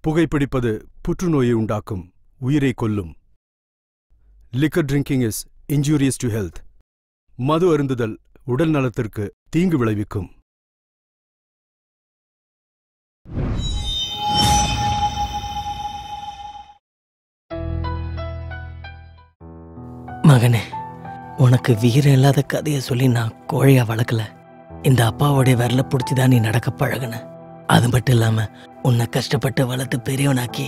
புகைப்பிடிப்பது புற்றுநோயை உண்டாக்கும், உயிரை கொல்லும். Liquor drinking is injurious to health. மது அருந்துதல் உடல் நலத்திற்கு தீங்கு விளைவிக்கும். மகனே, உனக்கு வீரம் இல்லாத கதையை சொல்லி நான் கோழையா வளர்க்கல. இந்த அப்பாவோடைய விரல பிடிச்சிதான் நீ நடக்க பழகுன. அது மட்டும் இல்லாம உன்னை கஷ்டப்பட்டு வளர்த்து பெரியவனாக்கி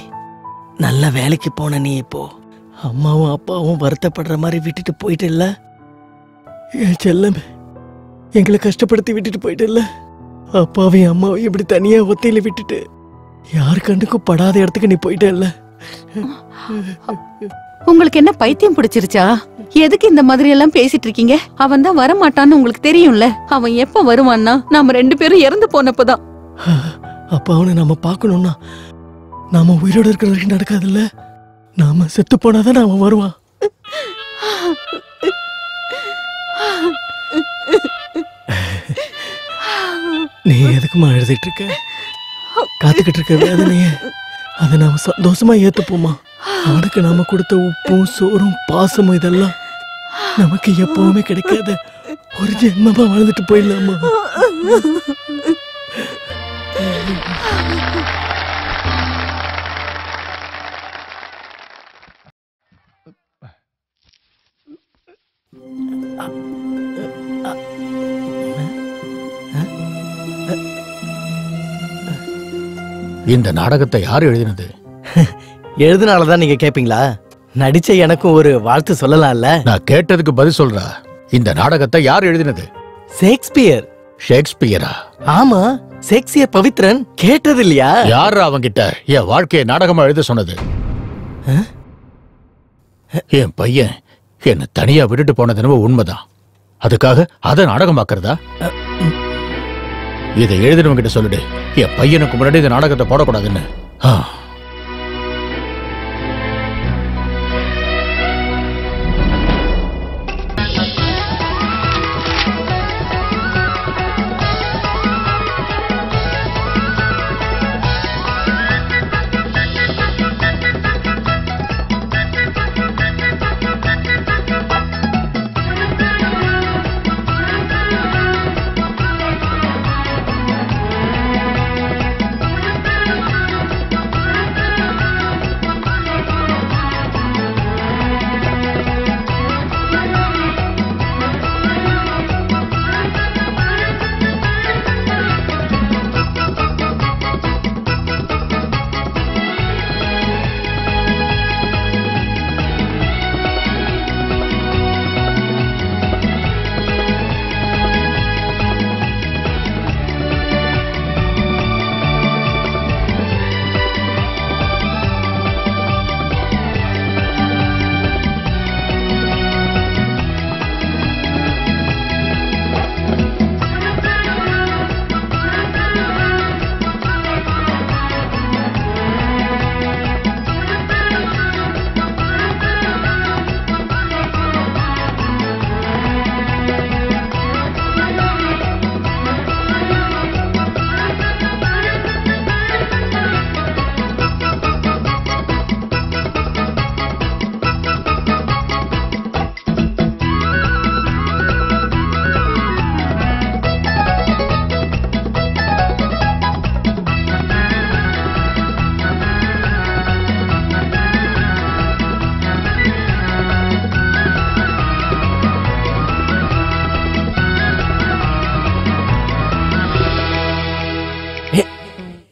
நல்ல வேலைக்கு போன நீ இப்போ அம்மாவும் அப்பாவும் வருத்தப்படுற மாதிரி விட்டுட்டு போயிட்டு இல்ல. என் செல்லமே, எங்களை கஷ்டப்படுத்தி விட்டுட்டு போயிட்டு இல்ல. அப்பாவையும் அம்மாவையும் இப்படி தனியா ஒத்தையில விட்டுட்டு யாரு கண்ணுக்கும் படாத இடத்துக்கு நீ போயிட்ட இல்ல. உங்களுக்கு என்ன பைத்தியம் பிடிச்சிருச்சா? எதுக்கு இந்த மாதிரி எல்லாம் பேசிட்டு இருக்கீங்க? அவன் தான் வரமாட்டான்னு உங்களுக்கு தெரியும்ல. அவன் எப்ப வருவான்னா நாம 2 பேரும் இறந்து போனப்பதான். அப்ப அவனை நம்ம பாக்கணும்னா நாம உயிரோட இருக்கிற வரைக்கும் நடக்காதுல்ல. நாம செத்து போனாதான் அவன் வருவான். நீ எதுக்குமா எழுதிட்டு இருக்க? காத்துக்கிட்டு இருக்க வேதனைய அதை நாம சந்தோஷமா ஏத்துப்போமா. அவனுக்கு நாம கொடுத்த உப்பும் சோறும் பாசமும் இதெல்லாம் நமக்கு எப்பவுமே கிடைக்காத ஒரு ஜென்மமா வாழ்ந்துட்டு போயிடலாமா. இந்த நாடகத்தை யார் எழுதினது? எழுதுனாலதான் நீங்க கேப்பீங்களா? நடிச்ச எனக்கும் ஒரு வாழ்த்து சொல்லலாம்ல. நான் கேட்டதுக்கு பதில் சொல்றா. இந்த நாடகத்தை யார் எழுதினது? ஷேக்ஸ்பியர். ஷேக்ஸ்பியரா? ஆமா, ஷேக்ஸ்பியர் பவித்ரன். கேட்டது இல்லையா? யார் அவங்கிட்ட என் வாழ்க்கையை நாடகமா எழுத சொன்னது? என் பையன் என்ன தனியா விட்டுட்டு போனது உண்மைதான். அதுக்காக அதை நாடகமாக்குறதா? இதை எழுதினவங்க கிட்ட சொல்லிடு, என் பையனுக்கு முன்னாடி இந்த நாடகத்தை போடக்கூடாதுன்னு.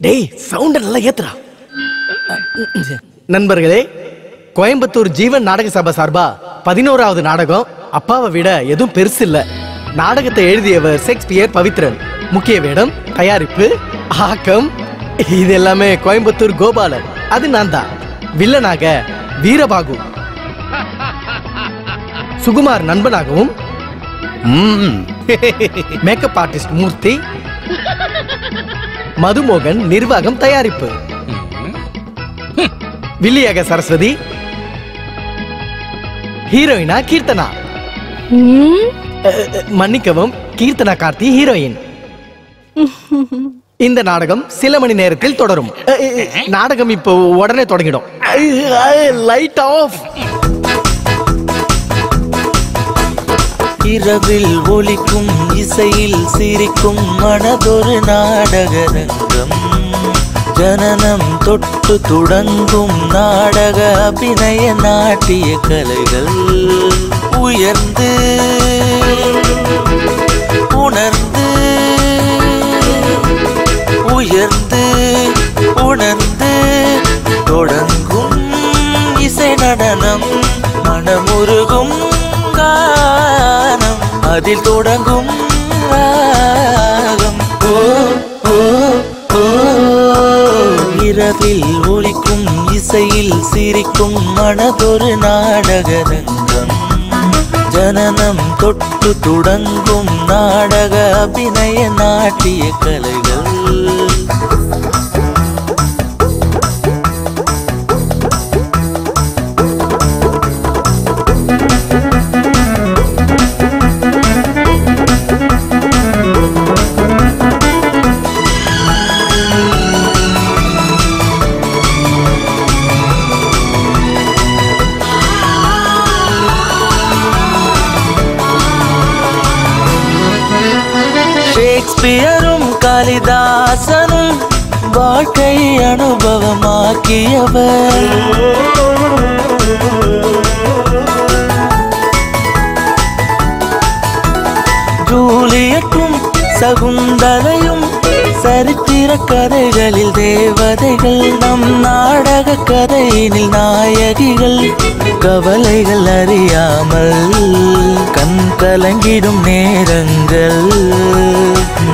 டேய், சவுண்ட நல்லா ஏத்துறா. நண்பர்களே, கோயம்புத்தூர் ஜீவன் நாடக சபை சார்பா 11வது நாடகம் அப்பாவை விட எதுவும் பெருசு இல்ல. நாடகத்தை எழுதியவர் ஷேக்ஸ்பியர் பவித்ரன். முக்கிய வேடம், தயாரிப்பு, ஆக்கம் இது எல்லாமே கோயம்புத்தூர் கோபாலன். அது நான் தான். வில்லனாக வீரபாகு, சுகுமார் நண்பனாகவும், மேக்கப் ஆர்டிஸ்ட் மூர்த்தி, மதுமோகன் நிர்வாகம் தயாரிப்பு, வில்லியாக சரஸ்வதி, ஹீரோயினா கீர்த்தனா. மன்னிக்கவும், கீர்த்தனா கார்த்தி ஹீரோயின். இந்த நாடகம் சில மணி நேரத்தில் தொடரும். நாடகம் இப்போ உடனே தொடங்கிடும். Light off. இரவில் ஒலிக்கும் இசையில் சிரிக்கும் மனதொரு நாடகரங்கம். ஜனனம் தொட்டு தொடங்கும் நாடக அபிநய நாட்டிய கலைகள். உயர்ந்து உணர்ந்து உயர்ந்து உணர்ந்து தொடங்கும் இசை நடனம். மனமுருகும் கானம் அதில் தொடங்கும் ராகம். ஓ ஓ ஓ இரவில் ஒலிக்கும் இசையில் சிரிக்கும் மனதொரு நாடகரங்கம். ஜனனம் தொட்டு தொடங்கும் நாடக அபிநய நாட்டிய கலைகள். ஷேக்ஸ்பியரும் காளிதாசனும் வாழ்க்கை அனுபவமாக்கியவர். ஜூலியட்டும் சகுந்தலையும் சரித்திர கதைகளில் தேவதைகள். நம் நாடக கதையினில் நாயகிகள். கவலைகள் அறியாமல் கண் கலங்கிடும் நேரங்கள்.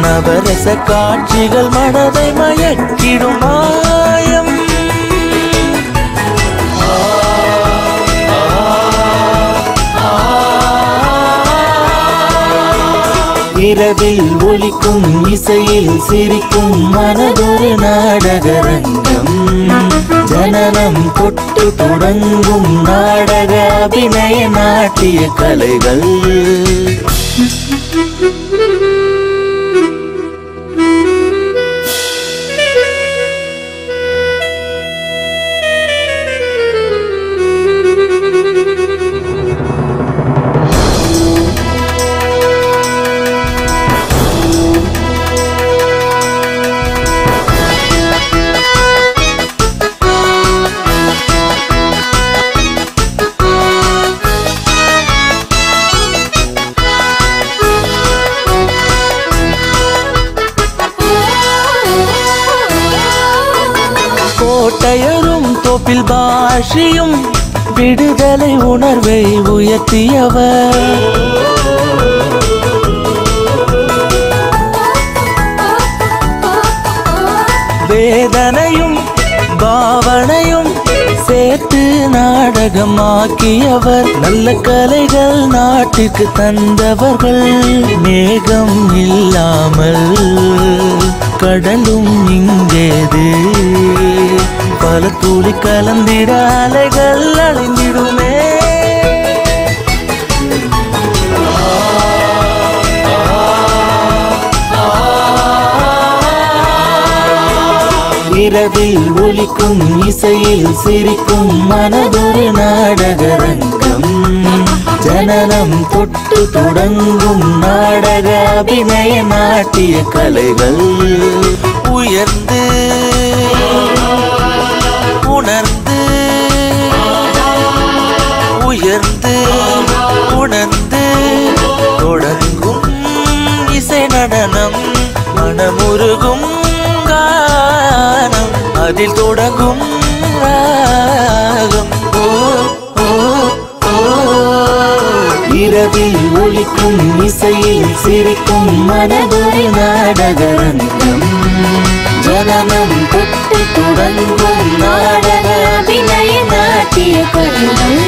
நவரச காட்சிகள் மனதை மயக்கிடும் மாயம். இரவில் ஒலிக்கும் இசையில் சிரிக்கும் மனதொரு நாடகரங்கம். ஜனனம் தொட்டு தொடங்கும் நாடக அபிநய நாட்டிய கலைகள். கோட்டையரும் தோப்பில் பாஷியும் விடுதலை உணர்வை உயர்த்தியவர். வேதனையும் பாவனையும் சேர்த்து நாடகமாக்கியவர். நல்ல கலைகள் நாட்டிற்கு தந்தவர்கள். மேகம் இல்லாமல் கடலும் இங்கேது. பல துளி கலந்திட அலைகள் அழிந்திடுமே. இரவில் ஒலிக்கும் இசையில் சிரிக்கும் மனதொரு நாடகரங்கம். ஜனனம் தொட்டு தொடங்கும் நாடக அபிநய நாட்டிய கலைகள். உயர்ந்து உணர்ந்து உயர்ந்து உணர்ந்து தொடங்கும் இசை நடனம். மனமுருகும் கானம் அதில் தொடங்கும் ராகம். ஓ ஓ ஓ இரவில் ஒலிக்கும் இசையில் சிரிக்கும் மனதொரு நாடகரங்கம். ஜனனம் தொட்டு தொடங்கும் நாடக அபிநய நாட்டிய கலைகள்.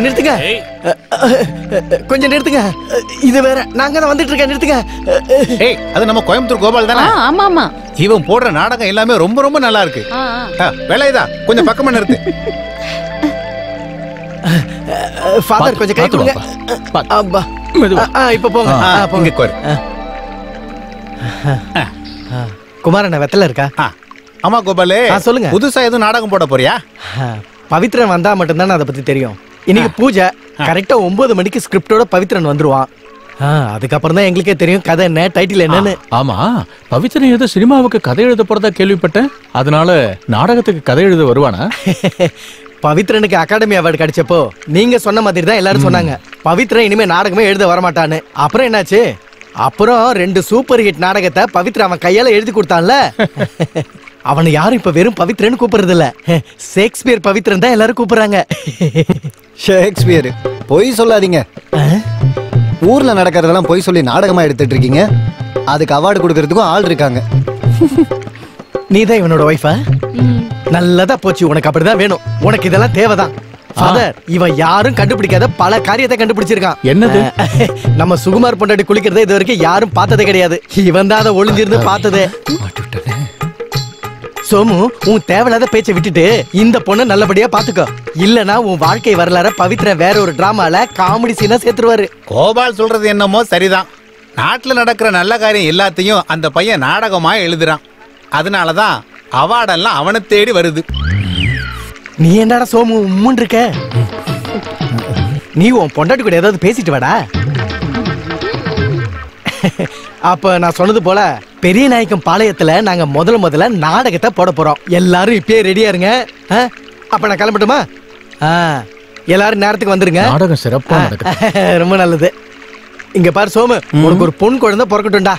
நிறுத்துங்க. கொஞ்சம் நிறுத்துங்க. இது வேற. நாங்க தான் வந்துட்டு இருக்கேன். நிறுத்துங்க. ஏய், அது நம்ம கோயம்புத்தூர் கோபால் தானே? ஆமா ஆமா. இவன் போடுற நாடகம் எல்லாமே ரொம்ப ரொம்ப நல்லா இருக்கு. வேலையதா கொஞ்சம் பக்கமா நிறுத்து. ஃபாதர் கொஞ்சம் கை கொடுங்க. இப்ப போங்க. போங்க கோர். குமாரண்ண வெத்தல இருக்கா? ஆமா கோபாலே, சொல்லுங்க. புதுசா எதுவும் நாடகம் போட போறியா? பவித்ரன் வந்தா மட்டும்தான் அதை பத்தி தெரியும். இன்னைக்கு பூஜை கரெக்டா 9 மணிக்கு ஸ்கிரிப்டோட பவித்ரன் வந்துருவான். அதுக்கப்புறம் தான் எங்களுக்கே தெரியும் கதை என்ன, டைட்டில் என்னன்னு. ஆமா, பவித்ரன் ஏதோ சினிமாவுக்கு கதை எழுத போறதா கேள்விப்பட்டேன். அதனால நாடகத்துக்கு கதை எழுத வருவானா? பவித்ரனுக்கு அகாடமி அவார்டு கிடைச்சப்போ நீங்க சொன்ன மாதிரி தான் எல்லாரும் சொன்னாங்க, பவித்ரன் இனிமே நாடகமே எழுத வரமாட்டான்னு. அப்புறம் என்னாச்சு? அப்புறம் 2 சூப்பர் ஹிட் நாடகத்தை பவித்ரன் அவன் கையால எழுதி கொடுத்தான்ல. அவனை யாரும் இப்ப வெறும் பவித்ரன் கூப்பிடுறது இல்ல, ஷேக்ஸ்பியர் பவித்ரன் தான் எல்லாரும் கூப்பிடுறாங்க. ஷேக்ஸ்பியர் பொய் சொல்லாதீங்க. ஊர்ல நடக்கிறதெல்லாம் பொய் சொல்லி நாடகமா எடுத்துட்டு இருக்கீங்க. அதுக்கு அவார்டு கொடுக்கறதுக்கும் ஆள் இருக்காங்க. நீதான் இவனோட ஒய்ஃபா? நல்லதா போச்சு. உனக்கு அப்படிதான் வேணும். உனக்கு இதெல்லாம் தேவைதான். ஃபாதர், இவன் யாரும் கண்டுபிடிக்காத பல காரியத்தை கண்டுபிடிச்சிருக்கான். என்னது? நம்ம சுகுமார் பொண்டாட்டி குளிக்கிறத இது வரைக்கும் யாரும் பார்த்ததே கிடையாது. இவன் தான் அதை ஒளிஞ்சிருந்து பார்த்ததே. சோமு, உன் தேவையில்லாத பேச்சை விட்டுட்டு இந்த பொண்ணை நல்லபடியா பாத்துக்கோ. இல்லனா உன் வாழ்க்கை வரலாற பவித்ரன் வேற ஒரு டிராமால காமெடி சீனா சேர்த்துருவாரு. கோபால் சொல்றது என்னமோ சரிதான். நாட்டுல நடக்கிற நல்ல காரியம் எல்லாத்தையும் அந்த பையன் நாடகமா எழுதுறான். அதனாலதான் அவார்டெல்லாம் அவனை தேடி வருது. நீ என்னடா சோமு உம்முன் இருக்க? நீ உன் பொண்டாட்டி கூட ஏதாவது பேசிட்டு வாடா. அப்ப நான் சொன்னது போல பெரிய நாயக்கம் பாளையத்துல நாங்க முதல்ல நாடகத்தை போட போறோம். எல்லாரும் இப்பயே ரெடியா இருங்க. அப்ப நான் கிளம்பட்டுமா? எல்லாரும் நேரத்துக்கு வந்துருங்க. நாடகம் சிறப்பா நடக்குது. ரொம்ப நல்லது. இங்க பாரு சோமு, உனக்கு ஒரு பொன் குழந்தை பிறக்கட்டும்டா.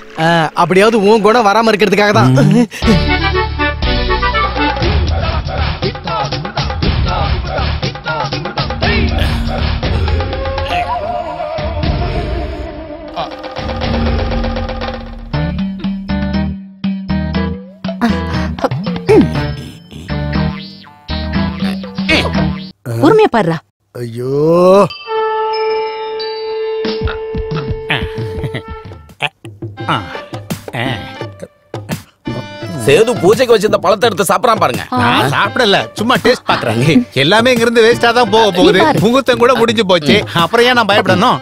அப்படியாவது உன் குணம் வராம இருக்கிறதுக்காக தான். பொறுமையா பாருடா. ஐயோ, சேது பூஜைக்கு வச்சிருந்த பழத்தை எடுத்து சாப்பிடறான் பாருங்க. நான் சாப்பிடல, சும்மா டேஸ்ட் பாக்குறாங்க. எல்லாமே இங்க இருந்து வேஸ்டா தான் போகுது. முகூர்த்தம் கூட முடிஞ்சு போச்சு. அப்புறம் ஏன் நான் பயப்படணும்?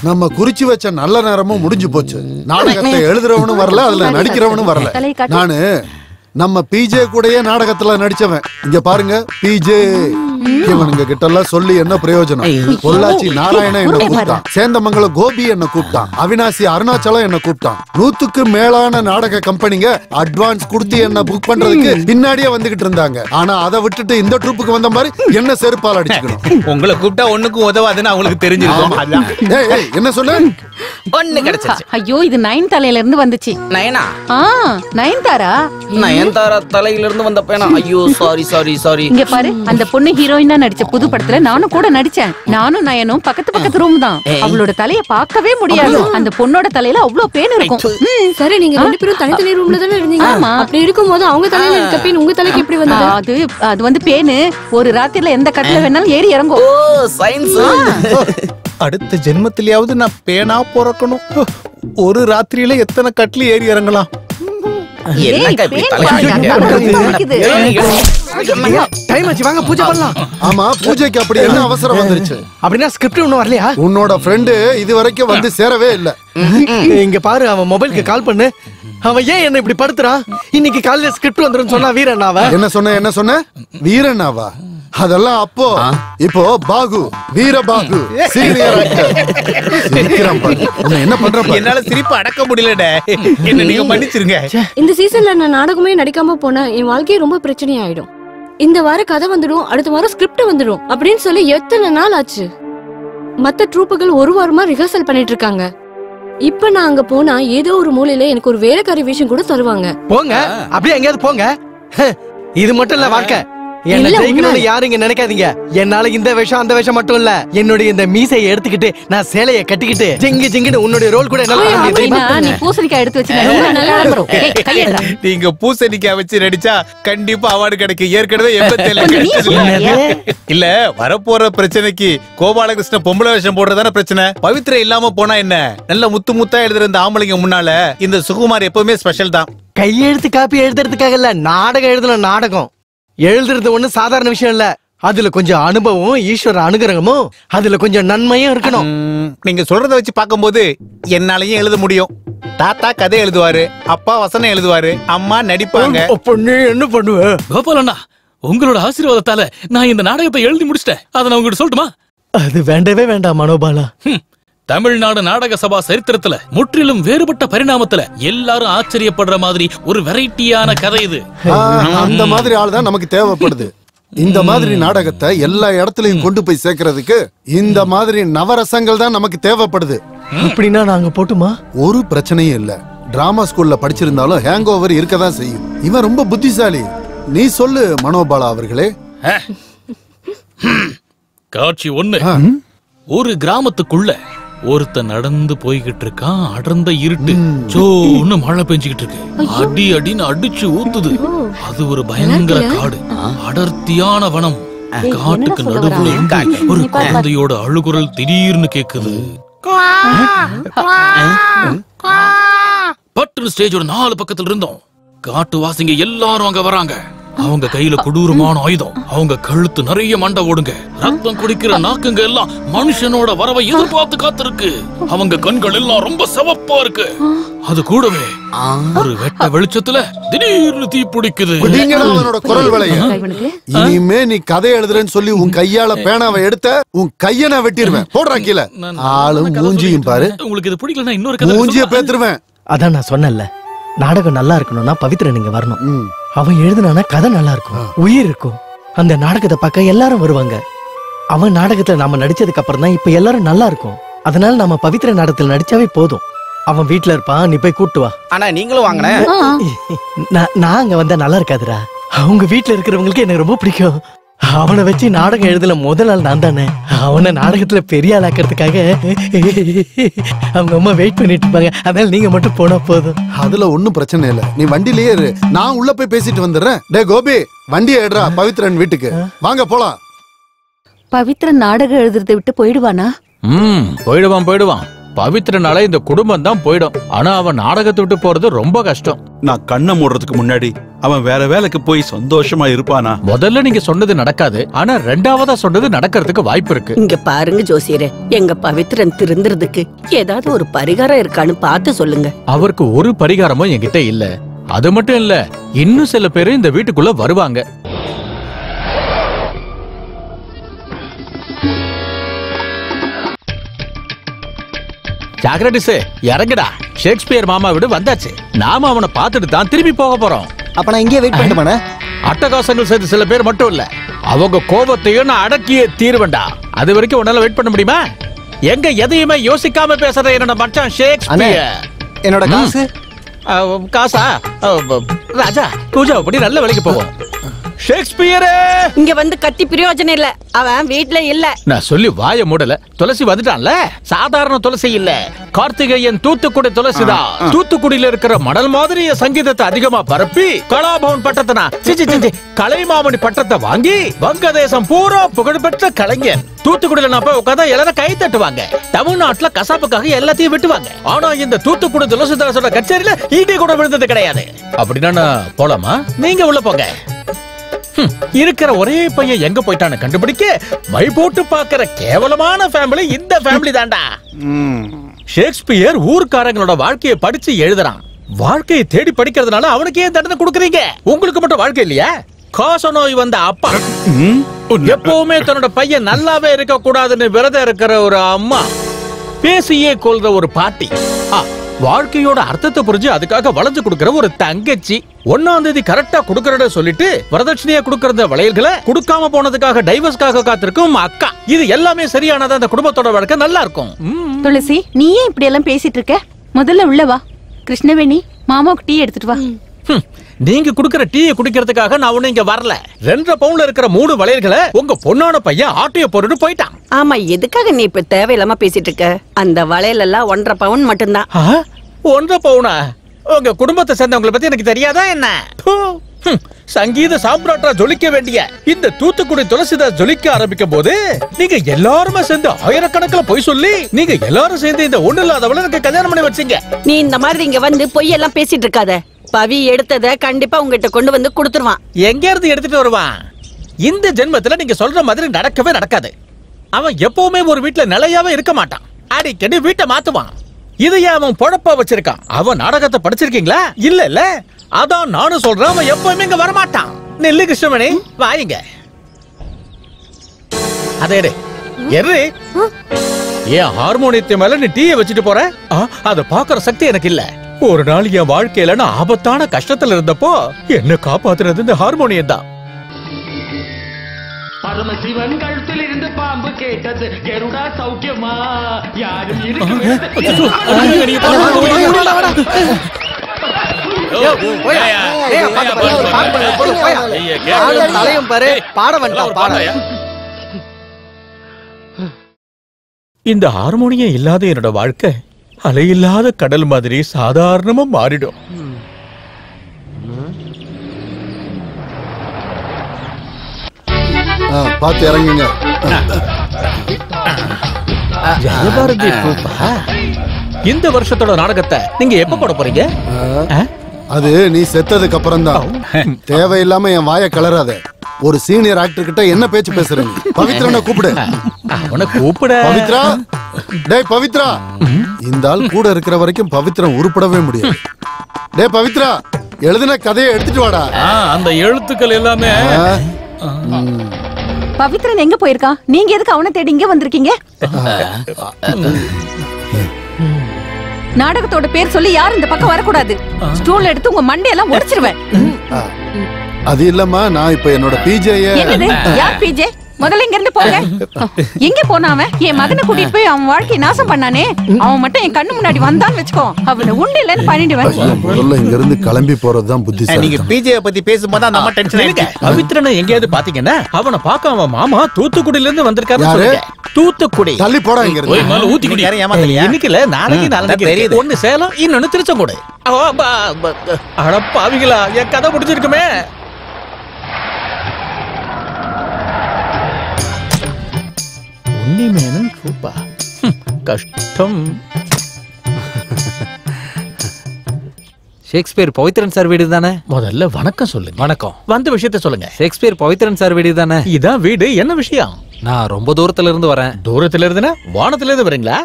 நம்ம குறிச்சு வச்ச நல்ல நேரமும் முடிஞ்சு போச்சு. நாடகத்தை எழுதுறவனும் வரல, அதுல நடிக்கிறவனும் வரல. நானு நம்ம பிஜே கூடயே நாடகத்துல நடிச்சவன். இங்க பாருங்க, பிஜே இவனுங்க கிட்ட எல்லாம் சொல்லி என்ன பிரயோஜனம்? பொள்ளாச்சி நாராயணன் என்ன கூப்பிட்டான், சேந்தமங்கலம் கோபி என்ன கூப்பிட்டான், அவினாசி அருணாச்சலம் என்ன கூப்பிட்டான். 100க்கு மேலான நாடக கம்பெனிங்க அட்வான்ஸ் கொடுத்து என்ன புக் பண்றதுக்கு பின்னாடியே வந்துகிட்டு இருந்தாங்க. ஆனா அதை விட்டுட்டு இந்த ட்ரூப்புக்கு வந்த மாதிரி என்ன செருப்பால் அடிச்சுக்கணும். உங்களை கூப்பிட்டா ஒண்ணுக்கும் உதவாதுன்னு அவங்களுக்கு தெரிஞ்சிருக்கும். என்ன சொல்ல? ஒண்ணு கிடைச்சிருச்சு. ஐயோ, இது நயன்தாரையில இருந்து வந்துச்சு. நயனா? நயன்தாரா? நயன்தாரா தலையில இருந்து வந்த பேனா. ஐயோ, சாரி. இங்க பாரு, அந்த பொண்ணு ஹீரோயினா நடிச்ச புது படத்துல நானும் கூட நடிச்சேன். நானும் நயனும் பக்கத்து ரூம் தான். அவளோட தலைய பார்க்கவே முடியாது. அந்த பொண்ணோட தலையில அவ்வளவு பேன் இருக்கும். சரி, நீங்க 2 பேரும் தனித்தனி ரூம்ல தானே இருந்தீங்க. அப்படி இருக்கும்போது அவங்க தலையில இருக்க பேன் உங்க தலைக்கு எப்படி வந்தது? அது வந்து பேனு ஒரு ராத்திரில எந்த கட்டில வேணாலும் ஏறி இறங்கும். ஓ, சயின்ஸ். அடுத்த ஜென்மத்திலேயாவது நான் பேனா பிறக்கணும். ஒரு ராத்திரியில எத்தனை கட்லி ஏறி இறங்கலாம்? ஆமா, பூஜைக்கு அப்படி என்ன அவசரம் வந்துருச்சு? அப்படின்னா ஸ்கிரிப்ட் ஒண்ணும் வரலையா? உன்னோட ஃப்ரெண்டு இது வரைக்கும் வந்து சேரவே இல்ல. இங்க பாரு, அவன் மொபைலுக்கு கால் பண்ணு. அவன் ஏன் என்ன இப்படி படுத்துறான்? இன்னைக்கு காலையில ஸ்கிரிப்ட் வந்துரும் சொன்னா வீரண்ணாவா? என்ன சொன்ன? வீரண்ணாவா? அதெல்லாம் அப்போ. இப்போ பாகு, வீர பாகு, சீனியர் ஆக்டர். என்ன பண்ற? என்னால சிரிப்பு அடக்க முடியலடே. என்ன நீங்க மன்னிச்சிருங்க. இந்த சீசன்ல நான் நாடகமே நடிக்காம போனா என் வாழ்க்கையே ரொம்ப பிரச்சனை ஆயிடும். இந்த வாரம் கதை வந்துடும், அடுத்த வாரம் ஸ்கிரிப்ட் வந்துடும் அப்படின்னு சொல்லி எத்தனை நாள் ஆச்சு. மத்த ட்ரூப்புகள் 1 வாரமா ரிஹர்சல் பண்ணிட்டு இருக்காங்க. இப்ப நான் அங்க போனா ஏதோ ஒரு மூலையில எனக்கு ஒரு வேலைக்காரி விஷயம் கூட தருவாங்க. போங்க, அப்படியே எங்கயாவது போங்க. இது மட்டும் இல்ல வாழ்க்கை. என்ன இல்ல, ஜெயிக்கணும்னு உண்மை. யாரும் இங்க நினைக்காதீங்க. என்னால இந்த விஷம் அந்த விஷம் மட்டும் இல்ல, என்னுடைய இந்த மீசையை எடுத்துக்கிட்டு நான் சேலையை கட்டிக்கிட்டு ஜிங்கு ஜிங்குன்னு உன்னுடைய ரோல் கூட என்னால பண்ண முடியும் தெரியுமா? அப்படின்னா நீ பூசணிக்காய் எடுத்து வச்சு நல்லா வரும். ஏய், கையெடுடா. நீங்க பூசணிக்காய் வச்சு நடிச்சா கண்டிப்பா அவார்டு கிடைக்கும். ஏற்கனவே 87 கொஞ்சம் நீ கிடைச்சது. என்னது? இல்ல வரப்போற பிரச்சனைக்கு கோபாலகிருஷ்ண பொம்பளை வேஷம் போடுறதான பிரச்சனை. பவித்ரா இல்லாம போனா என்ன? நல்ல முத்து முத்தா எழுதுற இந்த ஆம்பளைங்க முன்னால இந்த சுகுமார் எப்பவுமே ஸ்பெஷல் தான். கையெழுத்து காப்பி எழுதுறதுக்காக இல்ல, நாடகம் எழுதணும். நாடகம் எழுதுறது ஒண்ணு சாதாரண விஷயம் இல்ல. அதுல கொஞ்சம் அனுபவம், ஈஸ்வர அனுகிரகமும், அதுல கொஞ்சம் நன்மையும் இருக்கணும். நீங்க சொல்றத வச்சு பார்க்கும்போது என்னாலயும் எழுத முடியும். தாத்தா கதை எழுதுவாரு, அப்பா வசனம் எழுதுவாரு, அம்மா நடிப்பாங்க. அப்ப நீ என்ன பண்ணுவ? கோபாலண்ணா, உங்களோட ஆசீர்வாதத்தால நான் இந்த நாடகத்தை எழுதி முடிச்சிட்டேன். அதை நான் உங்ககிட்ட சொல்லட்டுமா? அது வேண்டவே வேண்டாம் மனோபாலா. தமிழ்நாடு நாடக சபா சரித்திரத்துல முற்றிலும் வேறுபட்ட பரிணாமத்துல எல்லாரும் ஆச்சரியப்படுற மாதிரி ஒரு வெரைட்டியான கதை இது. அந்த மாதிரி ஆள் தான் நமக்கு தேவைப்படுது. இந்த மாதிரி நாடகத்தை எல்லா இடத்துலயும் கொண்டு போய் சேர்க்கறதுக்கு இந்த மாதிரி நவரசங்கள் தான் நமக்கு தேவைப்படுது. அப்படின்னா நாங்க போட்டுமா? ஒரு பிரச்சனையும் இல்ல. டிராமா ஸ்கூல்ல படிச்சிருந்தாலும் ஹேங் ஓவர் இருக்கதான் செய்யும். இவன் ரொம்ப புத்திசாலி. நீ சொல்லு மனோபாலா அவர்களே. காட்சி 1. ஒரு கிராமத்துக்குள்ள ஒருத்த நடந்து போய்கிட்டு இருக்கான். அடர்ந்த இருட்டு, சோன்னு மழை பெஞ்சுக்கிட்டு இருக்கு. அடி அடின்னு அடிச்சு ஊத்துது. அது ஒரு பயங்கர காடு, அடர்த்தியான வனம். காட்டுக்கு நடுவுல இருந்து ஒரு குழந்தையோட அழுகுரல் திடீர்னு கேக்குது. பட்டு ஸ்டேஜோட 4 பக்கத்துல இருந்தோம். காட்டுவாசிங்க எல்லாரும் அங்க வராங்க. அவங்க கையில கொடூரமான ஆயுதம், அவங்க கழுத்து நிறைய மண்டை ஓடுங்க. ரத்தம் குடிக்கிற நாக்குங்க எல்லாம் மனுஷனோட வரவை எதிர்பார்த்து காத்திருக்கு. அவங்க கண்கள் எல்லாம் ரொம்ப சிவப்பா இருக்கு. அது கூடவே ஒரு வெட்ட வெளிச்சத்துல திடீர்னு தீ பிடிக்குது. அவனோட குரல் விளைய. இனிமே நீ கதை எழுதுறேன்னு சொல்லி உன் கையால பேனாவை எடுத்த உன் கைய நான் வெட்டிடுவேன். போடுறா கீழே. ஆளும் மூஞ்சியும் பாரு. உங்களுக்கு இது பிடிக்கலன்னா இன்னொரு கதை மூஞ்சிய பேத்துருவேன். அதான் நான் சொன்னேன்ல, நாடகம் நல்லா இருக்கணும்னா பவித்ரா நீங்க வரணும். அவன் எழுதுனானா கதை நல்லா இருக்கும், உயிர் இருக்கும். அந்த நாடகத்தை பார்க்க எல்லாரும் வருவாங்க. அவன் நாடகத்துல நாம நடிச்சதுக்கு அப்புறம் தான் இப்ப எல்லாரும் நல்லா இருக்கும். அதனால நம்ம பவித்ரா நாடகத்துல நடிச்சாவே போதும். அவன் வீட்டுல இருப்பான், நீ போய் கூட்டு வா. ஆனா நீங்களும் வாங்கின. நான் அங்க வந்தா நல்லா இருக்காதுடா. அவங்க வீட்டுல இருக்கிறவங்களுக்கு எனக்கு ரொம்ப பிடிக்கும். அவனை வச்சு நாடகம் எழுதல முதல் நாள் நான் தானே. அவனை நாடகத்துல பெரிய ஆள் ஆக்கிறதுக்காக அவங்க அம்மா வெயிட் பண்ணிட்டு இருப்பாங்க. அதனால நீங்க மட்டும் போனா போதும். அதுல ஒண்ணும் பிரச்சனை இல்ல. நீ வண்டியிலேயே இரு, நான் உள்ள போய் பேசிட்டு வந்துடுறேன். டே கோபி, வண்டியை எடுறா பவித்ரன் வீட்டுக்கு. வாங்க போலாம். பவித்ரன் நாடகம் எழுதுறதை விட்டு போயிடுவானா? போயிடுவான். பவித்ரனால இந்த குடும்பம் தான் போயிடும். ஆனா அவன் நாடகத்தை விட்டு போறது ரொம்ப கஷ்டம். நான் கண்ணை மூடுறதுக்கு முன்னாடி அவன் வேற வேலைக்கு போய் சந்தோஷமா இருப்பானா? முதல்ல நீங்க சொன்னது நடக்காது, ஆனா 2ஆவதா சொன்னது நடக்கிறதுக்கு வாய்ப்பு இருக்கு. இங்க பாருங்க ஜோசியரே, எங்க பவித்ரன் திருந்துறதுக்கு ஏதாவது ஒரு பரிகாரம் இருக்கான்னு பார்த்து சொல்லுங்க. அவருக்கு ஒரு பரிகாரமும் என்கிட்ட இல்ல. அது மட்டும் இல்ல, இன்னும் சில பேரு இந்த வீட்டுக்குள்ள வருவாங்க. சாக்ரட்டிஸ் இறங்குடா. ஷேக்ஸ்பியர் மாமா வீடு வந்தாச்சு. நாம அவனை பார்த்துட்டு தான் திரும்பி போக போறோம். அப்ப நான் இங்கே வெயிட் பண்ணிட்டேன். அட்டகாசங்கள் செய்த சில பேர் மட்டும் இல்ல, அவங்க கோபத்தையும் நான் அடக்கியே தீர்வேண்டா. அது வரைக்கும் உன்னால வெயிட் பண்ண முடியுமா? எங்க எதையுமே யோசிக்காம பேசுற என்னோட மச்சான் ஷேக்ஸ்பியர். என்னோட காசு காசா? ராஜா பூஜா அப்படி நல்ல வேலைக்கு போவோம். ஷேக்ஸ்பியரே இங்க வந்து கத்தி பிரயோஜனம் இல்ல, அவன் வீட்ல இல்ல. நான் சொல்லி வாய மூடல. துளசி வந்துட்டான்ல. சாதாரண துளசி இல்ல, கார்த்திகேயன் தூத்துக்குடி துளசிதான். தூத்துக்குடியில இருக்கிற மணல் மாதிரி சங்கீதத்தை அதிகமா பரப்பி கலாபவன் பட்டத்தை கலைமாமணி பட்டத்தை வாங்கி வங்கதேசம் பூரா புகழ்பெற்ற கலைஞன். தூத்துக்குடியில நான் போய் உட்காந்தா எல்லாரும் கை தட்டுவாங்க. தமிழ்நாட்டுல கசாப்புக்காக எல்லாத்தையும் வெட்டுவாங்க. ஆனா இந்த தூத்துக்குடி துளசிதாசோட கச்சேரியில ஈட்டி கூட விழுந்தது கிடையாது. அப்படின்னா போலாமா? நீங்க உள்ள போங்க. இருக்கிற ஒரே பையன் எங்க போயிட்டான்னு கண்டுபிடிக்க மை போட்டு பாக்குற கேவலமான ஃபேமிலி இந்த ஃபேமிலி தான்டா. ஷேக்ஸ்பியர் ஊர்க்காரங்களோட வாழ்க்கையை படிச்சு எழுதுறான். வாழ்க்கையை தேடி படிக்கிறதுனால அவனுக்கு ஏன் தண்டனை கொடுக்குறீங்க? உங்களுக்கு மட்டும் வாழ்க்கை இல்லையா? காச நோய் வந்த அப்பா, எப்பவுமே தன்னோட பையன் நல்லாவே இருக்க கூடாதுன்னு விரதம் இருக்கிற ஒரு அம்மா, பேசியே கொள்ற ஒரு பாட்டி, வாழ்க்கையோட அர்த்தத்தை புரிஞ்சு அதுக்காக வளைஞ்சு கொடுக்கிற ஒரு தங்கச்சி, 1ஆம் தேதி கரெக்டா கொடுக்கறத சொல்லிட்டு வரதட்சணையா கொடுக்கறத வளையல்களை கொடுக்காம போனதுக்காக டைவர்ஸ்க்காக காத்திருக்கும் அக்கா. இது எல்லாமே சரியானதா அந்த குடும்பத்தோட வாழ்க்கை நல்லா இருக்கும். துளசி, நீ ஏன் இப்படி எல்லாம் பேசிட்டு இருக்க? முதல்ல உள்ள வா. கிருஷ்ணவேணி, மாமாவுக்கு டீ எடுத்துட்டு வா. நீங்க குடுக்கிற டீயை குடிக்கிறதுக்காக நான் ஒண்ணு இங்க வரல. 2 பவுன்ல இருக்கிற 3 வளையல்களை உங்க பொண்ணான பையன் ஆட்டைய போட்டுட்டு போயிட்டான். ஆமா, எதுக்காக நீ இப்ப தேவையில்லாம பேசிட்டு இருக்க? அந்த வளையல் எல்லாம் 1.5 பவுன் மட்டும்தான். 1.5 பவுனா? உங்க குடும்பத்தை சேர்ந்தவங்களை பத்தி எனக்கு தெரியாதா என்ன? சங்கீத சாம்ராட்டா ஜொலிக்க வேண்டிய இந்த தூத்துக்குடி துளசிதாஸ் ஜொலிக்க ஆரம்பிக்கும் போது நீங்க எல்லாருமே சேர்ந்து ஆயிரக்கணக்கில் பொய் சொல்லி நீங்க எல்லாரும் சேர்ந்து இந்த ஒண்ணு இல்லாதவளை எனக்கு கல்யாணம் பண்ணி வச்சீங்க. நீ இந்த மாதிரி இங்க வந்து பொய் எல்லாம் பேசிட்டு இருக்காத. பவி எடுத்தத கண்டிப்பா உங்ககிட்ட கொண்டு வந்து கொடுத்துருவான். எங்க இருந்து எடுத்துட்டு வருவான்? இந்த ஜென்மத்துல நீங்க சொல்ற மாதிரி நடக்கவே நடக்காது. அவன் எப்பவுமே ஒரு வீட்டுல நிலையாவே இருக்க மாட்டான். அடிக்கடி வீட்டை மாத்துவான். இதையே அவன் பொழப்பா வச்சிருக்கான். அவன் நாடகத்தை படிச்சிருக்கீங்களா? இல்ல இல்ல, அதான் நானும் சொல்றேன். அவன் எப்பவுமே இங்க வரமாட்டான். நெல்லு கிருஷ்ணமணி வாங்க. அதே என் ஹார்மோனியத்தை மேல நீ டீயை வச்சுட்டு போற. அதை பாக்குற சக்தி எனக்கு இல்ல. ஒரு நாள் என் வாழ்க்கையில நான் ஆபத்தான கஷ்டத்துல இருந்தப்போ என்ன காப்பாத்துறது இந்த ஹார்மோனியம் தான். பரமசிவன் கழுத்தில் இருந்து பாம்பு கேட்டது, கருடா சௌக்கியமா? யாரும் இருக்கு இந்த ஹார்மோனியம் இல்லாத என்னோட வாழ்க்கை அலையில்லாத கடல் மாதிரி சாதாரணமா மாறிடும். பார்த்து இறங்குங்க. இந்த வருஷத்தோட நாடகத்தை நீங்க எப்ப போட போறீங்க? அது நீ செத்ததுக்கு அப்புறம் தான். தேவையில்லாம என் வாயை கலராத. ஒரு சீனியர் ஆக்டர் கிட்ட என்ன பேச்சு பேசுறீங்க? பவித்ரனை கூப்பிடு. பவித்ரா, டேய் பவித்ரா. இந்த ஆள் கூட இருக்கிற வரைக்கும் பவித்ரன் உருப்படவே முடியாது. டேய் பவித்ரா, எழுதின கதையை எடுத்துட்டு வாடா. அந்த எழுத்துக்கள் எல்லாமே. பவித்ரன் எங்க போயிருக்கா? நீங்க எதுக்கு அவனை தேடி இங்க வந்திருக்கீங்க? நாடகத்தோட பேர் சொல்லி யாரும் இந்த பக்கம் வரக்கூடாது. ஸ்டூல் எடுத்து உங்க மண்டையெல்லாம் உடைச்சிருவேன். அது இல்லம்மா, நான் இப்ப என்னோட பிஜேய. யார் பிஜே? முதல்ல இங்க இருந்து போங்க. எங்க போனா அவன்? என் மகனை கூட்டிட்டு போய் அவன் வாழ்க்கையை நாசம் பண்ணானே. அவன் மட்டும் என் கண்ணு முன்னாடி வந்தான்னு வெச்சுக்கோ, அவனை உண்டு இல்லன்னு பண்ணிடுவேன். முதல்ல இங்க இருந்து கிளம்பி போறதுதான் புத்திசாலி. நீங்க பிஜே பத்தி பேசும்போது அந்த அம்மா டென்ஷன் ஆயிடுங்க. பவித்ரனை எங்கேயாவது பாத்தீங்கன்னா அவனை பார்க்க அவன் மாமா தூத்துக்குடியில இருந்து வந்திருக்காரு சொல்லுங்க. தூத்துக்குடி தள்ளி போடா இங்க இருந்து. மேல ஊத்திக்குடி. யாரும் ஏமாத்தலையா? இன்னைக்குல நாளைக்கு தெரியுது. ஒன்னு சேலம், இன்னொன்னு திருச்செங்கோடு. அட பாவிகளா, என் கதை முடிச்சிருக்குமே. உன்னிமேனன் ரூபா கஷ்டம். ஷேக்ஸ்பியர் பவித்ரன் சார் வீடு தானே? முதல்ல வணக்கம் சொல்லுங்க. வணக்கம். வந்த விஷயத்த சொல்லுங்க. ஷேக்ஸ்பியர் பவித்ரன் சார் வீடு தானே? இதான் வீடு. என்ன விஷயம்? நான் ரொம்ப தூரத்துல இருந்து வரேன். தூரத்துல இருந்துனா வானத்துல இருந்து வரீங்களா?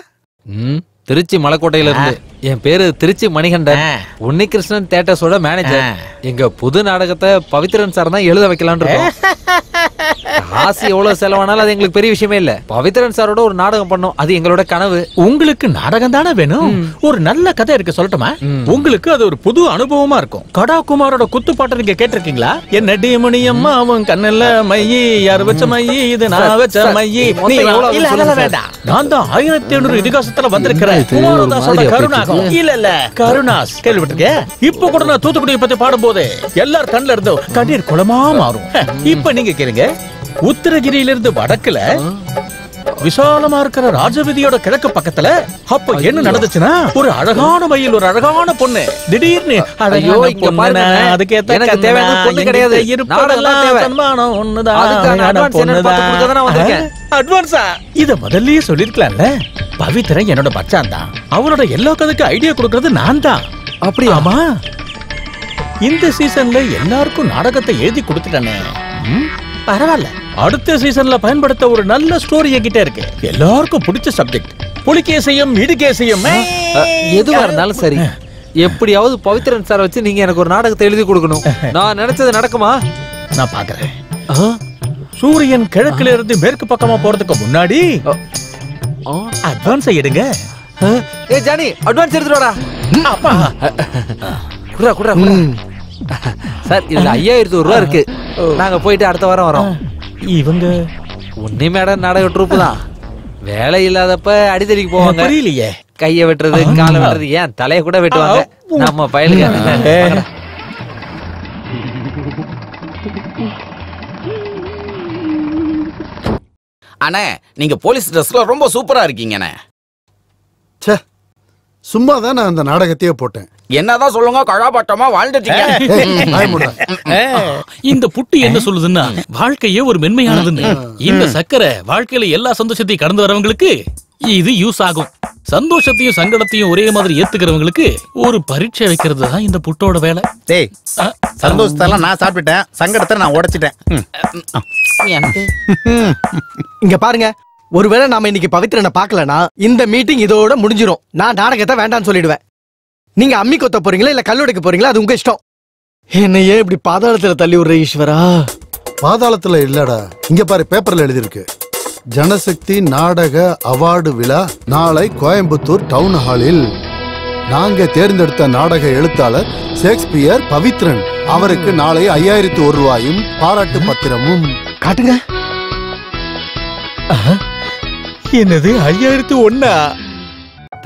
திருச்சி மலைக்கோட்டையில இருந்து. என் பேரு திருச்சி மணிகண்டன். உன்னிகிருஷ்ணன் தியேட்டர்ஸோட மேனேஜர். எங்க புது நாடகத்தை பவித்ரன் சார் தான் எழுத வைக்கலாம்னு இருக்கோம். காசு எவ்வளவு செலவானாலும் அது எங்களுக்கு பெரிய விஷயமே இல்ல. பவித்ரன் சாரோட ஒரு நாடகம் பண்ணோம், அது எங்களோட கனவு. உங்களுக்கு நாடகம் தானே வேணும்? ஒரு நல்ல கதை இருக்கு, சொல்லட்டுமா? உங்களுக்கு அது ஒரு புது அனுபவமா இருக்கும். கடா குமாரோட குத்துப்பாட்டு நீங்க கேட்டிருக்கீங்களா? என்ன டிமுனியம்மா அவன் கண்ணல்ல மையி, யார் வச்ச மையி, இது நான் வச்ச மையி. நான் தான் 1700 இதிகாசத்துல வந்திருக்கிறேன். குமாரதாசோட கருணாகம். இல்ல கருணாஸ் கேள்விப்பட்டிருக்க? இப்ப கூட நான் தூத்துக்குடியை பத்தி பாடும் போது எல்லார் கண்ணுல இருந்து கண்ணீர் குளமா மாறும். இப்ப நீங்க கேளுங்க. உத்தரகிரியில இருந்து வடக்குல விசாலமா இருக்கிற ராஜவீதியோட கிழக்கு பக்கத்துல அப்ப என்ன நடந்துச்சுன்னா, ஒரு அழகான மயில், ஒரு அழகான பொண்ணு திடீர்னு எனக்கு தேவையான பொண்ணு கிடையாது. அட்வான்ஸா இத முதல்லயே சொல்லிருக்கலாம்ல. பவித்ரன் என்னோட மச்சான் தான். அவனோட எல்லா கதைக்கும் ஐடியா கொடுக்கறது நான் தான். அப்படி? ஆமா. இந்த சீசன்ல எல்லாருக்கும் நாடகத்தை எழுதி கொடுத்துட்டானே. பரவாயில்ல. அடுத்த சீசன்ல பயன்படுத்த ஒரு நல்ல ஸ்டோரி என்கிட்ட இருக்கு. எல்லாருக்கும் பிடிச்ச சப்ஜெக்ட். புலிகேசையும் இடுகேசையும். எதுவா இருந்தாலும் சரி, எப்படியாவது பவித்ரன் சார் வச்சு நீங்க எனக்கு ஒரு நாடகத்தை எழுதி கொடுக்கணும். நான் நினைச்சது நடக்குமா? நான் பாக்குறேன். சூரியன் கிழக்குல இருந்து மேற்கு பக்கமா போறதுக்கு முன்னாடி அட்வான்ஸ் எடுங்க. ஏ ஜானி, அட்வான்ஸ் எடுத்துடா. அப்பா குடுறா குடுறா சார். இதுல 5000 ரூபா இருக்கு. நாங்க போயிட்டு அடுத்த வாரம் வரோம். இவங்க உன்னி மேடம் நாடக ட்ரூப் தான். வேலை இல்லாதப்ப அடித்தடிக்கு போவாங்க. புரியலையே. கைய வெட்டுறது, காலை வெட்டுறது, ஏன் தலைய கூட வெட்டுவாங்க. நம்ம பயலுங்க. அண்ணே நீங்க போலீஸ் ட்ரெஸ்ல ரொம்ப சூப்பரா இருக்கீங்கண்ணே. ச்சே, சும்மா தான் நான் அந்த நாடகத்தையே போட்டேன். என்னதான் சொல்லுங்க, கழாபாட்டமா வாழ்ந்துட்டீங்க. இந்த புட்டு என்ன சொல்லுதுன்னா வாழ்க்கையே ஒரு மென்மையானதுன்னு. இந்த சக்கரை வாழ்க்கையில எல்லா சந்தோஷத்தையும் கடந்து வரவங்களுக்கு இது யூஸ் ஆகும். சந்தோஷத்தையும் சங்கடத்தையும் ஒரே மாதிரி ஏத்துக்கிறவங்களுக்கு ஒரு பரீட்சை வைக்கிறது தான் இந்த புட்டோட வேலை. டேய், சந்தோஷத்தெல்லாம் நான் சாப்பிட்டுட்டேன், சங்கடத்தை நான் உடைச்சிட்டேன். இங்க பாருங்க, ஒருவேளை நாம இன்னைக்கு பவித்ரனை பார்க்கலனா இந்த மீட்டிங் இதோட முடிஞ்சிரும். நான் நாடகத்தை வேண்டாம்னு சொல்லிடுவேன். நீங்க அம்மி கொத்த போறீங்களா இல்ல கல்லுடைக்க போறீங்களா, அது உங்க இஷ்டம். என்ன ஏன் இப்படி பாதாளத்துல தள்ளி விடுற ஈஸ்வரா? பாதாளத்துல இல்லடா, இங்க பாரு பேப்பர்ல எழுதிருக்கு. ஜனசக்தி நாடக அவார்டு விழா நாளை கோயம்புத்தூர் டவுன் ஹாலில். நாங்க தேர்ந்தெடுத்த நாடக எழுத்தாளர் ஷேக்ஸ்பியர் பவித்ரன். அவருக்கு நாளை 5001 ரூபாயும் பாராட்டு பத்திரமும். காட்டுங்க. என்னது 5001?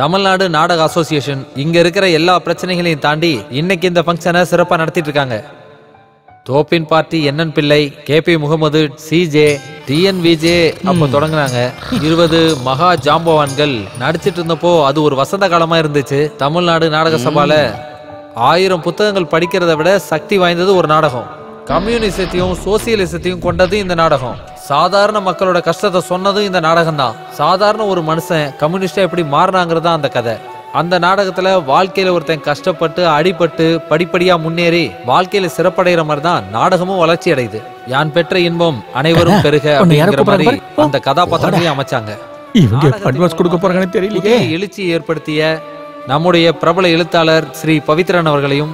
தமிழ்நாடு நாடக அசோசியேஷன் இங்க இருக்கிற எல்லா பிரச்சனைகளையும் தாண்டி இன்னைக்கு இந்த ஃபங்க்ஷனை சிறப்பா நடத்திட்டு இருக்காங்க. தோப்பின் பார்ட்டி என்என் பிள்ளை, கேபி முகமது, சிஜே, டிஎன்விஜே அப்போ தொடங்கினாங்க. 20 மகா ஜாம்பவான்கள் நடிச்சிட்டு இருந்தப்போ அது ஒரு வசந்த காலமா இருந்துச்சு. தமிழ்நாடு நாடக சபால 1000 புத்தகங்கள் படிக்கிறத விட சக்தி வாய்ந்தது ஒரு நாடகம். கம்யூனிசத்தையும் சோசியலிசத்தையும் கொண்டது இந்த நாடகம். சாதாரண மக்களோட கஷ்டத்தை சொன்னதும் இந்த நாடகம் தான். சாதாரண ஒரு மனுஷன் கம்யூனிஸ்டா எப்படி மாறினாங்கிறதா அந்த கதை. அந்த நாடகத்துல வாழ்க்கையில ஒருத்தன் கஷ்டப்பட்டு அடிபட்டு படிப்படியா முன்னேறி வாழ்க்கையில சிறப்படைகிற மாதிரி தான் நாடகமும் வளர்ச்சி அடையுது. யான் பெற்ற இன்பம் அனைவரும் பெருக அப்படிங்கிற மாதிரி அந்த கதாபாத்திரங்களையும் அமைச்சாங்க. எழுச்சி ஏற்படுத்திய நம்முடைய பிரபல எழுத்தாளர் ஸ்ரீ பவித்ரன் அவர்களையும்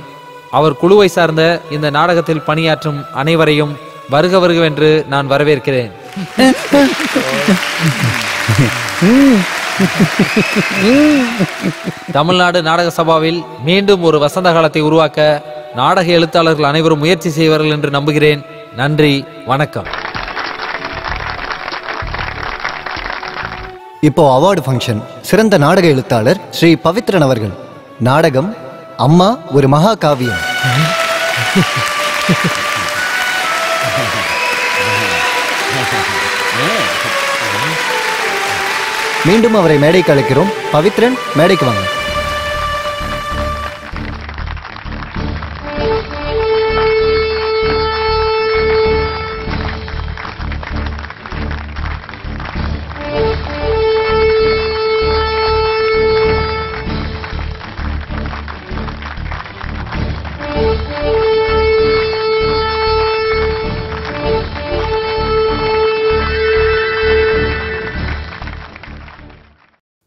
அவர் குழுவை சார்ந்த இந்த நாடகத்தில் பணியாற்றும் அனைவரையும் வருக வருகவென்று நான் வரவேற்கிறேன். தமிழ்நாடு நாடக சபாவில் மீண்டும் ஒரு வசந்த காலத்தை உருவாக்க நாடக எழுத்தாளர்கள் அனைவரும் முயற்சி செய்வார்கள் என்று நம்புகிறேன். நன்றி, வணக்கம். இப்போ அவார்டு ஃபங்க்ஷன். சிறந்த நாடக எழுத்தாளர் ஸ்ரீ பவித்ரன் அவர்கள். நாடகம் அம்மா ஒரு மகா காவியம். மீண்டும் அவரை மேடைக்கு அழைக்கிறோம். பவித்ரன், மேடைக்கு வாங்க.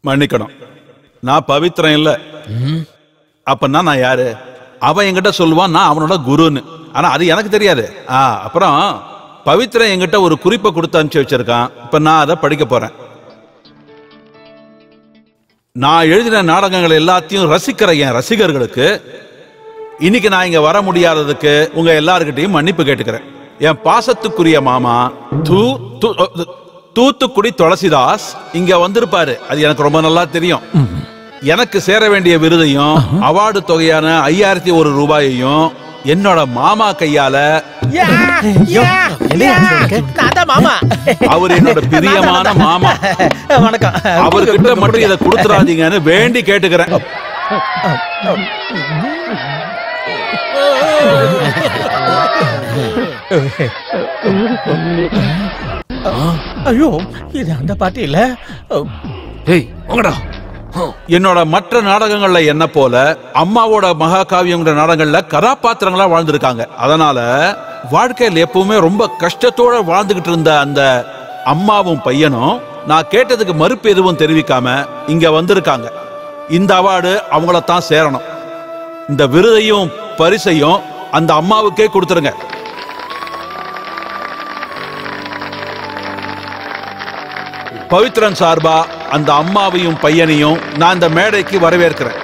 மன்னிக்கணும், நான் பவித்ரன் இல்ல. அப்பன்னா நான் யாரு? அவன் என்கிட்ட சொல்லுவான் நான் அவனோட குருன்னு. ஆனா அது எனக்கு தெரியாது. அப்புறம் பவித்ரன் என்கிட்ட ஒரு குறிப்பை கொடுத்து அனுப்பிச்சு வச்சிருக்கான். இப்ப நான் அதை படிக்க போறேன். நான் எழுதின நாடகங்கள் எல்லாத்தையும் ரசிக்கிற என் ரசிகர்களுக்கு இன்னைக்கு நான் இங்க வர முடியாததுக்கு உங்க எல்லாருக்கிட்டையும் மன்னிப்பு கேட்டுக்கிறேன். என் பாசத்துக்குரிய மாமா தூத்துக்குடி துளசிதாஸ் இங்க வந்திருப்பாரு. அது எனக்கு ரொம்ப நல்லா தெரியும். எனக்கு சேர வேண்டிய விருதையும் அவார்டு தொகையான 5001 ரூபாயையும் என்னோட மாமா கையால, அவர் என்னோட பிரியமான மாமா, அவர்கிட்ட மட்டும் இதை கொடுத்துறாதீங்கன்னு வேண்டி கேட்டுக்கிறேன். ஐயோ, இது அந்த பாட்டி இல்ல. என்னோட மற்ற நாடகங்கள்ல என்ன போல அம்மாவோட மகாகாவியங்கிற நாடகங்கள்ல கதாபாத்திரங்களா வாழ்ந்திருக்காங்க. அதனால வாழ்க்கையில் எப்பவுமே ரொம்ப கஷ்டத்தோட வாழ்ந்துகிட்டு இருந்த அந்த அம்மாவும் பையனும் நான் கேட்டதுக்கு மறுப்பு எதுவும் தெரிவிக்காம இங்க வந்திருக்காங்க. இந்த அவார்டு அவங்கள தான் சேரணும். இந்த விருதையும் பரிசையும் அந்த அம்மாவுக்கே கொடுத்துருங்க. பவித்ரன் சார்பா அந்த அம்மாவையும் பையனையும் நான் இந்த மேடைக்கு வரவேற்கிறேன்.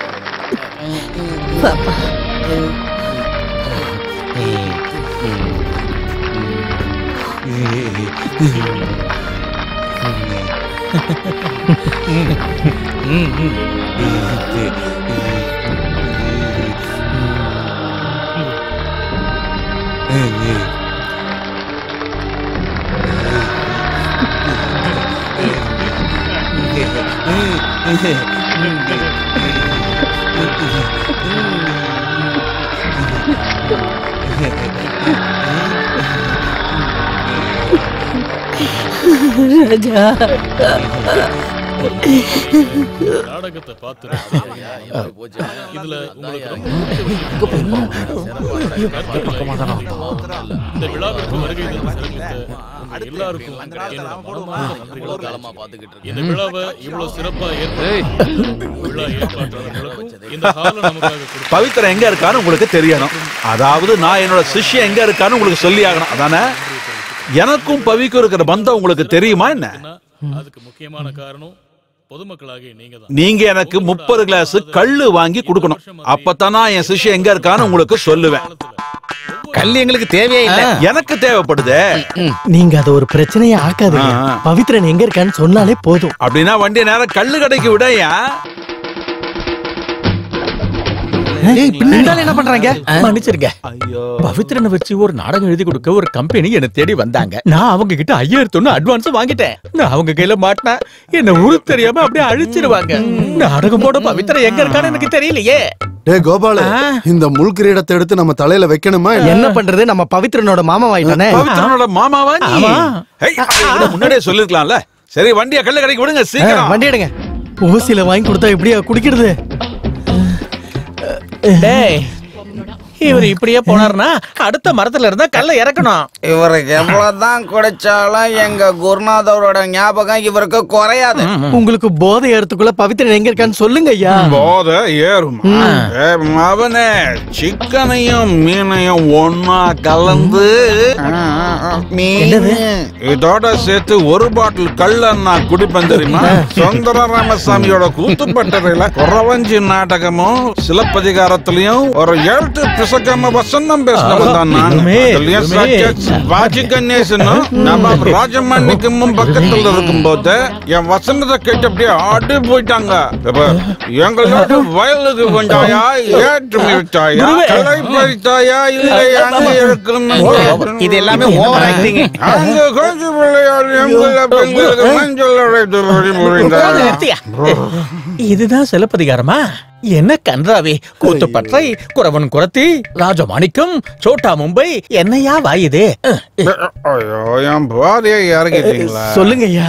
ராஜா நாடகத்தை பார்த்து இதுல இந்த விழாவிற்கு வருகை எல்லாருக்கும் இந்த விழாவை இவ்வளவு சிறப்பா பவித்ரா எங்க இருக்கான்னு உங்களுக்கு தெரியணும். அதாவது நான் என்னோட சிஷ்யன் எங்க இருக்கான்னு உங்களுக்கு சொல்லி ஆகணும். அதானே? எனக்கும் பவிக்கும் இருக்கிற பந்தம் உங்களுக்கு தெரியுமா என்ன? அதுக்கு முக்கியமான காரணம் பொதுமக்களாகிய நீங்க தான். நீங்க எனக்கு 30 கிளாஸ் கள்ளு வாங்கி கொடுக்கணும். அப்பதான் நான் என் சிஷ்யன் எங்க இருக்கான்னு உங்களுக்கு சொல்லுவேன். கல் எங்களுக்கு தேவையே இல்ல, எனக்கு தேவைப்படுது. நீங்க அத ஒரு பிரச்சனையா ஆக்காதீங்க. பவித்ரன் எங்க இருக்கான்னு சொன்னாலே போதும். அப்படின்னா வண்டிய நேரம் கள்ளு கடைக்கு விடையா? என்ன பண்றாங்க? மன்னிச்சிருங்க. பவித்ரனை வச்சு ஒரு நாடகம் எழுதி கொடுக்க ஒரு கம்பெனி என்ன தேடி வந்தாங்க. நான் அவங்க கிட்ட 5000 அட்வான்ஸ் வாங்கிட்டேன். நான் அவங்க கையில மாட்டினா என்ன ஊரு தெரியாம அப்படியே அழிச்சிருவாங்க. நாடகம் போட பவித்ரா எங்க இருக்கான்னு எனக்கு தெரியலையே. டே கோபால, இந்த முள் கிரீடத்தை எடுத்து நம்ம தலையில வைக்கணுமா? என்ன பண்றது? நம்ம பவித்ரனோட மாமாவாயிட்டானே. பவித்ரனோட மாமாவா நீ? முன்னாடியே சொல்லிருக்கலாம்ல. சரி, வண்டியை கள்ளு கடைக்கு விடுங்க, சீக்கிரம் வண்டி எடுங்க. ஓசில வாங்கி கொடுத்தா எப்படியா குடிக்கிறது? இவர் இப்படியே போனார்னா அடுத்த மரத்துல இருந்தா கல்ல இறக்கணும். இவருக்கு எவ்வளவுதான் குடிச்சாலும் எங்க குருநாதரோட ஞாபகம் இவருக்கு குறையாது. உங்களுக்கு போதை ஏறதுக்குள்ள பவித்ரன் எங்க இருக்கான்னு சொல்லுங்க ஐயா. போதை ஏறும் அவனே. சிக்கனையும் மீனையும் ஒன்னா கலந்து இதோட சேர்த்து ஒரு பாட்டில் கள்ள நான் குடிப்பேன் தெரியுமா? சுந்தர ராமசாமியோட கூத்துப்பட்டறையில குறவஞ்சி நாடகமும் சிலப்பதிகாரத்திலையும் ஒரு 7 பிசக்காம வசந்தம் பேசினவன் தான் நான். வாஜி கணேசனும் நவாப் ராஜமணிக்கும் பக்கத்துல இருக்கும் போது என் வசந்தத்தை கேட்டு அப்படியே ஆடி போயிட்டாங்க. எங்களோட வயலுக்கு கொண்டாயா, ஏற்றுமை விட்டாயா, கலை பறித்தாயா, இல்லையாங்க இருக்கணும். இது எல்லாமே ஓவர் ஆக்டிங். அங்க கொஞ்சம் விளையாடு எங்கள பெண்களுக்கு மஞ்சள் அழைத்து இதுதான் சிலப்பதிகாரமா? என்ன கன்றாவே, கூத்துப்பற்றை, குறவன் குரத்தி, ராஜமாணிக்கம், சோட்டா மும்பை, என்னையா வாயுது? என் பாதையை இறங்கிட்டீங்களா? சொல்லுங்க ஐயா.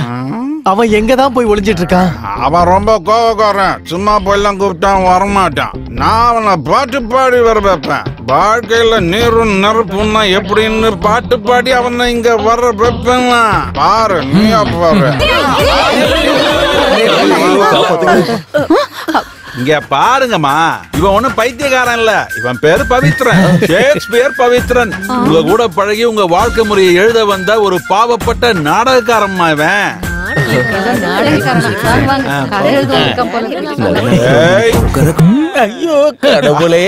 அவன் எங்கதான் போய் ஒளிஞ்சிட்டு இருக்கான்? அவன் ரொம்ப கோவக்காரன். சும்மா போயெல்லாம் கூப்பிட்டான் வரமாட்டான். நான் அவனை பாட்டு பாடி வர வைப்பேன். வாழ்க்கையில நீரும் நெருப்புன்னா எப்படின்னு பாட்டு பாடி அவனை இங்க வர வைப்பேன். பாரு, நீயா பாரு. இங்க பாருங்கம்மா, இவன் ஒண்ணும் பைத்தியக்காரன் இல்ல. இவன் பேரு பவித்ரன், ஷேக்ஸ்பியர் பவித்ரன். உங்க கூட பழகி உங்க வாழ்க்கை முறையை எழுத வந்த ஒரு பாவப்பட்ட நாடகக்காரம்மா இவன். ஐயோ கடவுளே.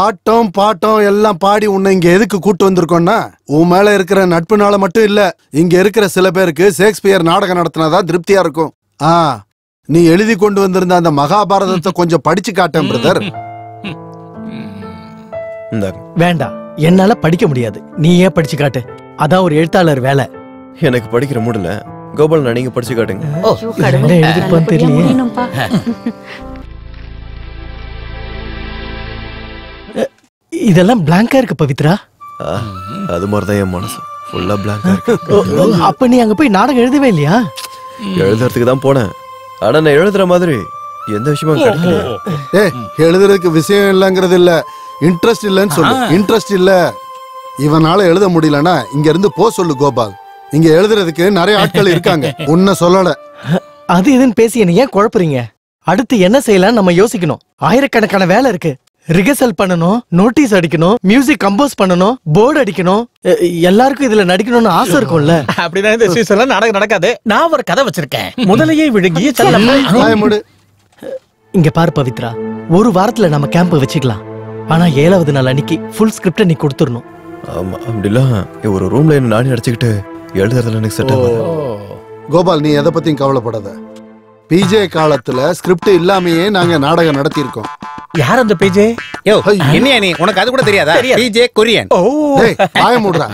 ஆட்டம் பாட்டம் எல்லாம் பாடி உன்னை இங்க எதுக்கு கூட்டு வந்திருக்கோம்னா, உன் மேல இருக்கிற நட்புனால மட்டும் இல்ல. இங்க இருக்கிற சில பேருக்கு ஷேக்ஸ்பியர் நாடகம் நடத்தினாதான் திருப்தியா இருக்கும். நீ எழுதி கொண்டு வந்திருந்த அந்த மகாபாரதத்தை கொஞ்சம் படிச்சு காட்டேன் பிரதர். வேண்டாம், என்னால படிக்க முடியாது. நீ ஏன் படிச்சு காட்டு. அதான் ஒரு எழுத்தாளர் வேலை. எனக்கு படிக்கிற மூடல. கோபால், நீங்க படிச்சு காட்டுங்க. எழுதிப்பான்னு தெரியலையே. இதெல்லாம் பிளாங்கா இருக்கு பவித்ரா. அது மாதிரிதான் என் மனசு ஃபுல்லா பிளாங்கா இருக்கு. அப்ப நீ அங்க போய் நாடகம் எழுதவே இல்லையா? எழுதுறதுக்கு தான் போனேன். ஆனா நான் எழுதுற மாதிரி எந்த விஷயமும் கிடைக்கல. எழுதுறதுக்கு விஷயம் இல்லங்கிறது இல்ல, இன்ட்ரெஸ்ட் இல்லன்னு சொல்லு. இன்ட்ரெஸ்ட் இல்ல, இவனால எழுத முடியலன்னா இங்க இருந்து போ சொல்லு கோபால். இங்க எழுதுறதுக்கு நிறைய ஆட்கள் இருக்காங்க. உன்ன சொல்லல. அது இதுன்னு பேசி என்ன ஏன் குழப்புறீங்க? அடுத்து என்ன செய்யலாம் நம்ம யோசிக்கணும். ஆயிரக்கணக்கான வேலை இருக்கு. ரிஹர்சல் பண்ணணும், நோட்டீஸ் அடிக்கணும், மியூசிக் கம்போஸ் பண்ணணும், போர்டு அடிக்கணும். எல்லாருக்கும் இதுல நடிக்கணும்னு ஆசை இருக்கும்ல. அப்படின்னா இந்த சீசன்ல நாடகம் நடக்காது. நான் ஒரு கதை வச்சிருக்கேன். முதலையே விழுங்கி இங்க பாரு பவித்ரா, ஒரு வாரத்துல நம்ம கேம்ப் வச்சுக்கலாம். ஆனா 7வது நாள் அன்னைக்கு ஃபுல் ஸ்கிரிப்ட நீ கொடுத்துடணும். ஆமா, அப்படிலாம் ஒரு ரூம்ல என்ன நானே அடிச்சுக்கிட்டு எழுதுறதுல எனக்கு செட் ஆகாது. கோபால், நீ எதை பத்தியும் கவலைப்படாத. பிஜே காலத்துல ஸ்கிரிப்ட் இல்லாமயே நாங்க நாடகம் நடத்தி இருக்கோம். யார் அந்த பிஜே? என்னையா நீ, உனக்கு அது கூட தெரியாதா? PJ Korean. டேய், வாய மூடுறா.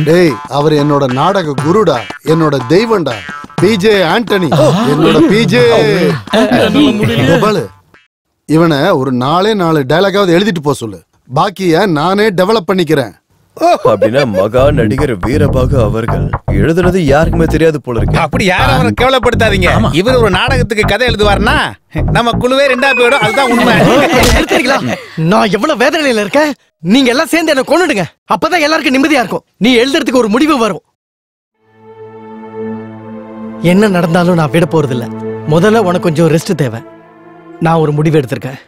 டேய் அவர் என்னோட நாடக குருடா, என்னோட தெய்வம்டா. பிஜே ஆண்டனி, என்னோட பிஜே. கோபாலு, இவனை ஒரு 4 டயலாகாவது எழுதிட்டு போக சொல்லு. பாக்கிய நானே டெவலப் பண்ணிக்கிறேன். அப்படின்னா மகா நடிகர் வீரபாகு அவர்கள் எழுதுறது யாருக்குமே தெரியாது போல இருக்கு. அப்படி யாரும் அவரை கேவலப்படுத்தாதீங்க. இவர் ஒரு நாடகத்துக்கு கதை எழுதுவார்னா நம்ம குழுவே 2ஆ போயிடும். அதுதான் உண்மை. நான் எவ்வளவு வேதனையில இருக்கேன். நீங்க எல்லாம் சேர்ந்து என்ன கொன்னுடுங்க. அப்பதான் எல்லாருக்கும் நிம்மதியா இருக்கும். நீ எழுதுறதுக்கு ஒரு முடிவு வரும். என்ன நடந்தாலும் நான் விட போறது இல்ல. முதல்ல உனக்கு கொஞ்சம் ரெஸ்ட் தேவை. நான் ஒரு முடிவு எடுத்திருக்கேன்.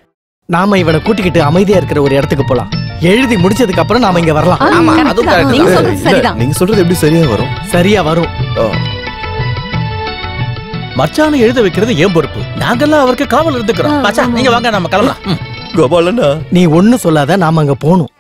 நாம இவனை கூட்டிக்கிட்டு அமைதியா இருக்கிற ஒரு இடத்துக்கு போலாம். எழுதி முடிச்சதுக்கு அப்புறம் நாம இங்க வரலாம். நீங்க சொல்றது எப்படி சரியா வரும்? சரியா வரும். மச்சான எழுத வைக்கிறது ஏன் பொறுப்பு. நாங்கெல்லாம் அவருக்கு காவல் இருந்துக்கிறோம். மச்சான் நீங்க வாங்க, நம்ம கிளம்பலாம். கோபாலண்ணா, நீ ஒண்ணு சொல்லாத, நாம அங்க போகணும்.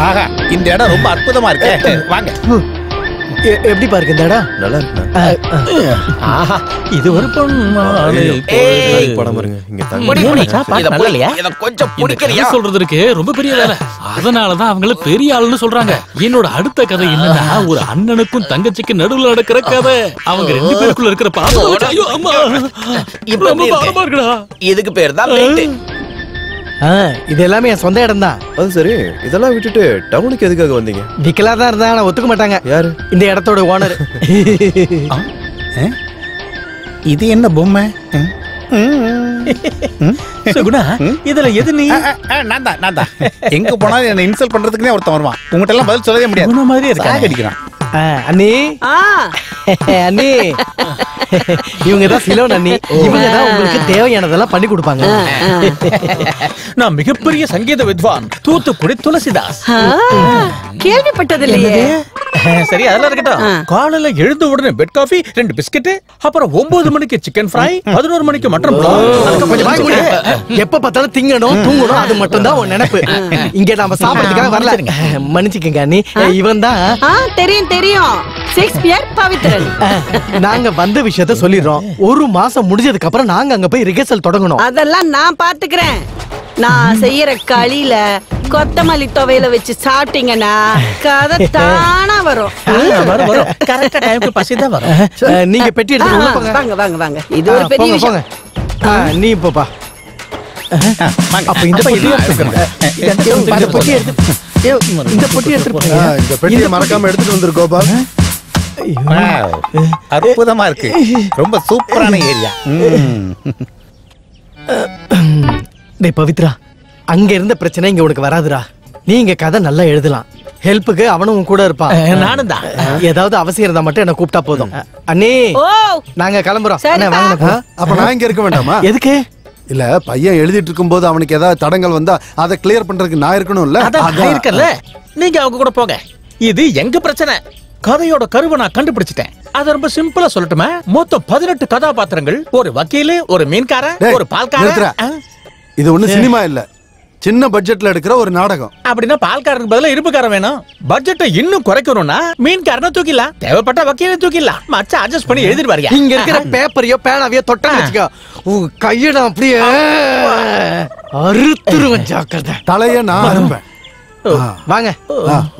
ஆஹா, இந்த இடம் ரொம்ப அற்புதமா இருக்கு. வாங்க. எப்படி பாருங்க இந்த இடம்? நல்லா இருக்கு. ஆஹா, இது ஒரு பொன்மாலை படம் பாருங்க. இங்க இத கொஞ்சம் புடிக்கறியா சொல்றது இருக்கு. ரொம்ப பெரிய வேலை. அதனாலதான் அவங்கள பெரிய ஆளுன்னு சொல்றாங்க. என்னோட அடுத்த கதை என்னன்னா, ஒரு அண்ணனுக்கும் தங்கச்சிக்கு நடுவுல நடக்கிற கதை. அவங்க 2 பேருக்குள்ள இருக்கிற பாசம். ஐயோ அம்மா, ரொம்ப பாரமா இருக்குடா. இதுக்கு பேர் தான் லேட். இது எல்லாமே என் சொந்த இடம் தான். அது சரி, இதெல்லாம் விட்டுட்டு டவுனுக்கு எதுக்காக வந்தீங்க? விக்கலா தான் இருந்தா ஆனா ஒத்துக்க மாட்டாங்க. யாரு? இந்த இடத்தோட ஓனர். இது என்ன பொம்மை? சுகுணா, இதுல எது நீ? நான் தான். எங்க போனாலும் என்ன இன்சல்ட் பண்றதுக்குனே ஒருத்தன் வருவான். உங்ககிட்ட எல்லாம் பதில் சொல்லவே முடியாது. குணா மாதிரி இருக்கா? அடிக்கிறான். அண்ணி, அண்ணி, இவங்க தான் சிலோன் அண்ணி. இவங்க தான் உங்களுக்கு தேவையானதெல்லாம் பண்ணி கொடுப்பாங்க. நான் மிகப்பெரிய சங்கீத வித்வான் தூத்துக்குடி துளசிதாஸ். கேள்விப்பட்டது இல்லையே. சரி, அதெல்லாம் இருக்கட்டும். காலையில எழுந்த உடனே பெட் காஃபி, 2 பிஸ்கட், அப்புறம் 9 மணிக்கு சிக்கன் ஃப்ரை, 11 மணிக்கு மட்டன் புலாவ். எப்ப பார்த்தாலும் திங்கணும் தூங்கணும், அது மட்டும் தான் உன் நினைப்பு. இங்க நாம சாப்பிடுறதுக்காக வரல. மன்னிச்சுக்கங்க அண்ணி. இவன் தான். தெரியும் தெரியும், ஷேக்ஸ்பியர் பவித்ரன். நாங்க வந்த விஷயத்த சொல்லிடுறோம். 1 மாசம் முடிஞ்சதுக்கு அப்புறம் நாங்க அங்க போய் ரிஹர்சல் தொடங்கணும். அதெல்லாம் நான் பாத்துக்கிறேன். நான் செய்யற களியில கொத்தமல்லி துவையில வச்சு சாப்பிட்டீங்கன்னா கதை தானா வரும். கரெக்டா டைம்க்கு பசிதான் வரும். நீங்க பெட்டி எடுத்து வாங்க வாங்க வாங்க. இது ஒரு பெரிய விஷயம். நீ போப்பா. அப்ப இந்த பெட்டி இந்த பெட்டியை மறக்காம எடுத்துட்டு வந்துரு கோபால். அற்புதமா இருக்கு. ரொம்ப சூப்பரான ஏரியா. டேய் பவித்ரா, அங்க இருந்த பிரச்சனை இங்க உனக்கு வராதுடா. நீ இங்க கதை நல்லா எழுதலாம். ஹெல்ப்புக்கு அவனும் கூட இருப்பான். நானும் தான். ஏதாவது அவசியம் இருந்தா மட்டும் என்ன கூப்பிட்டா போதும். அண்ணே, நாங்க கிளம்புறோம். அப்ப நான் இங்க இருக்க வேண்டாமா? எதுக்கு? இல்ல, பையன் எழுதிட்டு இருக்கும் போது அவனுக்கு ஏதாவது தடங்கள் வந்தா அதை கிளியர் பண்றதுக்கு நான் இருக்கணும்ல. அதான் இருக்கல, நீங்க அவங்க கூட போங்க. இது எங்க பிரச்சனை. கதையோட கருவை நான் கண்டுபிடிச்சிட்டேன். அது ரொம்ப சிம்பிளா சொல்லட்டுமா? மொத்தம் 18 கதாபாத்திரங்கள், ஒரு வக்கீலு, ஒரு மீன்காரன், ஒரு பால்காரன். இது ஒண்ணு சினிமா இல்ல, சின்ன பட்ஜெட்ல எடுக்கிற ஒரு நாடகம். அப்படின்னா பால்காரனுக்கு பதிலா இரும்புக்காரன் வேணும். பட்ஜெட்டை இன்னும் குறைக்கணும்னா மீன்காரனை தூக்கிடலாம், தேவைப்பட்ட வக்கீலை தூக்கிடலாம். மச்சா அட்ஜஸ்ட் பண்ணி எழுதிட்டு வரீங்க. இங்க இருக்கிற பேப்பரையோ பேனாவையோ தொட்டா வச்சுக்கோ, உன் கையை நான் அப்படியே அறுத்துருவேன். ஜாக்கிரதை. தலைய நான் அறுப்பேன். வாங்க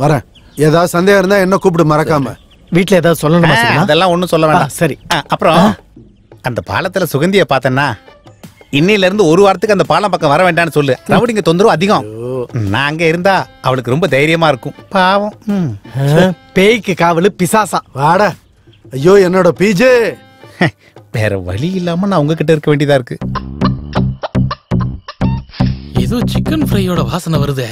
வரேன். ஏதாவது சந்தேகம் இருந்தா என்ன கூப்பிடு மறக்காம. வீட்டுல ஏதாவது சொல்லணுமா? அதெல்லாம் ஒண்ணும் சொல்ல வேண்டாம். சரி. அப்புறம் அந்த பாலத்துல சுகந்திய பார்த்தேன்னா, இன்னையில இருந்து 1 வாரத்துக்கு அந்த பாலம் பக்கம் வர வேண்டாம்னு சொல்லு. ரவுடிங்க தொந்தரவு அதிகம். நான் அங்க இருந்தா அவளுக்கு ரொம்ப தைரியமா இருக்கும். பாவம். பேய்க்கு காவலு பிசாசா. வாடா. ஐயோ என்னோட பிஜே. வேற வழி இல்லாம நான் உங்ககிட்ட இருக்க வேண்டியதா இருக்கு. ஏதோ சிக்கன் ஃப்ரையோட வாசனை வருது.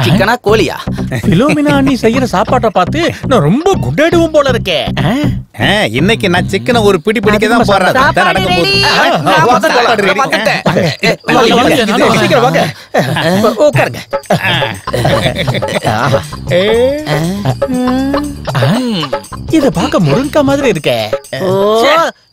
சிக்கனா கோழியா? பிலோமினா நீ செய்யற சாப்பாட்டை பார்த்து நான் ரொம்ப குண்டாடுவோம் போல இருக்கேன். இன்னைக்கு நான் சிக்கனை ஒரு பிடி பிடிக்க தான் போறேன். சீக்கிரம் வாங்க, உட்காருங்க. இத பார்க்க முருங்கா மாதிரி இருக்கே.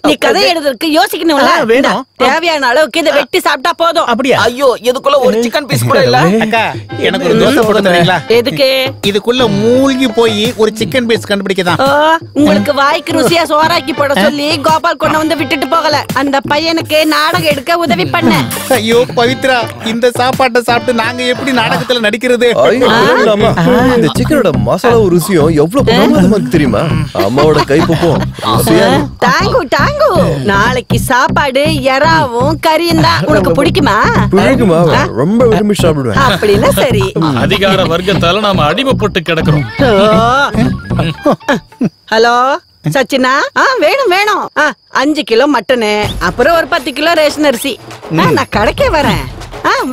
நீ கதை எழுதுறதுக்கு யோசிக்கணும்ல. வேணும். தேவையான அளவுக்கு இதை வெட்டி சாப்பிட்டா போதும். அப்படியா? ஐயோ இதுக்குள்ள ஒரு சிக்கன் பீஸ் கூட இல்ல. அக்கா எனக்கு ஒரு தோசை போட்டு தரீங்களா? எதுக்கு? இதுக்குள்ள மூழ்கி போய் ஒரு சிக்கன் பீஸ் கண்டுபிடிக்கதான். உங்களுக்கு வாய்க்கு ருசியா சோறாக்கி போட சொல்லி கோபால் கொண்டு வந்து விட்டுட்டு போகல. அந்த பையனுக்கு நாடகம் எடுக்க உதவி பண்ண. ஐயோ பவித்ரா, இந்த சாப்பாட்டை சாப்பிட்டு நாங்க எப்படி நாடகத்துல நடிக்கிறது? இந்த சிக்கனோட மசாலா ருசியும் எவ்வளவு பிரமாதமா இருக்கு தெரியுமா? அம்மாவோட கைப்பக்குவம் தாங்கு தாங்கு. நாளைக்கு சாப்பாடு எறாவும் கறியும் தான். உனக்கு பிடிக்குமா? பிடிக்குமா? ரொம்ப விரும்பி சாப்பிடுவேன். அப்படின்னா சரி. அதிகார வர்க்கத்தால நாம அடிமைப்பட்டு கிடக்கிறோம். ஹலோ சச்சினா, வேணும் வேணும். 5 கிலோ மட்டனு, அப்புறம் ஒரு 10 கிலோ ரேஷன் அரிசி. நான் கடைக்கே வரேன்.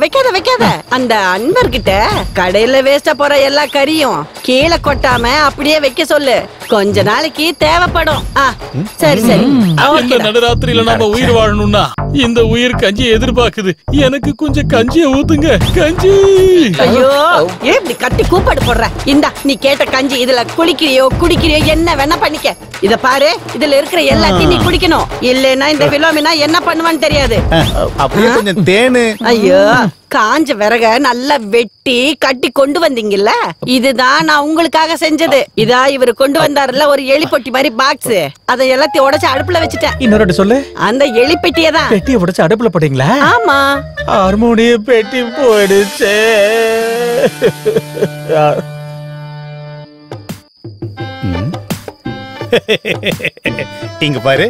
வைக்காத வைக்காத. அந்த அன்பர்கிட்ட கடையில வேஸ்டா போற எல்லா கறியும் கீழே கொட்டாம அப்படியே வைக்க சொல்லு. கொஞ்ச நாளைக்கு தேவைப்படும். சரி சரி. இந்த நடுராத்திரியில நாம உயிர் வாழணும்னா இந்த உயிர் கஞ்சியை எதிர்பார்க்குது. எனக்கு கொஞ்சம் கஞ்சியை ஊத்துங்க. கஞ்சி. ஐயோ ஏன் இப்படி கட்டி கூப்பாடு போடுற? இந்தா நீ கேட்ட கஞ்சி. இதுல குளிக்கிறியோ குடிக்கிறியோ என்ன வேணா பண்ணிக்க. இத பாரு, இதுல இருக்கிற எல்லாத்தையும் நீ குடிக்கணும். இல்லைன்னா இந்த பிலோமினா என்ன பண்ணுவான்னு தெரியாது. அப்படியே கொஞ்சம் தேனு. ஐயோ காஞ்ச விறக நல்லா வெட்டி கட்டி கொண்டு வந்தீங்கல்ல, இதுதான் நான் உங்களுக்காக செஞ்சது. இதா இவரு கொண்டு வந்தாருல ஒரு எலிப்பொட்டி மாதிரி பாக்ஸ், அதை எல்லாத்தையும் உடைச்சு அடுப்புல வச்சுட்டேன். இன்னொரு சொல்லு. அந்த எலிப்பெட்டியை தான். பெட்டியை உடைச்சு அடுப்புல போட்டீங்களா? ஆமா. ஹார்மோனிய பெட்டி போயிடுச்சு. இங்க பாரு,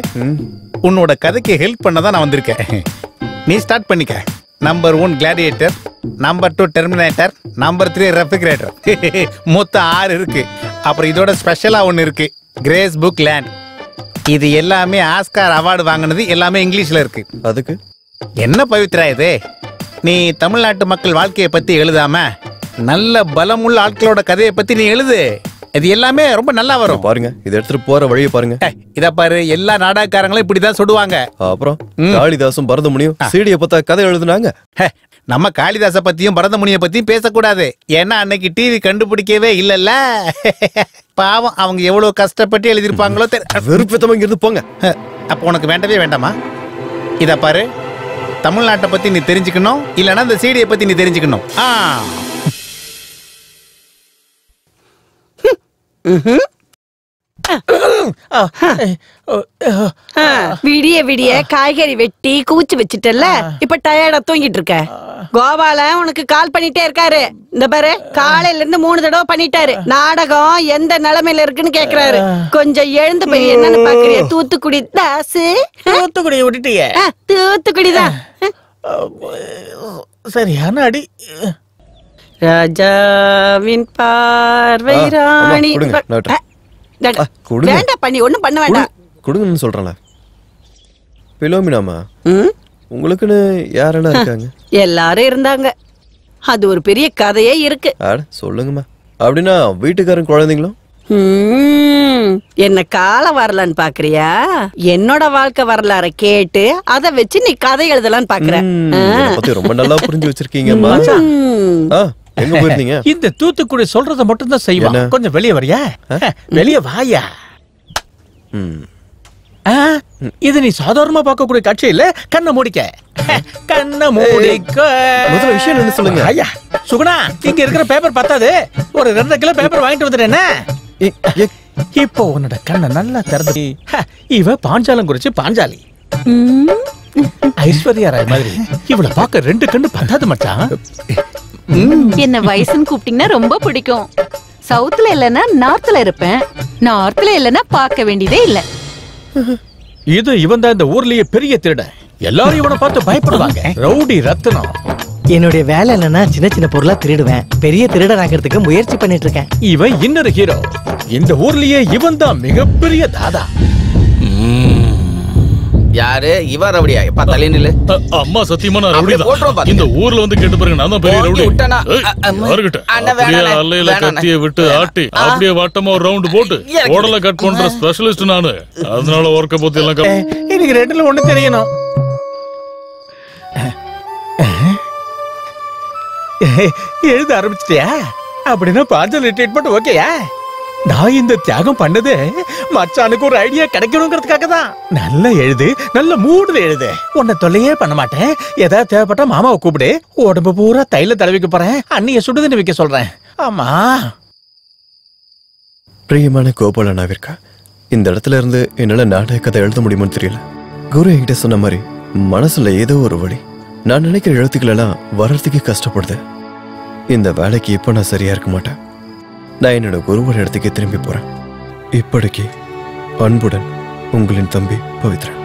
உன்னோட கதைக்கு ஹெல்ப் பண்ணதான் நான் வந்திருக்கேன். நீ ஸ்டார்ட் பண்ணிக்க. Number 1 gladiator, number 2 terminator, number 3 refrigerator. மொத்தம் 6 இருக்கு. அப்புறம் இதோட ஸ்பெஷலா ஒன்னு இருக்கு, கிரேஸ் புக் லேண்ட். இது எல்லாமே ஆஸ்கார் அவார்டு வாங்கினது. எல்லாமே இங்கிலீஷ்ல இருக்கு. அதுக்கு என்ன பவித்ரா இது? நீ தமிழ்நாட்டு மக்கள் வாழ்க்கையை பத்தி எழுதாம நல்ல பலமுள்ள ஆட்களோட கதையை பத்தி நீ எழுது. இது எல்லாமே ரொம்ப நல்லா வரும். பாருங்க, இதை எடுத்துட்டு போற வழியை பாருங்க. இத பாரு, எல்லா நாடகக்காரங்களும் இப்படிதான் சொல்லுவாங்க. அப்புறம் காளிதாசும் பரதமுனியும் சீடியை பத்தா கதை எழுதுனாங்க. நம்ம காளிதாச பத்தியும் பரதமுனியை பத்தியும் பேசக்கூடாது. ஏன்னா அன்னைக்கு டிவி கண்டுபிடிக்கவே இல்லல்ல. பாவம், அவங்க எவ்வளவு கஷ்டப்பட்டு எழுதிருப்பாங்களோ. வெறுப்பத்தமா இங்கிருந்து போங்க. அப்ப உனக்கு வேண்டவே வேண்டாமா? இத பாரு, தமிழ்நாட்டை பத்தி நீ தெரிஞ்சுக்கணும், இல்லன்னா இந்த சீடியை பத்தி நீ தெரிஞ்சுக்கணும். விடிய விடிய காய்கறி வெட்டி குவிச்சு வச்சுட்டல, இப்ப டயர்டா தூங்கிட்டு இருக்க. கோபால உனக்கு கால் பண்ணிட்டே இருக்காரு. இந்த பாரு, காலையில இருந்து 3 தடவை பண்ணிட்டாரு. நாடகம் எந்த நிலைமையில இருக்குன்னு கேக்குறாரு. கொஞ்சம் எழுந்து போய் என்னன்னு பாக்குறிய? தூத்துக்குடி தாசு. தூத்துக்குடி விட்டுட்டிய? தூத்துக்குடிதான். சரியான அடி. ராஜாவின் பார்வை ராணி. வேண்டாம் பண்ணி ஒண்ணும் பண்ண வேண்டாம். கொடுங்கன்னு சொல்றேன்ல. பிலோமினாமா, உங்களுக்குன்னு யாரெல்லாம் இருக்காங்க? எல்லாரும் இருந்தாங்க. அது ஒரு பெரிய கதையே இருக்கு. சொல்லுங்கம்மா. அப்படின்னா வீட்டுக்காரன் குழந்தைங்களும்? என்ன கால வரலான்னு பாக்குறியா? என்னோட வாழ்க்கை வரலாற கேட்டு அத வச்சு நீ கதை எழுதலான்னு பாக்குற. ரொம்ப நல்லா புரிஞ்சு வச்சிருக்கீங்கம்மா. எங்க போயிருந்தீங்க? இந்த தூத்துக்குடி சொல்றத மட்டும் தான் செய்வான். கொஞ்சம் வெளியே வரியா? வெளியே வாயா. இது நீ சாதாரணமா பார்க்கக்கூடிய காட்சி இல்ல. கண்ணை மூடிக்க. கண்ணை மூடிக்க. முதல்ல விஷயம் என்ன சொல்லுங்க. ஐயா சுகுணா, இங்க இருக்கிற பேப்பர் பத்தாது. ஒரு 2 கிலோ பேப்பர் வாங்கிட்டு வந்துட்டேன். இப்போ உன்னோட கண்ணை நல்லா திறந்து. இவ பாஞ்சாலம் குறிச்சு பாஞ்சாலி. ஐஸ்வர்யா ராய் மாதிரி இவளை பார்க்க 2 கண்ணு பத்தாது மச்சான். என்ன வயசுன்னு கூப்பிட்டீங்கன்னா ரொம்ப பிடிக்கும். சவுத்துல இல்லன்னா நார்த்ல இருப்பேன். நார்த்ல இல்லன்னா பார்க்க வேண்டியதே இல்ல. இது இவன் தான் இந்த ஊர்லயே பெரிய திருடன். எல்லாரும் இவனை பார்த்து பயப்படுவாங்க. ரவுடி ரத்னம். என்னுடைய வேலை என்னன்னா சின்ன சின்ன பொருளா திருடுவேன். பெரிய திருடன் ஆகிறதுக்கு முயற்சி பண்ணிட்டு இருக்கேன். இவன் இன்னொரு ஹீரோ. இந்த ஊர்லயே இவன் தான் மிகப்பெரிய தாதா. யாரு இவ ரவுடியா? எப்பா தலை நில்லு. அம்மா சத்தியமா நான் ரவுடி தான். இந்த ஊர்ல வந்து கேட்டு பாருங்க, நான் தான் பெரிய ரவுடி. அப்படியே அல்லையில கத்திய விட்டு ஆட்டி அப்படியே வட்டமா ஒரு ரவுண்ட் போட்டு உடலை கட் பண்ற ஸ்பெஷலிஸ்ட் நானு. அதனால ஒர்க்க பத்தி எல்லாம் எனக்கு 2ல 1 தெரியணும். எழுத ஆரம்பிச்சிட்டியா? அப்படின்னா பாஞ்சல் ட்ரீட்மெண்ட் ஓகேயா? நான் இந்த தியாகம் பண்ணது மச்சானுக்கு ஒரு ஐடியா கிடைக்கணுங்கிறதுக்காக தான். நல்லா எழுது, நல்ல மூடுல எழுது. உன்னை தொல்லையே பண்ண மாட்டேன். ஏதாவது தேவைப்பட்டா மாமாவை கூப்பிடு. உடம்பு பூரா தைல தடவிக்க போறேன். அண்ணிய சுடுதண்ணி வைக்க சொல்றேன். ஆமா. பிரியமான கோபாலனாவிற்கா, இந்த இடத்துல இருந்து என்னால நாடக கதை எழுத முடியுமான்னு தெரியல. குரு என்கிட்ட சொன்ன மாதிரி மனசுல ஏதோ ஒரு வழி. நான் நினைக்கிற எழுத்துக்கள் எல்லாம் வர்றதுக்கு கஷ்டப்படுது. இந்த வேலைக்கு இப்ப நான் சரியா இருக்க மாட்டேன். நான் என்னோட குருவோட இடத்துக்கு திரும்பி போறேன். இப்படிக்கு அன்புடன் உங்களின் தம்பி பவித்ரன்.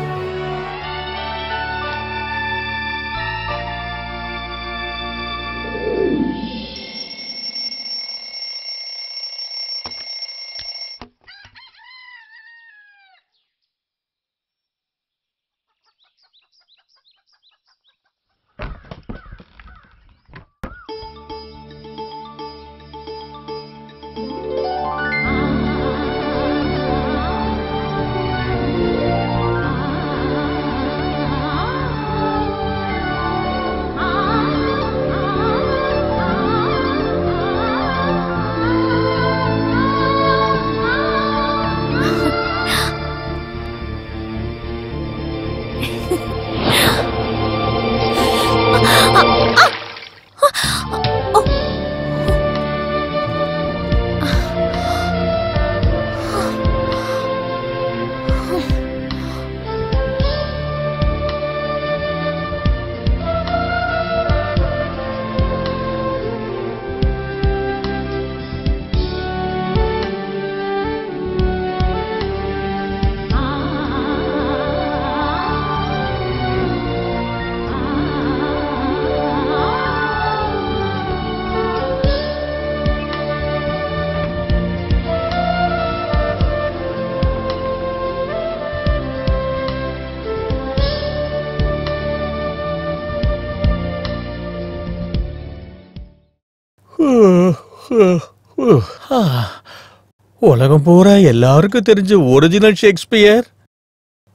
உலகம் பூரா எல்லாருக்கும் தெரிஞ்ச ஒரிஜினல் ஷேக்ஸ்பியர்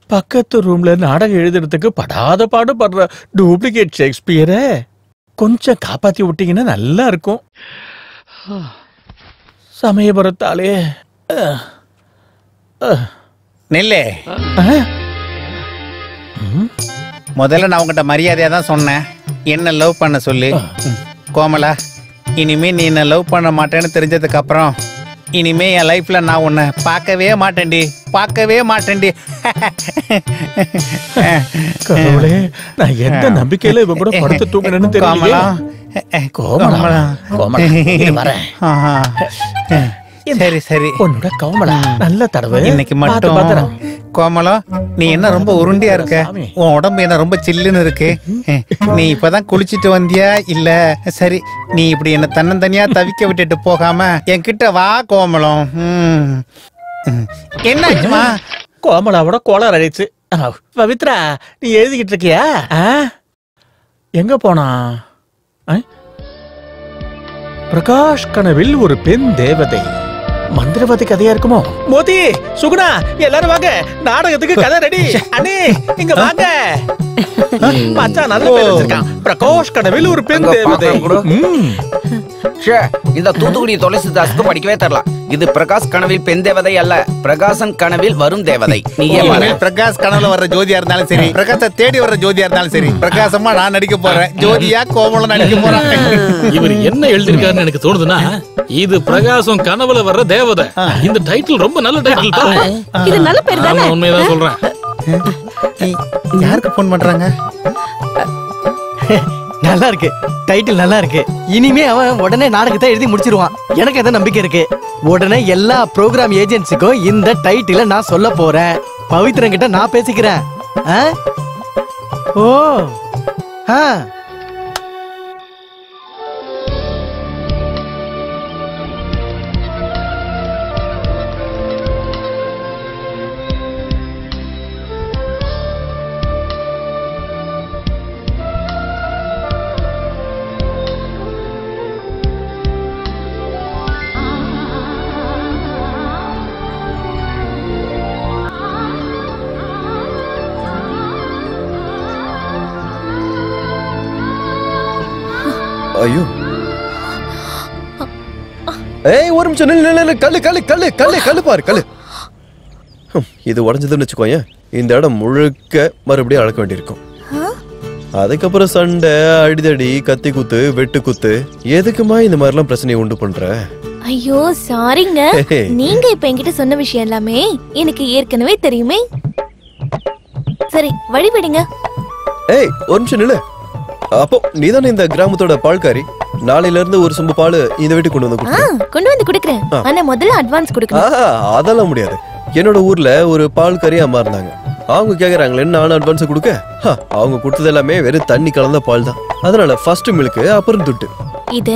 பக்கத்து ரூம்ல நாடகம் எழுதுறதுக்கு படாத பாடுபடுற டூப்ளிகேட் ஷேக்ஸ்பியரை கொஞ்சம் காப்பாத்தி விட்டீங்கன்னா நல்லா இருக்கும். சமயபுரத்தாலே நெல்லே, முதல்ல நான் உங்ககிட்ட மரியாதையா தான் சொன்னேன், என்ன லவ் பண்ண சொல்லி. கோமலா, இனிமே நீ என்ன லவ் பண்ண மாட்டேன்னு தெரிஞ்சதுக்கு அப்புறம் இனிமே என் லைஃப்ல நான் உன்னை பார்க்கவே மாட்டேன்டி, பார்க்கவே மாட்டேன்டி. கடவுளே, நான் எந்த நம்பிக்கையில இவ கூட படுத்து தூங்கினேன்னு தெரியல. கோமலா, கோமலா, வரேன். சரி சரி, உன்னோட கோமலா நல்ல தடவை. இன்னைக்கு மட்டும் கோமலா, நீ என்ன ரொம்ப உருண்டியா இருக்க? உன் உடம்பு என்ன ரொம்ப சில்லுன்னு இருக்கு? நீ இப்பதான் குளிச்சிட்டு வந்தியா இல்ல? சரி, நீ இப்படி என்ன தன்னந்தனியா தவிக்க விட்டுட்டு போகாம என்கிட்ட வா கோமலம். என்னாச்சுமா? கோமலாவோட கோளாறு அழைச்சு. பவித்ரா, நீ எழுதிக்கிட்டு இருக்கியா? எங்க போனா? பிரகாஷ் கனவில் ஒரு பெண் தேவதை. மந்திரவாதி கதையா இருக்குமோ? மோதி, சுகுணா, எல்லாரும் வாங்க, நாடகத்துக்கு கதை ரெடி. அண்ணே, இங்க வாங்க. மச்சான் நல்ல பேர் வச்சிருக்கான். பிரகாஷ் கனவில் ஒரு பெண் தேவதை. இந்த தூத்துக்குடி துளசிதாஸ்க்கு படிக்கவே தரலாம். இது பிரகாஷ் கனவில் பெண் தேவதை அல்ல, பிரகாசன் கனவில் வரும் தேவதை. நீங்க பிரகாஷ் கனவுல வர்ற ஜோதியா இருந்தாலும் சரி, பிரகாச தேடி வர்ற ஜோதியா இருந்தாலும் சரி, பிரகாசமா நான் நடிக்க போறேன், ஜோதியா கோமலம் நடிக்க போறேன். இவர் என்ன எழுதிருக்காருன்னு எனக்கு தோணுதுன்னா, இது பிரகாசம் கனவுல வர்ற தேவதை. இந்த டைட்டில் ரொம்ப நல்ல டைட்டில் தான். இது நல்ல பேர் தானே? உண்மையதான் சொல்றேன். யாருக்கு போன் பண்றாங்க? நல்லா இருக்கு, டைட்டில் நல்லா இருக்கு. இனிமே அவன் உடனே நாடகத்தை எழுதி முடிச்சிருவான். எனக்கு எந்த நம்பிக்கை இருக்கு. உடனே எல்லா ப்ரோக்ராம் ஏஜென்சிக்கும் இந்த டைட்டில நான் சொல்ல போறேன். பவித்ரன் கிட்ட நான் பேசிக்கிறேன். ஓ, ஐயோ, ஏய் ஒரு நிமிஷம் நில்லு கல்லு கல்லு கல்லு கல்லு கல்லு பாரு கல்லு. இது உடஞ்சதுன்னு வச்சுக்கோங்க, இந்த இடம் முழுக்க மறுபடியும் அளக்க வேண்டியிருக்கும். அதுக்கப்புறம் சண்டை, அடிதடி, கத்தி குத்து, வெட்டு குத்து, எதுக்குமா இந்த மாதிரிலாம் பிரச்சனையை உண்டு பண்ற? ஐயோ சாரிங்க, நீங்க இப்ப என்கிட்ட சொன்ன விஷயம் எல்லாமே எனக்கு ஏற்கனவே தெரியுமே. சரி வழி விடுங்க. ஏய் ஒரு நிமிஷம் நில்லு. அப்போ நீதானே இந்த கிராமத்தோட பால்காரி? நாளையில இருந்து ஒரு சொம்பு பால் இந்த வீட்டுக்கு கொண்டு வந்து கொடுங்க. கொண்டு வந்து கொடுக்குறேன். ஆனா முதல்ல அட்வான்ஸ் கொடுக்கணும். அதெல்லாம் முடியாது. என்னோட ஊர்ல ஒரு பால்காரி அம்மா இருந்தாங்க. அவங்க கேக்குறாங்களே நான் அட்வான்ஸ் கொடுக்க. அவங்க கொடுத்தது எல்லாமே வெறும் தண்ணி கலந்த பால் தான். அதனால ஃபர்ஸ்ட் மில்க் அப்புறம் துட்டு. இது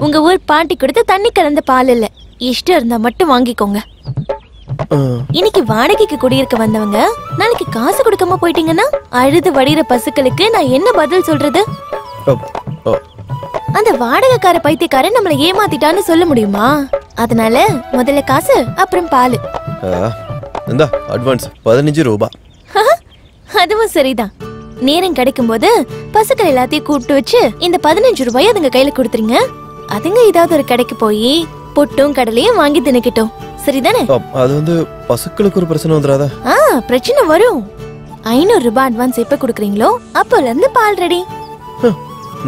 உங்க ஊர் பாட்டி கொடுத்த தண்ணி கலந்த பால் இல்ல. இஷ்டம் இருந்தா மட்டும் வாங்கிக்கோங்க. இன்னைக்கு வாடகைக்கு குடியிருக்க வந்தவங்க நாளைக்கு காசு கொடுக்காம போயிட்டீங்கன்னா அழுது வடிகிற பசுக்களுக்கு நான் என்ன பதில் சொல்றது? அந்த வாடகைக்கார பைத்தியக்காரன் நம்மள ஏமாத்திட்டான்னு சொல்ல முடியுமா? அதனால முதல்ல காசு அப்புறம் பால். இந்த அட்வான்ஸ் 15 ரூபாய். அதுவும் சரிதான். நேரம் கிடைக்கும் போது பசுக்கள் எல்லாத்தையும் கூப்பிட்டு வச்சு இந்த 15 ரூபாய் அதுங்க கையில கொடுத்துருங்க. அதுங்க ஏதாவது ஒரு கடைக்கு போய் பொட்டும் கடலையும் வாங்கி தின்னுக்கிட்டோம். சரிதானே? அது வந்து பசுக்களுக்கு ஒரு பிரச்சனை வந்துராதா? பிரச்சனை வரும். 500 ரூபாய் அட்வான்ஸ் எப்ப கொடுக்குறீங்களோ அப்போல இருந்து பால் ரெடி.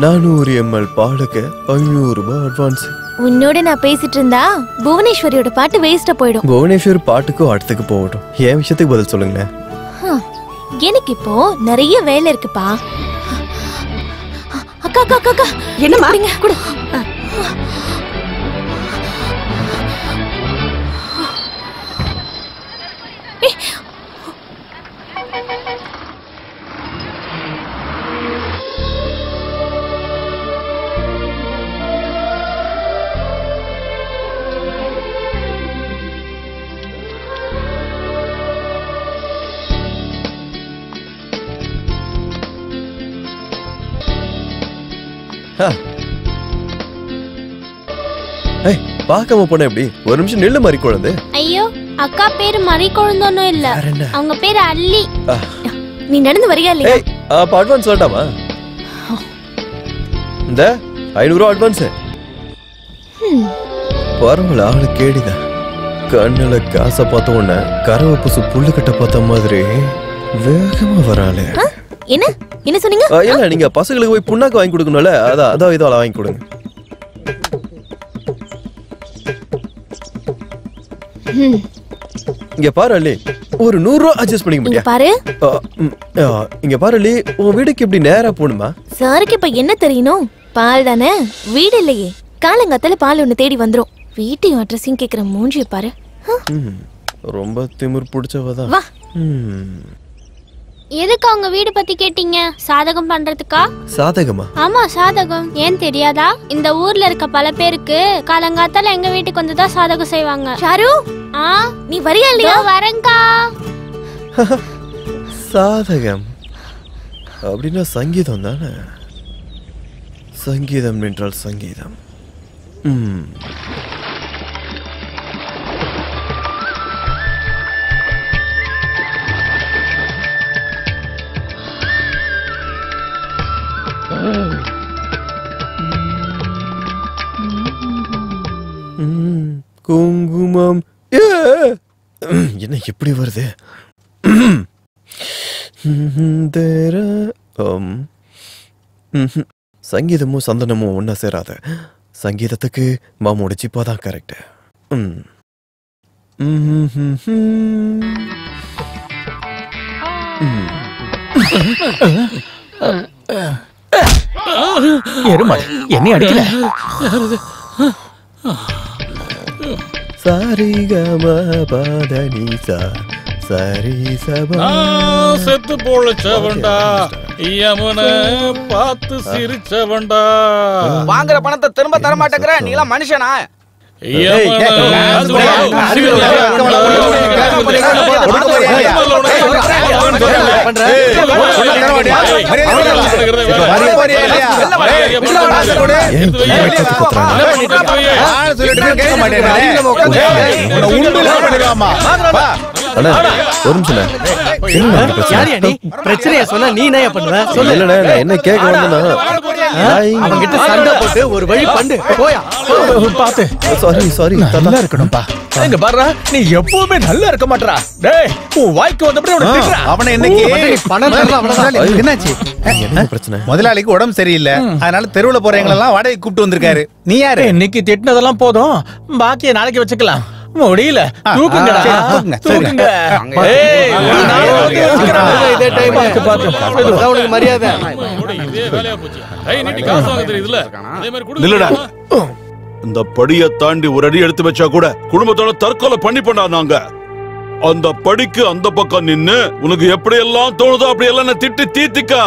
400 ml பாலுக்கு 500 ரூபாய் அட்வான்ஸ். உன்னோட நான் பேசிட்டு இருந்தா புவனேஸ்வரியோட பாட்டு வேஸ்டா போயிடும். புவனேஸ்வர் பாட்டுக்கும் அடுத்துக்கு போகட்டும். என் விஷயத்துக்கு பதில் சொல்லுங்க. எனக்கு இப்போ நிறைய வேலை இருக்குப்பா. அக்கா அக்கா அக்கா என்னமா குடு. பாக்காம போன எப்படி? ஒரு நிமிஷம் நெல்லு மாதிரி குழந்தை. ஐயோ அக்கா பேரு மரி குழந்தைன்னு இல்ல, அவங்க பேரு அல்லி. நீ நடந்து வரியா இல்லையா? அப்ப அட்வான்ஸ் வேண்டாமா? இந்த 500 ரூபாய் அட்வான்ஸ். பரவாயில்ல, ஆளு கேடிதான். கண்ணுல காசை பார்த்த உடனே கரவை புசு புல்லு கட்ட பார்த்த மாதிரி வேகமா வராளே. என்ன என்ன சொன்னீங்க? இல்ல, நீங்க பசங்களுக்கு போய் புண்ணாக்கு வாங்கி கொடுக்கணும்ல, அதான் இதோ வாங்கி கொடுங்க. இங்க பாரு அள்ளி, ஒரு 100 ரூபாய் அட்ஜஸ்ட் பண்ணிக்க முடியா? பாரு இங்க பாரு அள்ளி, உன் வீட்டுக்கு இப்படி நேரா போணுமா? சாருக்கு இப்ப என்ன தெரியணும்? பால் தானே, வீடு இல்லையே. காலங்காத்தால பால் ஒண்ணு தேடி வந்துரும். வீட்டையும் அட்ரஸையும் கேக்குற மூஞ்சிய பாரு. ரொம்ப திமிர் பிடிச்சவதான். வா. எதுக்கு அவங்க வீடு பத்தி கேட்டீங்க? சாதகம் பண்றதுக்கா? சாதகமா? ஆமா சாதகம். ஏன் தெரியாதா? இந்த ஊர்ல இருக்க பல பேருக்கு காலங்காத்தால எங்க வீட்டுக்கு வந்துதான் சாதகம் செய்வாங்க. ஷாரு, நீ வரியா இல்லையா? வரேங்கா. சாதகம் அப்படின்னா சங்கீதம் தானே? சங்கீதம் என்றால் சங்கீதம். குங்குமம் என்ன எப்படி வருது? சங்கீதமும் சந்தனமும் ஒன்னா சேராத. சங்கீதத்துக்கு மாமோட ஜிப்பா தான் கரெக்ட். எருமாள் என்னை அடிக்கல. சரிகம பதனிசா சரி சபா. செத்து பொழைச்சவன்டா, யமுன பார்த்து சிரிச்சவன்டா. வாங்குற பணத்தை திரும்ப தர மாட்டேங்கிற நீ எல்லாம் மனுஷனா? அண்ணா ஒரு நிமிஷம் யாரியா நீ பிரச்சனைய சொன்னா நீ என்ன பண்ணுவ சொல்லு. இல்லண்ணே நான் என்ன கேட்க வந்தேன்னா அவங்க கிட்ட சண்டை போட்டு ஒரு வழி பண்ணு போயா. பாத்து சாரி நல்லா இருக்கணும்பா. எங்க பாருடா நீ எப்பவுமே நல்லா இருக்க மாட்டறா. டேய் உன் வாய்க்கு வந்தபடி உன்னை திட்டுறா. அவனை என்னைக்கு பணம் தரல அவ்வளவுதான். என்னாச்சு? என்ன பிரச்சனை? முதலாளிக்கு உடம்பு சரியில்லை, அதனால தெருவுல போறவங்க எல்லாம் வாடகை கூப்பிட்டு வந்திருக்காரு. நீ யாரு? இன்னைக்கு திட்டினதெல்லாம் போதும், பாக்கிய நாளைக்கு வச்சுக்கலாம். முடியல தூக்குங்கடா, தூக்குங்க. ஏய் நான் வந்து வச்சுக்கறேன். இதே டைம் ஆச்சு பாத்து. அதான் உனக்கு மரியாதை. இதே வேலையா போச்சு. கை நீட்டி காசு வாங்க தெரியுதுல, அதே மாதிரி குடு. இல்லடா, இந்த படியை தாண்டி ஒரு அடி எடுத்து வச்சா கூட குடும்பத்தோட தற்கொலை பண்ணி நாங்க. அந்த படிக்கு அந்த பக்கம் நின்னு உனக்கு எப்படி எல்லாம் தோணுதோ அப்படி எல்லாம் திட்டி தீத்திக்கா.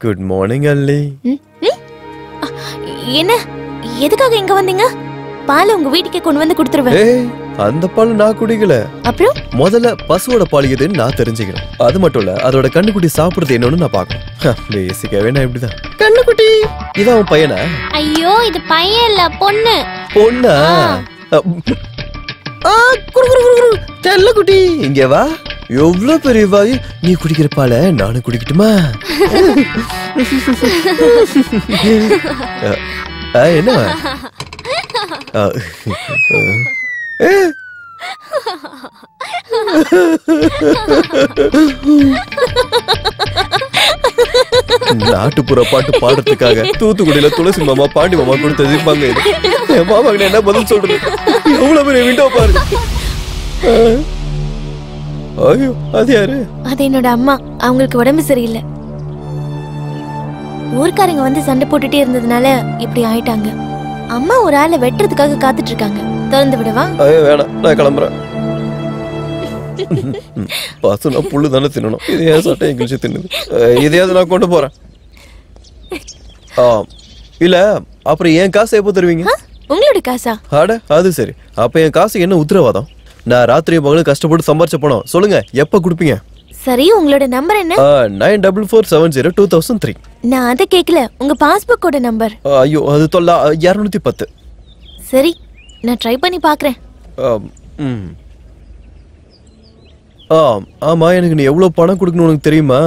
குட் மார்னிங் அல்லி. என்ன எதுக்காக இங்க வந்தீங்க? பால் உங்க வீட்டுக்கே கொண்டு வந்து கொடுத்துருவேன். ஏய் அந்த பால் நான் குடிக்கல. அப்புறம் முதல்ல பசுவோட பால் எதுன்னு நான் தெரிஞ்சுக்கிறேன். அது மட்டும் இல்ல அதோட கண்ணுக்குட்டி சாப்பிடுறது என்னன்னு நான் பார்க்கணும். பேசிக்காவே நான் இப்படிதான். கண்ணுக்குட்டி இதான் உன் பையனா? ஐயோ இது பையன் இல்ல பொண்ணு. பொண்ணா? செல்ல குட்டி இங்க வா. எவ்வளவு பெரிய வாய். நீ குடிக்கிற பாலை நானும் குடிக்கட்டுமா? என்ன நாட்டுப்புற பாட்டு பாடுறதுக்காக தூத்துக்குடியில துளசி மாமா பாண்டி மாமா கொடுத்த ஜிப்பாங்க. என் மாமாக்கு என்ன பதில் சொல்றது? எவ்வளவு பெரிய விண்டோ பாருங்க. ஐயோ அது யாரு? அது என்னோட அம்மா. அவங்களுக்கு உடம்பு சரியில்லை. ஊர்க்காரங்க வந்து சண்டை போட்டுட்டே இருந்ததுனால இப்படி ஆயிட்டாங்க. அம்மா ஒரு ஆளை வெட்டுறதுக்காக காத்துட்டு இருக்காங்க. திறந்து விடவா? ஐயோ வேணாம், நான் கிளம்புறேன். பசுனா புல்லு தானே தின்னணும். இது ஏன் சட்டை கிழிச்சு தின்னுது? இதையாவது நான் கொண்டு போறேன். இல்ல அப்புறம் என் காசு எப்போ தருவீங்க? உங்களோட காசா? அட அது சரி. அப்ப என் காசு என்ன உத்தரவாதம்? நான் ராத்திரி பகலும் கஷ்டப்பட்டு சம்பாரிச்ச பணம். சொல்லுங்க எப்ப குடுப்பீங்க? சரி உங்களோட நம்பர் என்ன? 944703. நான் அதை கேட்கல, உங்க பாஸ்புக்கோட நம்பர். ஐயோ அது 210. சரி நான் ட்ரை பண்ணி பாக்குறேன். ஆமா எனக்கு நீ எவ்வளவு பணம் கொடுக்கணும் உனக்கு தெரியுமா?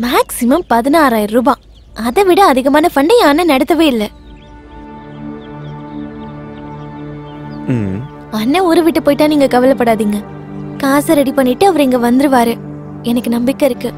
மேக்ஸிமம் 16,000 ரூபாய். அதை விட அதிகமான ஃபண்டை அண்ணன் நடத்தவே இல்லை. அண்ணன் ஊரை விட்டு போயிட்டா நீங்க கவலைப்படாதீங்க. காசை ரெடி பண்ணிட்டு அவர் இங்க வந்துருவாரு. எனக்கு நம்பிக்கை இருக்கு.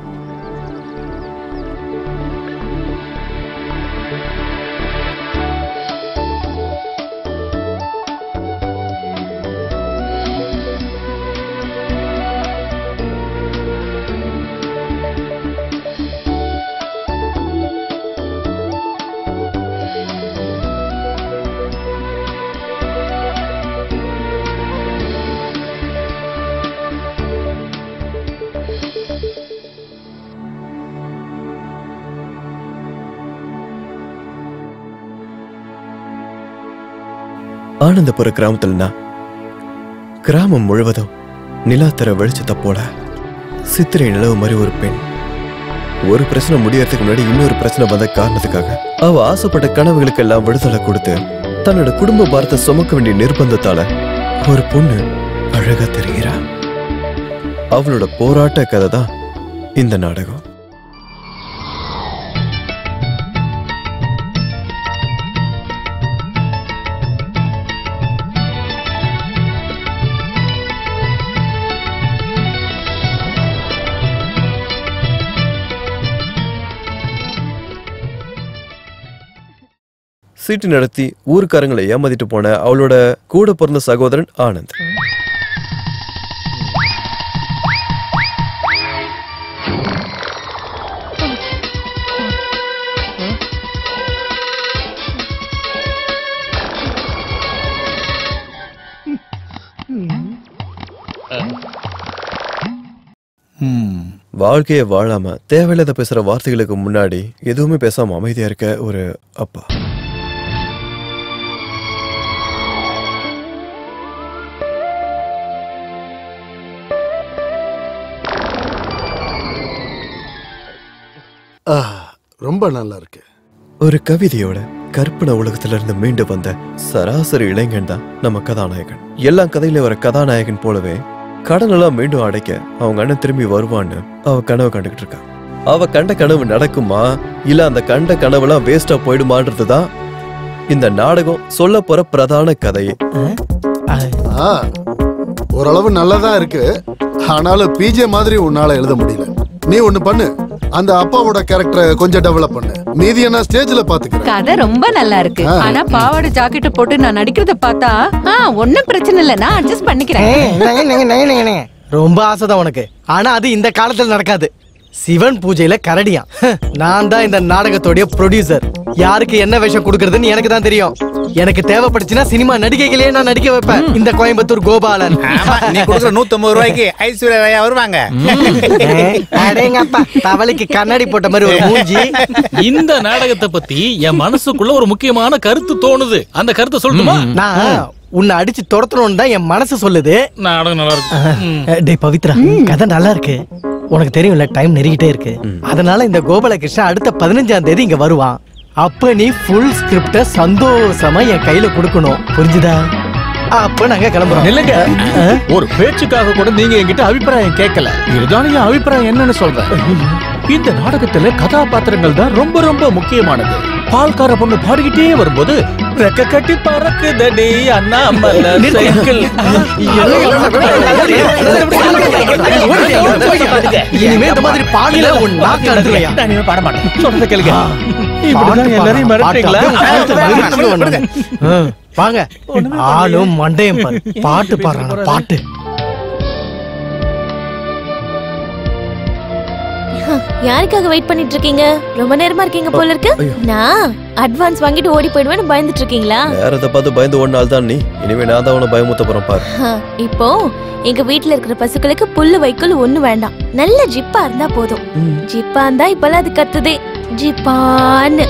ஆனந்தபுர கிராமத்துலனா கிராமம் முழுவதும் நிலாத்தர வெளிச்சத்தை போல சித்திரை நிலவு மாதிரி ஒரு பெண். ஒரு பிரச்சனை முடியறதுக்கு முன்னாடி இன்னொரு பிரச்சனை வந்த காரணத்துக்காக அவ ஆசைப்பட்ட கனவுகளுக்கு எல்லாம் விடுதலை கொடுத்து தன்னோட குடும்ப பாரத்தை சுமக்க வேண்டிய நிர்பந்தத்தால ஒரு பொண்ணு அழகா தெரிகிறா. அவளோட போராட்ட கதை தான் இந்த நாடகம். சீட்டு நடத்தி ஊருக்காரங்களை ஏமாத்திட்டு போன அவளோட கூட பிறந்த சகோதரன் ஆனந்த். வாழ்க்கையை வாழாம தேவையில்லாத பேசுற வார்த்தைகளுக்கு முன்னாடி எதுவுமே பேசாம அமைதியா இருக்க ஒரு அப்பா. ரொம்ப நல்லா இருக்கு. ஒரு கவிதையோட கற்பனை உலகத்துல இருந்து மீண்டு வந்த சராசரி இளைஞன் தான் நம்ம கதாநாயகன். எல்லா கதையில வர கதாநாயகன் போலவே கடனெல்லாம் மீண்டும் அடைக்க அவங்க அண்ணன் திரும்பி வருவான்னு அவ கனவு கண்டுகிட்டு இருக்கா. அவ கண்ட கனவு நடக்குமா இல்ல அந்த கண்ட கனவுலாம் வேஸ்டா போயிடுமான்றதுதான் இந்த நாடகம் சொல்ல போற பிரதான கதையே. ஓரளவு நல்லதா இருக்கு. ஆனாலும் பிஜே மாதிரி உன்னால எழுத முடியல. நீ ஒண்ணு பண்ணு, அந்த அப்பாவோட கேரக்டரை கொஞ்சம் டெவலப் பண்ணு. மீதியை நான் ஸ்டேஜ்ல பாத்துக்கிறேன். கதை ரொம்ப நல்லா இருக்கு. ஆனா பாவாடை ஜாக்கெட் போட்டு நான் நடிக்கிறத பார்த்தா ஒன்னும் பிரச்சனை இல்ல, நான் அட்ஜஸ்ட் பண்ணிக்கிறேன். ரொம்ப ஆசைதான் உனக்கு. ஆனா அது இந்த காலத்துல நடக்காது. சிவன் பூஜையில கரடியா. நான் தான் இந்த நாடகத்தோட ப்ரொடியூசர். யாருக்கு என்ன வேஷம் கொடுக்கறதுன்னு எனக்கு தான் தெரியும். எனக்கு தேவைப்படுச்சுன்னா சினிமா நடிகைகளே நான் நடிக்க வைப்பேன். இந்த கோயம்புத்தூர் கோபாலன். நீ கொடுக்குற 150 ரூபாய்க்கு ஐஸ்வர்யா ராயா வருவாங்க. அடேங்கப்பா, தவளைக்கு கண்ணாடி போட்ட மாதிரி ஒரு மூஞ்சி. இந்த நாடகத்தை பத்தி என் மனசுக்குள்ள ஒரு முக்கியமான கருத்து தோணுது. அந்த கருத்தை சொல்லணுமா? நான் உன்னை அடிச்சு துரத்தணும்னு தான் என் மனசு சொல்லுது. நாடகம் நல்லா இருக்கு. டேய் பவித்ரா, கதை நல்லா இருக்கு. உனக்கு தெரியும்ல, டைம் நெருங்கிட்டே இருக்கு. அதனால இந்த கோபாலகிருஷ்ணன் அடுத்த 15ஆம் தேதி இங்க வருவான். அப்ப நீ ஃபுல் ஸ்கிரிப்ட சந்தோஷமா என் கையில கொடுக்கணும். புரிஞ்சுதா? அப்ப நாங்க கிளம்புறோம். இல்லங்க, ஒரு பேச்சுக்காக கூட நீங்க என்கிட்ட அபிப்பிராயம் கேட்கல. இதுதான் என் அபிப்பிராயம் என்னன்னு சொல்றேன். இந்த நாடகத்துல கதாபாத்திரங்கள் தான் ரொம்ப ரொம்ப முக்கியமானது. பால்கார பொண்ணு பாடிக்கிட்டே வரும்போது ரெக்க கட்டி பறக்குதடி அண்ணாமலை சைக்கிள். இனிமே இந்த மாதிரி பாடல உன் நாக்கு அடங்கலையா? நான் இனிமே பாட மாட்டேன். சொல்றத கேளுங்க. இப்படிதான் எல்லாரையும் மிரட்டுறீங்களா? வாங்க, ஆளும் மண்டையும் பாரு. பாட்டு பாடுறாங்க, பாட்டு. யாருக்காக வெயிட் பண்ணிட்டு இருக்கீங்க? ரொம்ப நேரமா இருக்கீங்க போல இருக்கு. நான் அட்வான்ஸ் வாங்கிட்டு ஓடி போயிடுவேன்னு பயந்துட்டு இருக்கீங்களா? நேரத்தை பார்த்து பயந்து ஒரு நாள் தான் நீ. இனிமே நான் தான் உன பயமுத்த போறேன் பாரு. இப்போ எங்க வீட்டுல இருக்கிற பசுக்களுக்கு புல்லு வைக்கோல் ஒண்ணு வேண்டாம். நல்ல ஜிப்பா இருந்தா போதும். ஜிப்பா இருந்தா இப்பெல்லாம் அது கத்துதே ஜிப்பான்னு.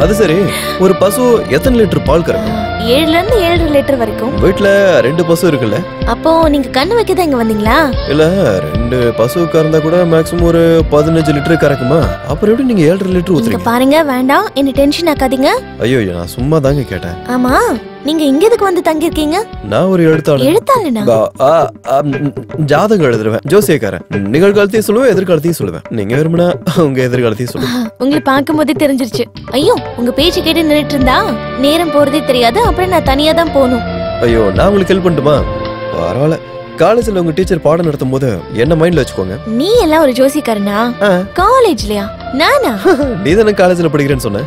அது சரி, ஒரு பசு எத்தனை லிட்டர் பால் கறக்கும்? 7ல இருந்து 7.5 லிட்டர் வரைக்கும். வீட்டுல 2 பசு இருக்குல்ல? அப்போ நீங்க கண்ணு வைக்கதான் இங்க வந்தீங்களா? இல்ல, 2 பசு கறந்தா கூட மேக்ஸிமம் ஒரு 15 லிட்டர் கறக்குமா? அப்புறம் எப்படி நீங்க 7.5 லிட்டர் ஊத்துறீங்க? பாருங்க, வேண்டாம், என்ன டென்ஷன் ஆக்காதீங்க. ஐயோ, நான் சும்மா தாங்க கேட்டேன். ஆமா, நீங்க இங்க எதுக்கு வந்து தங்கி இருக்கீங்க? நான் ஒரு எழுத்தாளர். எழுத்தாளனா? ஜாதகம் எழுதுறேன், ஜோசியக்காரன். நிகழ்காலத்தையும் சொல்லுவேன், எதிர்காலத்தையும் சொல்லுவேன். நீங்க விரும்பினா உங்க எதிர்காலத்தையும் சொல்லுவேன். உங்களை பார்க்கும் போதே தெரிஞ்சிருச்சு. ஐயோ, உங்க பேச்சு கேட்டு நின்னுட்டு இருந்தா நேரம் போறதே தெரியாது. அப்புறம் நான் தனியா தான் போகணும். ஐயோ, நான் உங்களுக்கு ஹெல்ப் பண்ணட்டுமா? பரவாயில்ல. காலேஜ்ல உங்க டீச்சர் பாடம் நடத்தும் போது என்ன மைண்ட்ல வச்சுக்கோங்க. நீ எல்லாம் ஒரு ஜோசிக்காரனா? காலேஜ்லயா? நானா? நீ தானே காலேஜ்ல படிக்கிறேன்னு சொன்ன.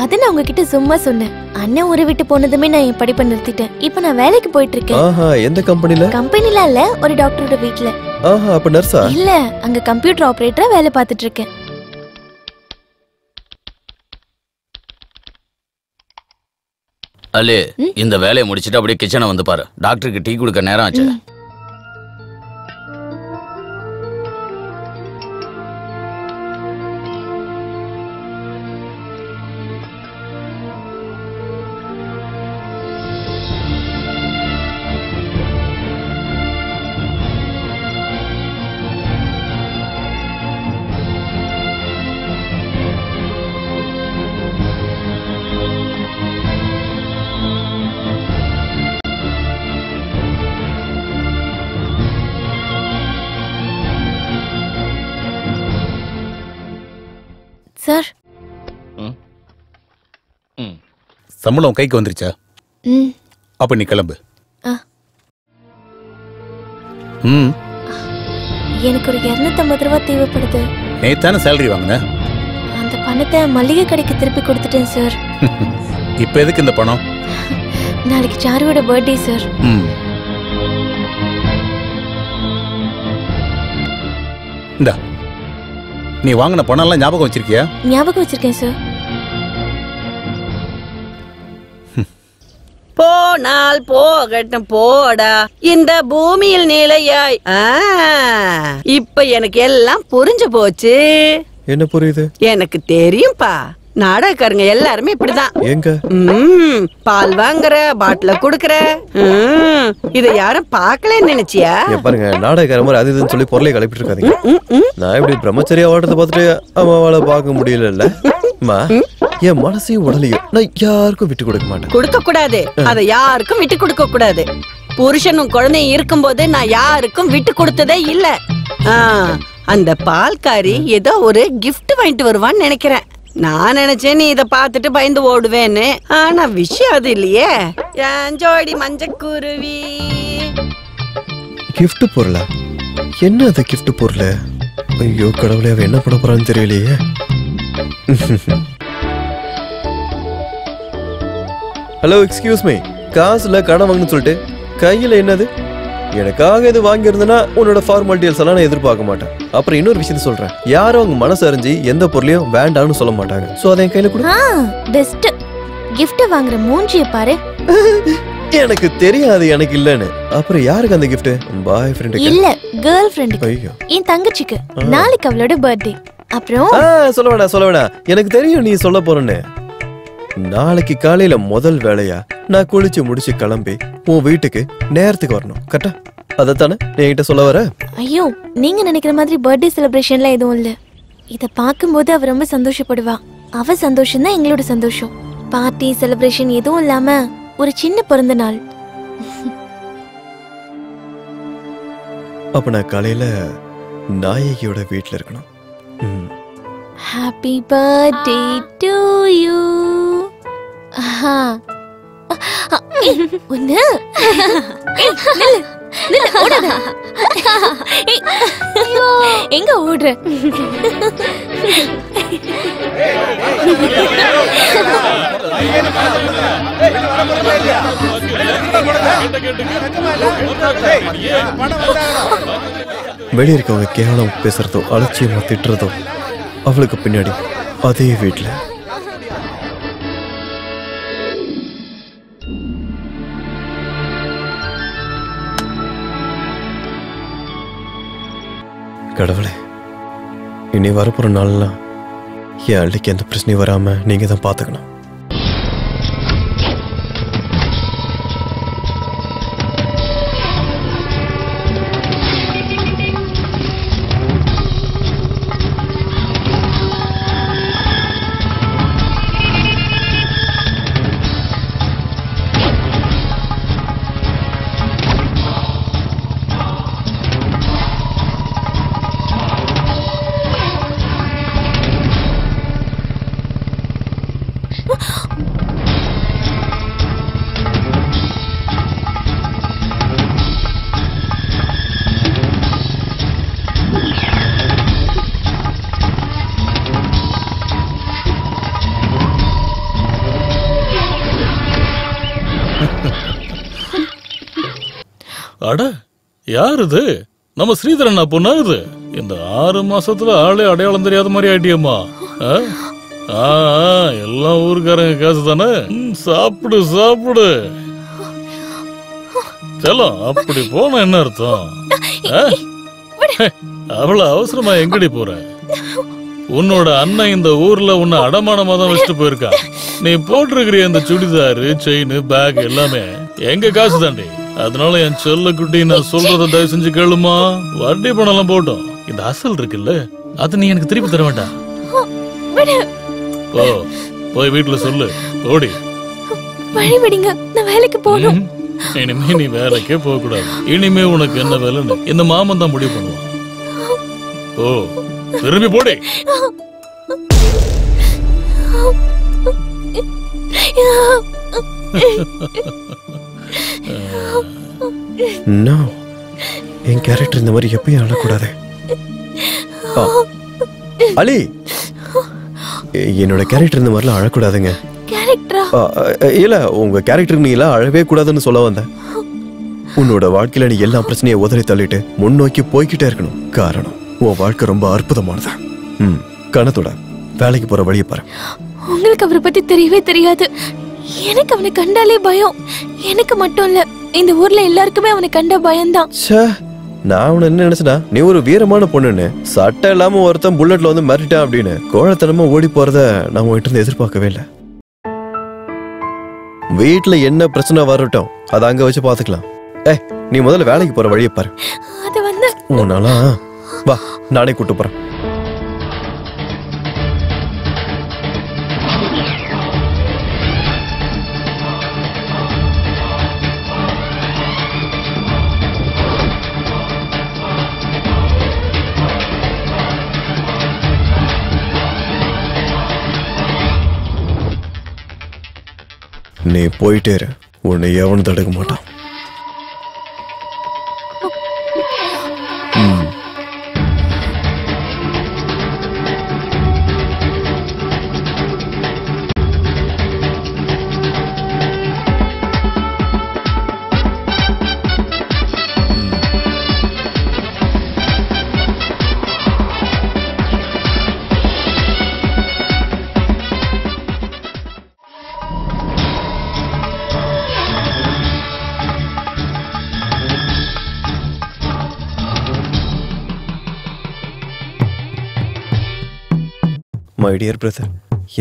அத நான் உங்ககிட்ட சும்மா சொன்னேன். அண்ணன் ஊரை விட்டு போனதுமே நான் என் படிப்பை நிறுத்திட்டேன். இப்ப நான் வேலைக்கு போயிட்டு இருக்கேன். ஆஹா, எந்த கம்பெனில? கம்பெனில இல்ல, ஒரு டாக்டரோட வீட்ல. ஆஹா, அப்ப நர்ஸா? இல்ல, அங்க கம்ப்யூட்டர் ஆபரேட்டரா வேலை பார்த்துட்டு இருக்கேன். அல்லே, இந்த வேலையை முடிச்சிட்டு அப்படியே கிச்சனை வந்து பாரு. டாக்டருக்கு டீ குடுக்க நேரம் ஆச்சு. சார், சம்பளம் கைக்கு வந்துருச்சா? அப்ப நீ கிளம்பு. எனக்கு ஒரு 250 ரூபாய் தேவைப்படுது. நேத்தான சேலரி வாங்கின? அந்த பணத்தை மளிகை கடைக்கு திருப்பி கொடுத்துட்டேன் சார். இப்ப எதுக்கு இந்த பணம்? நாளைக்கு சாருவோட பர்த்டே சார். இந்தா, நீ வாங்கின பணம் எல்லாம் ஞாபகம் வச்சிருக்கியா? ஞாபகம் வச்சிருக்கேன் சார். போனால் போகட்டும் போடா இந்த பூமியில் நிலையாய். இப்ப எனக்கு எல்லாம் புரிஞ்சு போச்சு. என்ன புரியுது? எனக்கு தெரியும்பா, நாடகக்காரங்க எல்லாருமே இப்படிதான். எங்க பால் வாங்குற, பாட்டில குடுக்கற, இத யாரும் பாக்கலன்னு நினைச்சியா? பாருங்க, நாடகக்கார மாதிரி அது இதுன்னு சொல்லி பொருளை கிளப்பிட்டு இருக்காதீங்க. நான் இப்படி பிரம்மச்சரியா ஓட்டத்தை பார்த்துட்டு அம்மாவால பார்க்க முடியல. என் மனசையும் உடலையும் நான் யாருக்கும் விட்டு கொடுக்க மாட்டேன். கொடுக்க கூடாது, அதை யாருக்கும் விட்டு கொடுக்க கூடாது. புருஷனும் குழந்தையும் இருக்கும்போது நான் யாருக்கும் விட்டு கொடுத்ததே இல்ல. அந்த பால்காரி ஏதோ ஒரு கிஃப்ட் வாங்கிட்டு வருவான்னு நினைக்கிறேன். நான் நினைச்சேன் நீ இத பாத்துட்டு பயந்து ஓடுவேன்னு. ஆனா விஷயம் அது இல்லையே. ஜோடி மஞ்சக்குருவி கிஃப்ட் பொருளா? என்ன அது கிஃப்ட் பொருள்? ஐயோ கடவுளே, அவ என்ன பண்ண போறான்னு தெரியலையே. Hello, excuse me. காசுல கடன் வாங்கன்னு சொல்லிட்டு கையில என்னது? எனக்காக இது வாங்கியிருந்தனா உன்னோட ஃபார்மாலிட்டிஸ் எல்லாம் நான் எதிர்பார்க்க மாட்டேன். அப்புறம் இன்னொரு விஷயத்த சொல்றேன், யாரும் அவங்க மனசு அறிஞ்சு எந்த பொருளையும் வேண்டாம்னு சொல்ல மாட்டாங்க. சோ அதை என் கையில கொடு. பெஸ்ட் கிஃப்ட் வாங்குற மூஞ்சிய பாரு. எனக்கு தெரியாது எனக்கு இல்லன்னு. அப்புறம் யாருக்கு அந்த கிஃப்ட்? பாய் ஃப்ரெண்டுக்கு இல்ல, கேர்ள் ஃப்ரெண்டுக்கு. என் தங்கச்சிக்கு. நாளைக்கு அவளோட பர்த்டே. அப்புறம் சொல்ல வேணாம், எனக்கு தெரியும் நீ சொல்ல போறேன்னு. நாளைக்கு காலையில முதல் வேலையா நான் குளிச்சு முடிச்சு கிளம்பி உன் வீட்டுக்கு நேரத்துக்கு வரணும். கரெக்டா? அதத்தானே நீ என்கிட்ட சொல்ல வர? ஐயோ, நீங்க நினைக்கிற மாதிரி பர்த்டே செலிப்ரேஷன்லாம் எதுவும் இல்ல. இத பாக்கும்போது அவ ரொம்ப சந்தோஷப்படுவா. அவ சந்தோஷம் தான் எங்களோட சந்தோஷம். பார்ட்டி செலிப்ரேஷன் எதுவும் இல்லாம ஒரு சின்ன பிறந்த நாள். அப்ப நான் காலையில நாயகியோட வீட்டுல இருக்கணும். Happy birthday to you. ஒன்னு எங்க ஓடுற? வெளியே இருக்கவங்க கேவலம் பேசுறதோ அலட்சியமா திட்டுறதோ அவளுக்கு பின்னாடி அதே வீட்டுல. கடவுளே, இனி வரப்போற நாள்லாம் என் அள்ளிக்கு எந்த பிரச்சனையும் வராம நீங்க தான் பாத்துக்கணும். அட, யார் இது? நம்ம ஸ்ரீதரன் பொண்ணா இது? இந்த 6 மாசத்துல ஆளே அடையாளம் தெரியாத மாதிரி ஆயிட்டியம்மா. எல்லாம் ஊருக்காரங்க காசு தானே. சாப்பிடு சாப்பிடு. செல்லம், அப்படி போன என்ன அர்த்தம்? அவ்வளவு அவசரமா எங்கடி போற? உன்னோட அண்ணன் இந்த ஊர்ல உன்னை அடமானமா தான் வச்சுட்டு போயிருக்கான். நீ போட்டிருக்கிற இந்த சுடிதாரு, செயின், பேக் எல்லாமே எங்க காசு தாண்டி. அதனால என் செல்ல குட்டி, நான் சொல்றத தயவு செஞ்சு கேளுமா. வட்டி பணம் எல்லாம் போட்டோம், இந்த அசல் இருக்குல்ல, அது நீ எனக்கு திருப்பி தர வேண்டாம். போய் வீட்டுல சொல்லு. ஓடி வழிவிடுங்க, நான் வேலைக்கு போகணும். இனிமே நீ வேலைக்கே போக கூடாது. இனிமே உனக்கு என்ன வேலைன்னு இந்த மாமன் தான் முடிவு பண்ணுவான். ஓ, திரும்பி போடி. என் கேரக்டர் இந்த மாதிரி எப்பயும் அழக்கூடாது. அலி, என்னோட கேரக்டர் இந்த மாதிரிலாம் அழக்கூடாதுங்க. கேரக்டரா? இல்ல உங்க கேரக்டர் நீ எல்லாம் அழவே கூடாதுன்னு சொல்ல வந்தேன். உன்னோட வாழ்க்கையில நீ எல்லா பிரச்சனையை உதறி தள்ளிட்டு முன்னோக்கி போய்கிட்டே இருக்கணும். காரணம் உன் வாழ்க்கை ரொம்ப அற்புதமானது. கணத்தோட வேலைக்கு போற வழியை பாரு. உங்களுக்கு அவரை பத்தி தெரியவே தெரியாது. எனக்கு அவனை கண்டாலே பயம். எனக்கு மட்டும் இல்ல, இந்த ஊர்ல எல்லாருக்குமே அவனை கண்ட பயம்தான். நான் உன்ன என்ன நினைச்சனா, நீ ஒரு வீரமான பொண்ணுன்னு. சட்டை இல்லாம ஒருத்தன் புல்லட்ல வந்து மாறிட்டான் அப்படின்னு கோழத்தனமா ஓடி போறத நான் உன்கிட்ட இருந்து எதிர்பார்க்கவே இல்லை. வீட்டுல என்ன பிரச்சனை வரட்டும், அதை அங்க வச்சு பாத்துக்கலாம். நீ முதல்ல வேலைக்கு போற வழியை பாரு. அது வந்து உன்னால வா, நானே கூட்டு போறேன். நீ போயிட்டே இரு, உன்னை எவனும் தடுக்க மாட்டான். மை டியர் பிரதர்,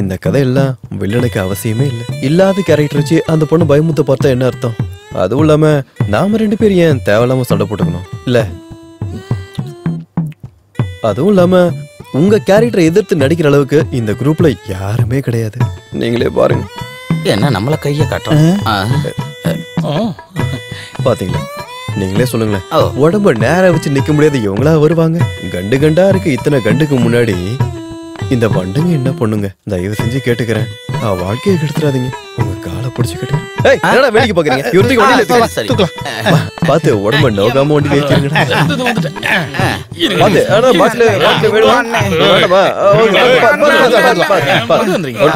இந்த கதையெல்லாம் வில்லனுக்கு அவசியமே இல்லை. இல்லாத கேரக்டர் வச்சு அந்த பொண்ணு பயமுத்த பார்த்தா என்ன அர்த்தம்? அதுவும் இல்லாம நாம 2 பேரும் ஏன் தேவையில்லாம சண்டை போட்டுக்கணும் இல்ல? அதுவும் இல்லாம உங்க கேரக்டரை எதிர்த்து நடிக்கிற அளவுக்கு இந்த குரூப்ல யாருமே கிடையாது. நீங்களே பாருங்க. என்ன நம்மள கைய காட்டும்? பாத்தீங்களா? நீங்களே சொல்லுங்களேன். உடம்ப நேரம் வச்சு நிக்க முடியாது இவங்களா வருவாங்க? கண்டு கண்டா இருக்கு. இத்தனை கண்டுக்கு முன்னாடி இந்த வண்டுங்க என்ன பண்ணுங்க? தயவு செஞ்சு கேட்டுக்கிறேன், வாழ்க்கையை கெடுத்துறாதீங்க. உங்க காலை பிடிச்சு கேட்டுக்கிறேன். என்னடா வேடிக்கை பாக்குறீங்க? பாத்து உடம்ப நோகாம வண்டி வைக்கிறீங்க.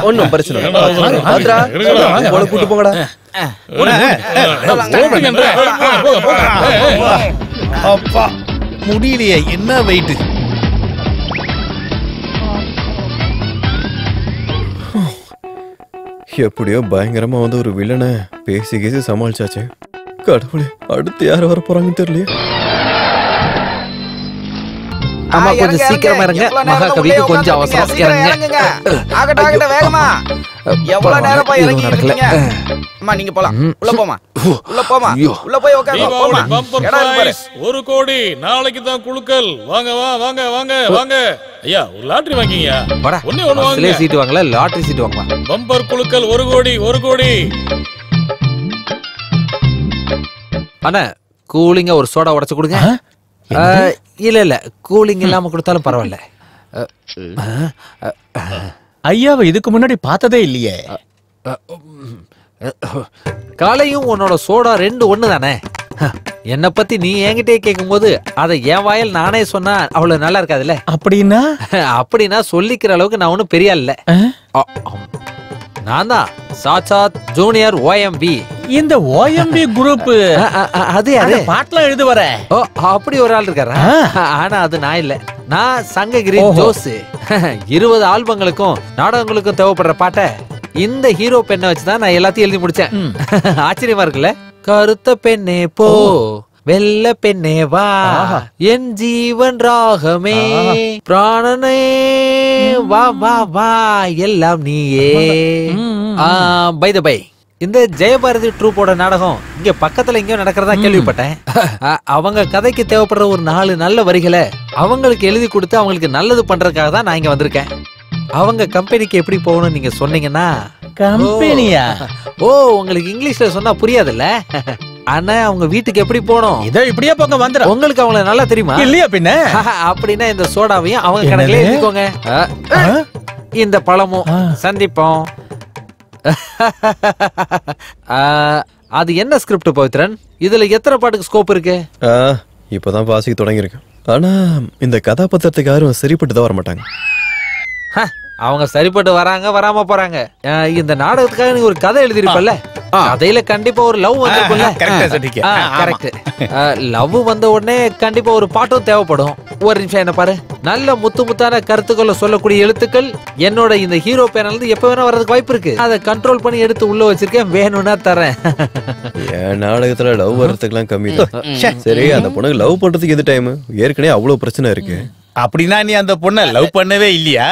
ஒன்னும் பிரச்சனை கூட்டு போங்கடா. அப்பா முடியலையே, என்ன வெயிட். எப்படியோ பயங்கரமா வந்து ஒரு வில்லனை பேசி கேசி சமாளிச்சாச்சு. கடவுளே, அடுத்து யார் வர போறாங்கன்னு தெரியலையே. ஆமா, கொஞ்சம் சீக்கிரமா இருங்க. மகாகவிக்கு கொஞ்சம் அவசரம். இறங்குங்க. ஆகட்ட வேகமா. எவ்வளவு நேரம் போய் இறங்கி இருக்கீங்க? அம்மா நீங்க போலாம். உள்ள போமா. உள்ள போமா. உள்ள போய் உட்காருங்க. போமா. இடம் பாரு. 1 கோடி நாளைக்கு தான் குளுக்கல். வாங்க வாங்க வாங்க வாங்க. ஐயா, ஒரு லாட்டரி வாங்கிங்கயா. ஒண்ணே ஒண்ணு வாங்க. சிலே சீட் வாங்கல, லாட்டரி சீட் வாங்கலாம். பம்பர் குளுக்கல் 1 கோடி 1 கோடி. அண்ணா, கூலிங்கா ஒரு சோடா உடைச்சு கொடுங்க. இல்ல இல்ல, கூலிங் இல்லாம கொடுத்தாலும் பரவாயில்ல. ஐயாவை இதுக்கு முன்னாடி பார்த்ததே இல்லையே. காலையும் உன்னோட சோடா 2 ஒண்ணு தானே? என்ன பத்தி நீ என்கிட்டே கேட்கும் போது அதை என் வாயில் நானே சொன்னா அவ்வளவு நல்லா இருக்காதுல்ல? அப்படின்னா சொல்லிக்கிற அளவுக்கு நான் ஒன்னும் பெரிய இல்ல. நான் தான் சாட்சாத் ஜூனியர் OMB. இந்த OMB குரூப் அது பாட்டுல எழுது வர. அப்படி ஒரு ஆள் இருக்காரா? ஆனா அது நான் இல்ல. நான் சங்ககிரி ஜோஸ். 20 ஆல்பங்களுக்கும் நாடகங்களுக்கும் தேவைப்படுற பாட்டை இந்த ஹீரோ பெண்ணை வச்சுதான் நான் எல்லாத்தையும் எழுதி முடிச்சேன். ஆச்சரியமா இருக்குல்ல? கருத்த பெண்ணே போ, வெள்ள பெண்ணே வா, என் ஜீவன் ராகமே, பிராணனே வா வா வா, எல்லாம் நீயே. பை த பை, இந்த ஜெயபாரதி ட்ரூப்போட நாடகம் இங்க பக்கத்துல எங்கேயோ நடக்கிறதா கேள்விப்பட்டேன். அவங்க கதைக்கு தேவைப்படுற ஒரு 4 நல்ல வரிகளை அவங்களுக்கு எழுதி கொடுத்து அவங்களுக்கு நல்லது பண்றதுக்காக தான் நான் இங்க வந்திருக்கேன். அவங்க கம்பெனிக்கு எப்படி போகணும் நீங்க சொன்னீங்கன்னா. கம்பெனியா? ஓ, உங்களுக்கு இங்கிலீஷ்ல சொன்னா புரியாதுல்ல. ஆனா அவங்க வீட்டுக்கு எப்படி போகணும்? இதோ இப்படியே போங்க வந்துற. உங்களுக்கு அவங்கள நல்லா தெரியுமா? இல்லையா பின்ன? அப்படின்னா இந்த சோடாவையும் அவங்க கணக்குல எழுதிக்கோங்க. இந்த பழமும் சந்திப்போம். அது என்ன ஸ்கிரிப்ட் பவித்ரன்? இதுல எத்தனை பாட்டுக்கு ஸ்கோப் இருக்கு? இப்பதான் வாசிக்க தொடங்கியிருக்கேன். ஆனா இந்த கதாபாத்திரத்துக்கு யாரும் சரிப்பட்டு தான் வர மாட்டாங்க. அவங்க சரிப்பட்டு வராங்க வராம போறாங்க. இந்த நாடகத்துக்காக நீ ஒரு கதை எழுதிருப்பல்ல, கதையில கண்டிப்பா ஒரு லவ் வந்திருக்கும்ல. கரெக்ட். லவ் வந்த உடனே கண்டிப்பா ஒரு பாட்டும் தேவைப்படும். ஒரு நிமிஷம் என்ன பாரு, நல்ல முத்து முத்தான கருத்துக்களை சொல்லக்கூடிய எழுத்துக்கள் என்னோட இந்த ஹீரோ பேனல் இருந்து எப்ப வேணா வர்றதுக்கு வாய்ப்பு இருக்கு. அதை கண்ட்ரோல் பண்ணி எடுத்து உள்ள வச்சிருக்கேன், வேணும்னா தரேன். என் நாடகத்துல லவ் வர்றதுக்குலாம் கம்மி தான். சரி, அந்த பொண்ணுக்கு லவ் பண்றதுக்கு எது டைம்? ஏற்கனவே அவ்வளவு பிரச்சனை இருக்கு. அப்படின்னா நீ அந்த பொண்ணை லவ் பண்ணவே இல்லையா?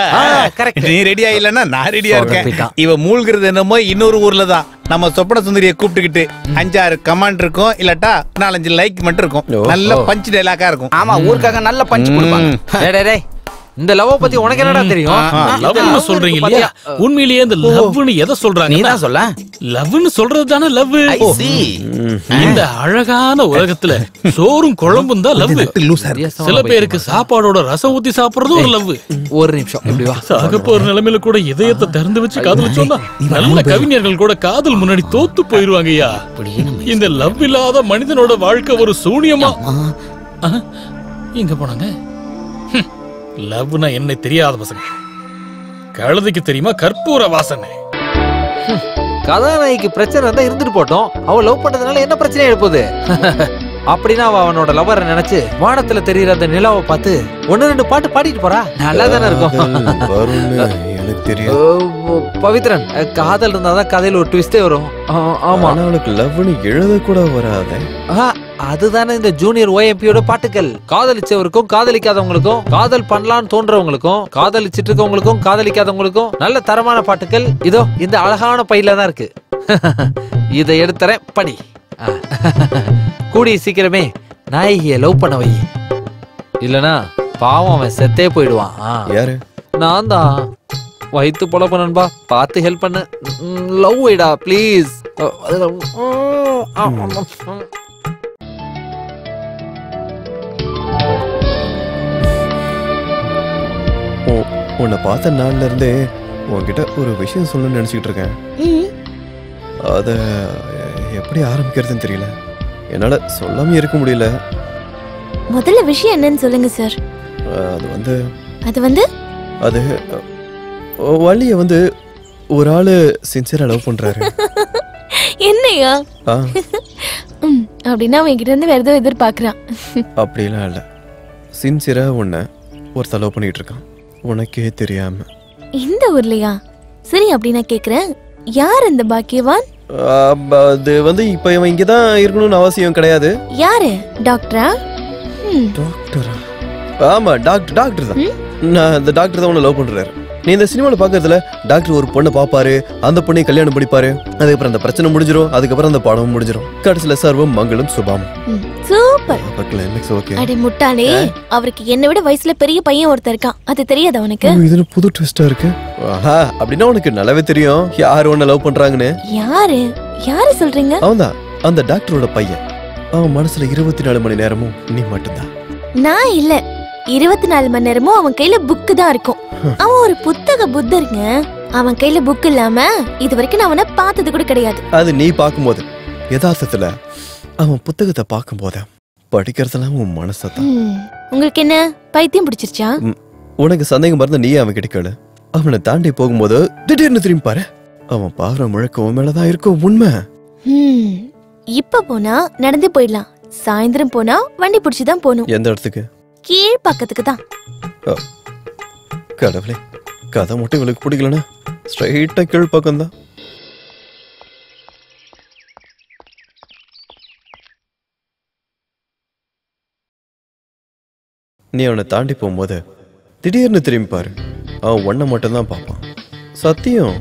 நீ ரெடியா இல்லன்னா நான் ரெடியா இருக்கேன். இவ மூழ்கிறது என்னமோ இன்னொரு ஊர்ல தான். நம்ம சொப்பன சுந்தரியை கூப்பிட்டுக்கிட்டு 5-6 கமாண்ட் இருக்கும், இல்லாட்டா 4-5 லைக் மட்டும் இருக்கும். நல்ல பஞ்ச் டைலாக்கா இருக்கும். ஆமா, ஊருக்காக நல்ல பஞ்ச் கொடுப்பாங்க. இந்த லவ் பத்தி உனக்கு என்னடா தெரியும்? லவ்னு சொல்றீங்க இல்லையா? உண்மையிலேயே இந்த லவ்னு எதை சொல்றாங்க? நீ தான் சொல்ல. லவ்னு சொல்றது தானே லவ். இந்த அழகான உலகத்துல சோறும் குழம்பும் தான் லவ். சில பேருக்கு சாப்பாடோட ரசம் ஊத்தி சாப்பிடுறது ஒரு லவ். ஒரு நிமிஷம் இப்படி வா. சாக போற நிலைமையில கூட இதயத்தை திறந்து வச்சு காதலிச்சோம்னா நல்ல கவிஞர்கள் கூட காதல் முன்னாடி தோத்து போயிருவாங்கய்யா. இந்த லவ் இல்லாத மனிதனோட வாழ்க்கை ஒரு சூனியமா. இங்க போனாங்க. லவ்னா என்ன தெரியாத பசங்க. கழுதைக்கு தெரியுமா கற்பூர வாசனை? கதாநாயகிக்கு பிரச்சனை இருந்தா இருந்துட்டு போட்டோம். அவ லவ் பண்றதுனால என்ன பிரச்சனை எழுப்புது? அப்படின்னா அவ அவனோட லவ்வரை நினைச்சு வானத்துல தெரியுற அந்த நிலாவை பார்த்து 1-2 பாட்டு பாடிட்டு போறா. நல்லா தானே இருக்கும். எனக்கு தெரியும் பவித்ரன், காதல் இருந்தாதான் கதையில ஒரு ட்விஸ்டே வரும். ஆமா, அவளுக்கு லவ்னு எழுத கூட வராது. அதுதானே இந்த ஜூனியர் OMPயோட பாட்டுகள். காதலிச்சவருக்கும் காதலிக்காதவங்களுக்கும், காதல் பண்ணலான்னு தோன்றவங்களுக்கும், காதலிச்சிட்டு இருக்கவங்களுக்கும் காதலிக்காதவங்களுக்கும் நல்ல தரமான பாட்டுகள் இதோ இந்த அழகான பையில தான் இருக்கு. இதை எடுத்துறேன், படி. கூடிய சீக்கிரமே நாயகிய லவ் பண்ண வை, இல்லனா பாவம் அவன் செத்தே போயிடுவான். யாரு? நான் தான். வயிற்று பொழப்பு நண்பா, பார்த்து ஹெல்ப் பண்ணு. லவ் வைடா ப்ளீஸ். உன்னை பார்த்த நாள்ல இருந்தே உன்கிட்ட ஒரு விஷயம் சொல்லணும்னு நினைச்சுக்கிட்டு இருக்கேன். அத எப்படி ஆரம்பிக்கிறதுன்னு தெரியல. என்னால சொல்லாம இருக்க முடியல. முதல்ல விஷயம் என்னன்னு சொல்லுங்க சார். அது வள்ளிய ஒரு ஆளு சின்சியரா லவ் பண்றாரு. என்னையா? அப்படின்னா அவன் கிட்ட இருந்து வேற ஏதோ எதிர்பார்க்கறான். அப்படிலாம் இல்ல, சின்சியரா உன்னை ஒருத்தர் லவ் பண்ணிட்டு இருக்கான், உனக்கே தெரியாம. இந்த ஊர்லயா? சரி, அப்படி நான் கேக்குறேன், யார் அந்த பாக்கியவான்? அது இப்ப இவன் இங்கதான் இருக்கணும்னு அவசியம் கிடையாது. யாரு? டாக்டரா? டாக்டரா? ஆமா, டாக்டர் தான். நான் அந்த டாக்டர் தான் உன்னை லவ் பண்றாரு. நீ இந்த சினிமால பாக்குறதுல டாக்டர் ஒரு பொண்ணை பாப்பாரு, அந்த பொண்ணை கல்யாணம் படிப்பாரு, அதுக்கப்புறம் அந்த பிரச்சனை முடிஞ்சிரும், அதுக்கப்புறம் அந்த படம் முடிஞ்சிரும், கடைசியில சர்வம் மங்களம் சுபம். சூப்பர். அடி முட்டாளே, அவருக்கு என்ன விட வயசுல பெரிய பையன் ஒருத்தர் இருக்கான், அது தெரியாது அவனுக்கு? இது புது ட்விஸ்டா இருக்கு. அப்படின்னா உனக்கு நல்லாவே தெரியும் யாரு உன்னை லவ் பண்றாங்கன்னு. யாரு சொல்றீங்க? அவன்தான், அந்த டாக்டரோட பையன். அவன் மனசுல 24 மணி நேரமும் நீ மட்டும்தான். நான் இல்ல, 24 மணி நேரமும் அவன் கையில புக்கு தான் இருக்கும். அவன் ஒரு புத்தக புத்தருங்க. அவன் கையில புக் இல்லாம இது வரைக்கும் நான் அவனை பார்த்தது கூட கிடையாது. அது நீ பாக்கும்போது, யதார்த்தத்துல அவன் புத்தகத்தை பாக்கும்போது படிக்கிறதெல்லாம் உன் மனசதான். உங்களுக்கு என்ன பைத்தியம் பிடிச்சிருச்சா? உனக்கு சந்தேகம் இருந்தா நீ அவன் கிட்ட கேளு. அவனை தாண்டி போகும்போது திடீர்னு திரும்பி பாரு, அவன் பாக்குற முழக்க உன் மேலதான் இருக்கும் உண்மை. இப்ப போனா நடந்து போயிடலாம், சாயந்தரம் போனா வண்டி பிடிச்சுதான் போகணும். எந்த இடத்துக்கு? கீழ் பக்கத்துக்கு தான். கடவுளே, கதை மட்டும் இவளுக்கு பிடிக்கலனா ஸ்ட்ரைட்டா கீழ் பக்கம் தான். நீ அவனை தாண்டி போகும்போது திடீர்னு திரும்பி பாரு, அவன் ஒன்ன மட்டும் தான் பார்ப்பான். சத்தியம்.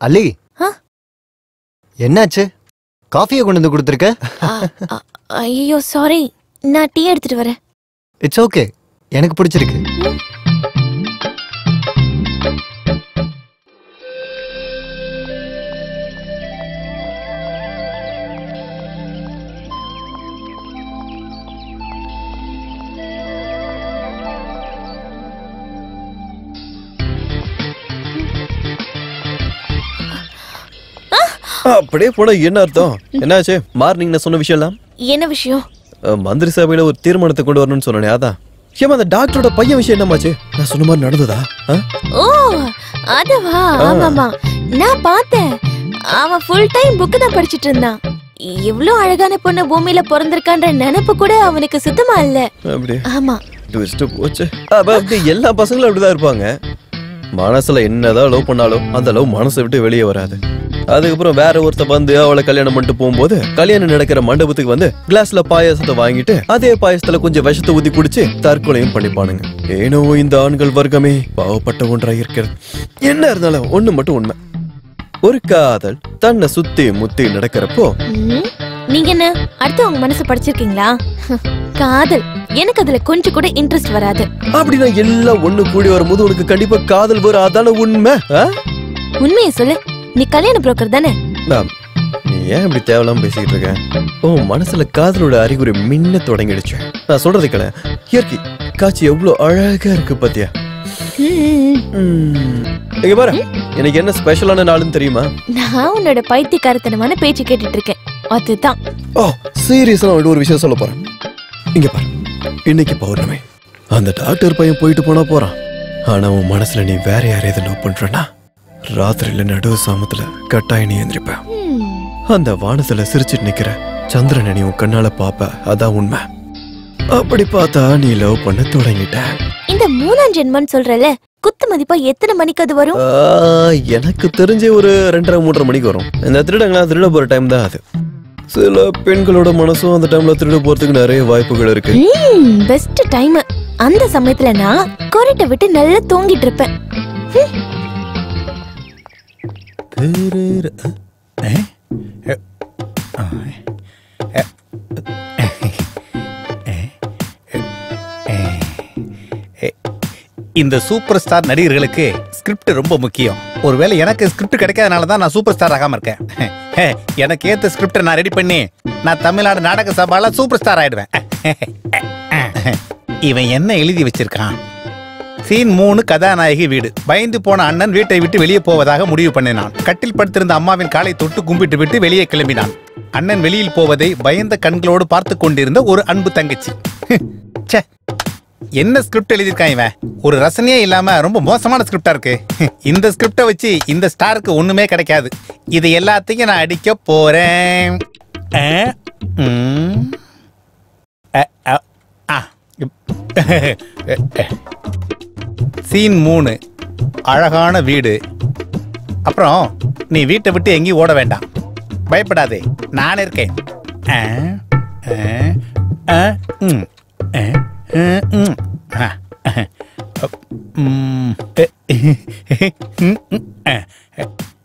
அலி, என்னாச்சு? காஃபியை கொண்டு வந்து கொடுத்துருக்க. ஐயோ சாரி, நான் டீ எடுத்துட்டு வரேன். இட்ஸ் ஓகே, எனக்கு பிடிச்சிருக்கு. அப்படியே போட என்ன அர்த்தம்? என்னாச்சு? மார்னிங் நான் சொன்ன விஷயம் எல்லாம் என்ன விஷயம்? மந்திரி சபையில ஒரு தீர்மானத்தை கொண்டு வரணும்னு சொன்னேன். அதான் ஏமா அந்த டாக்டரோட பையன் விஷயம் என்னமாச்சு? நான் சொன்ன மாதிரி நடந்ததா? ஓ அதுவா? ஆமாமா, நான் பார்த்தேன். அவன் ஃபுல் டைம் புக் தான் படிச்சிட்டு இருந்தான். இவ்ளோ அழகான பொண்ணு பூமியில பிறந்திருக்கான்ற நினைப்பு கூட அவனுக்கு சுத்தமா இல்ல. அப்படி? ஆமா. ட்விஸ்ட் போச்சு. அப்ப எல்லா பசங்களும் அப்படிதான் இருப்பாங்க. மனசுல என்னதான் லவ் பண்ணாலும் அந்த லவ் மனசை விட்டு வெளியே வராது. அதுக்கப்புறம் வேற ஒருத்த வந்து அவளை கல்யாணம் பண்ணிட்டு போகும்போது கல்யாணம் நடக்கிற மண்டபத்துக்கு வந்து கிளாஸ்ல பாயாசத்தை வாங்கிட்டு அதே பாயசத்துல கொஞ்சம் விஷத்தை ஊத்தி குடிச்சு தற்கொலையும் பண்ணிப்பானுங்க. ஏனோ இந்த ஆண்கள் வர்க்கமே பாவப்பட்ட ஒன்றாக இருக்கிறது. என்ன இருந்தாலும் ஒண்ணு மட்டும் உண்மை, ஒரு காதல் தன்னை சுத்தி முத்தி நடக்கிறப்போ நீங்க என்ன அடுத்தவங்க மனசு படிச்சிருக்கீங்களா? காதல் எனக்கு அதுல கொஞ்சம் கூட இன்ட்ரெஸ்ட் வராது. அப்படின்னா எல்லாம் ஒண்ணு கூடி வரும்போது உனக்கு கண்டிப்பா காதல் வரும். அதான உண்மை. உண்மையை சொல்லு, நீ கல்யாண புரோக்கர் தானே? நீ ஏன் இப்படி தேவலாம் பேசிக்கிட்டு இருக்க? ஓ மனசுல காதலோட அறிகுறி மின்ன தொடங்கிடுச்சு. நான் சொல்றது கேள, இயற்கை காட்சி எவ்வளவு அழகா இருக்கு பாத்தியா? இங்க பாரு, எனக்கு என்ன ஸ்பெஷலான நாளுன்னு தெரியுமா? நான் உன்னோட பைத்தியக்காரத்தனமான பேச்சு கேட்டுட்டு இருக்கேன். அதுதான். ஓ சீரியஸா ஒரு விஷயம் சொல்ல போறேன். இங்க பாரு, இன்னைக்கு பௌர்ணமி. அந்த டாக்டர் பையன் போயிட்டு போறான். ஆனா உன் மனசுல நீ வேற யாரையாவது லவ் பண்றனா ராத்திரியில நடுவு சாமத்துல கட்டாயம் நீ எந்திரிப்ப. அந்த வானத்துல சிரிச்சிட்டு நிக்கிற சந்திரனை நீ உன் கண்ணால பாப்ப. அதான் உண்மை. அப்படி பார்த்தா நீ லவ் பண்ண தொடங்கிட்ட. இந்த மூணாம் ஜென்மன் சொல்றல, குத்து மதிப்பா எத்தனை மணிக்கு அது வரும்? எனக்கு தெரிஞ்ச ஒரு 2:30-3:30 மணிக்கு வரும். இந்த திருடங்களா திருட போற டைம் தான் அது. சில பெண்களோட மனசும் அந்த டைம்ல திருட போறதுக்கு நிறைய வாய்ப்புகள் இருக்கு. Best time. அந்த சமயத்துல நான் கொரட்டை விட்டு நல்லா தூங்கிட்டு இருப்பேன். இந்த சூப்பர் ஸ்டார் நடிகர்களுக்கு ஸ்கிரிப்ட் ரொம்ப முக்கியம். ஒருவேளை எனக்கு ஸ்கிரிப்ட் கிடைக்காதனால தான் நான் சூப்பர் ஸ்டார் ஆகாம இருக்கேன். எனக்கு ஏத்த ஸ்கிரிப்டை நான் ரெடி பண்ணி நான் தமிழ்நாடு நாடக சபால சூப்பர் ஸ்டார் ஆயிடுவேன். இவன் என்ன எழுதி வச்சிருக்கான்? சீன் 3 கதாநாயகி வீடு. பயந்து போன அண்ணன் வீட்டை விட்டு வெளியே போவதாக முடிவு பண்ணினான். கட்டில் படுத்திருந்த அம்மாவின் காலை தொட்டு கும்பிட்டு விட்டு வெளியே கிளம்பினான். அண்ணன் வெளியில் போவதை பயந்த கண்களோடு பார்த்து கொண்டிருந்த ஒரு அன்பு தங்கச்சி. என்ன ஸ்கிரிப்ட் எழுதியிருக்கான் இவன்? ஒரு ரசனையே இல்லாம ரொம்ப மோசமான ஸ்கிரிப்டா இருக்கு. இந்த ஸ்கிரிப்டை வச்சு இந்த ஸ்டாருக்கு ஒண்ணுமே கிடைக்காது. இது எல்லாத்தையும் நான் அடிக்க போறேன். சீன் 3 அழகான வீடு. அப்புறம் நீ வீட்டை விட்டு எங்கேயும் ஓட வேண்டாம். பயப்படாதே, நான் இருக்கேன்.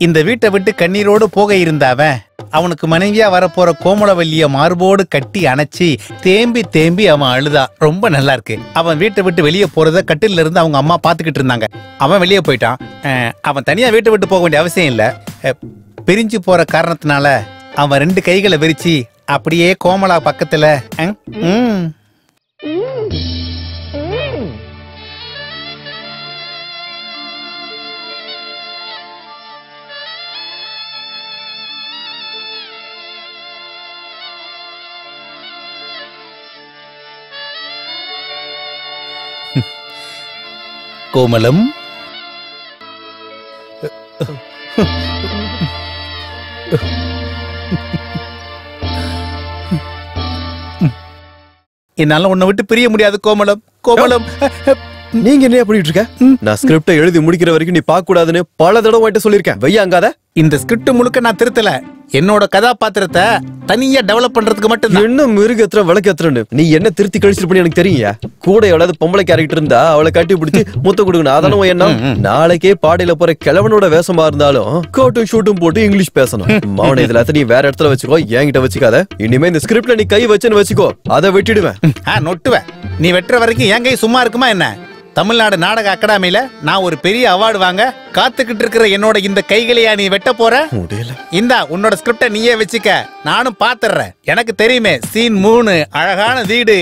இந்த வீட்டை விட்டு கண்ணீரோடு போக இருந்தாவன் அவனுக்கு மனைவியா வரப்போற கோமளவல்லிய மார்போடு கட்டி அணைச்சி தேம்பி தேம்பி அவன் அழுதா. ரொம்ப நல்லா இருக்கு. அவன் வீட்டை விட்டு வெளியே போறத கட்டில இருந்து அவங்க அம்மா பாத்துக்கிட்டு இருந்தாங்க. அவன் வெளியே போயிட்டான். அவன் தனியா வீட்டை விட்டு போக வேண்டிய அவசியம் இல்ல. பிரிஞ்சு போற காரணத்தினால அவன் 2 கைகளை விரிச்சு அப்படியே கோமலா பக்கத்துல கோமலம் என்னால உன்னை விட்டு பிரிய முடியாது கோமலம். கோமலம் நீங்க என்ன பண்ணிட்டு இருக்க? நான் ஸ்கிரிப்டை எழுதி முடிக்கிற வரைக்கும் நீ பார்க்க கூடாதுன்னு பல தடவை சொல்லிருக்கேன். வையாங்காத. இந்த ஸ்கிரிப்ட் முழுக்க நான் திருத்தல. என்னோட கதாபாத்திரத்தை தனியா டெவலப் பண்றதுக்கு மட்டும் என்ன மிருகத்துல விளக்கத்துறன்னு நீ என்ன திருத்தி கழிச்சிருப்பேன்னு எனக்கு தெரியும். கூட எவ்வளவு பொம்பளை கேரக்டர் இருந்தா அவளை கட்டி பிடிச்சி முத்த கொடுக்கணும். அதான என்ன நாளைக்கே பாடையில போற கிழவனோட வேஷமா இருந்தாலும் கோட்டும் ஷூட்டும் போட்டு இங்கிலீஷ் பேசணும். மௌன இதுல நீ வேற இடத்துல வச்சுக்கோ, என்கிட்ட வச்சுக்காத. இனிமே இந்த ஸ்கிரிப்ட்ல நீ கை வச்சுன்னு வச்சுக்கோ, அதை வெட்டிடுவேன். நொட்டுவேன். நீ வெட்டுற வரைக்கும் என் கை சும்மா இருக்குமா என்ன? தமிழ்நாடு நாடக அகாடமியில நான் ஒரு பெரிய அவார்டு வாங்க காத்துக்கிட்டு இருக்கிற என்னோட இந்த கைகளையா நீ வெட்ட போற? இந்தா உன்னோட ஸ்கிரிப்ட நீயே வச்சுக்க, நானும் பாத்துறேன். எனக்கு தெரியுமே சீன் 3 அழகான வீடு.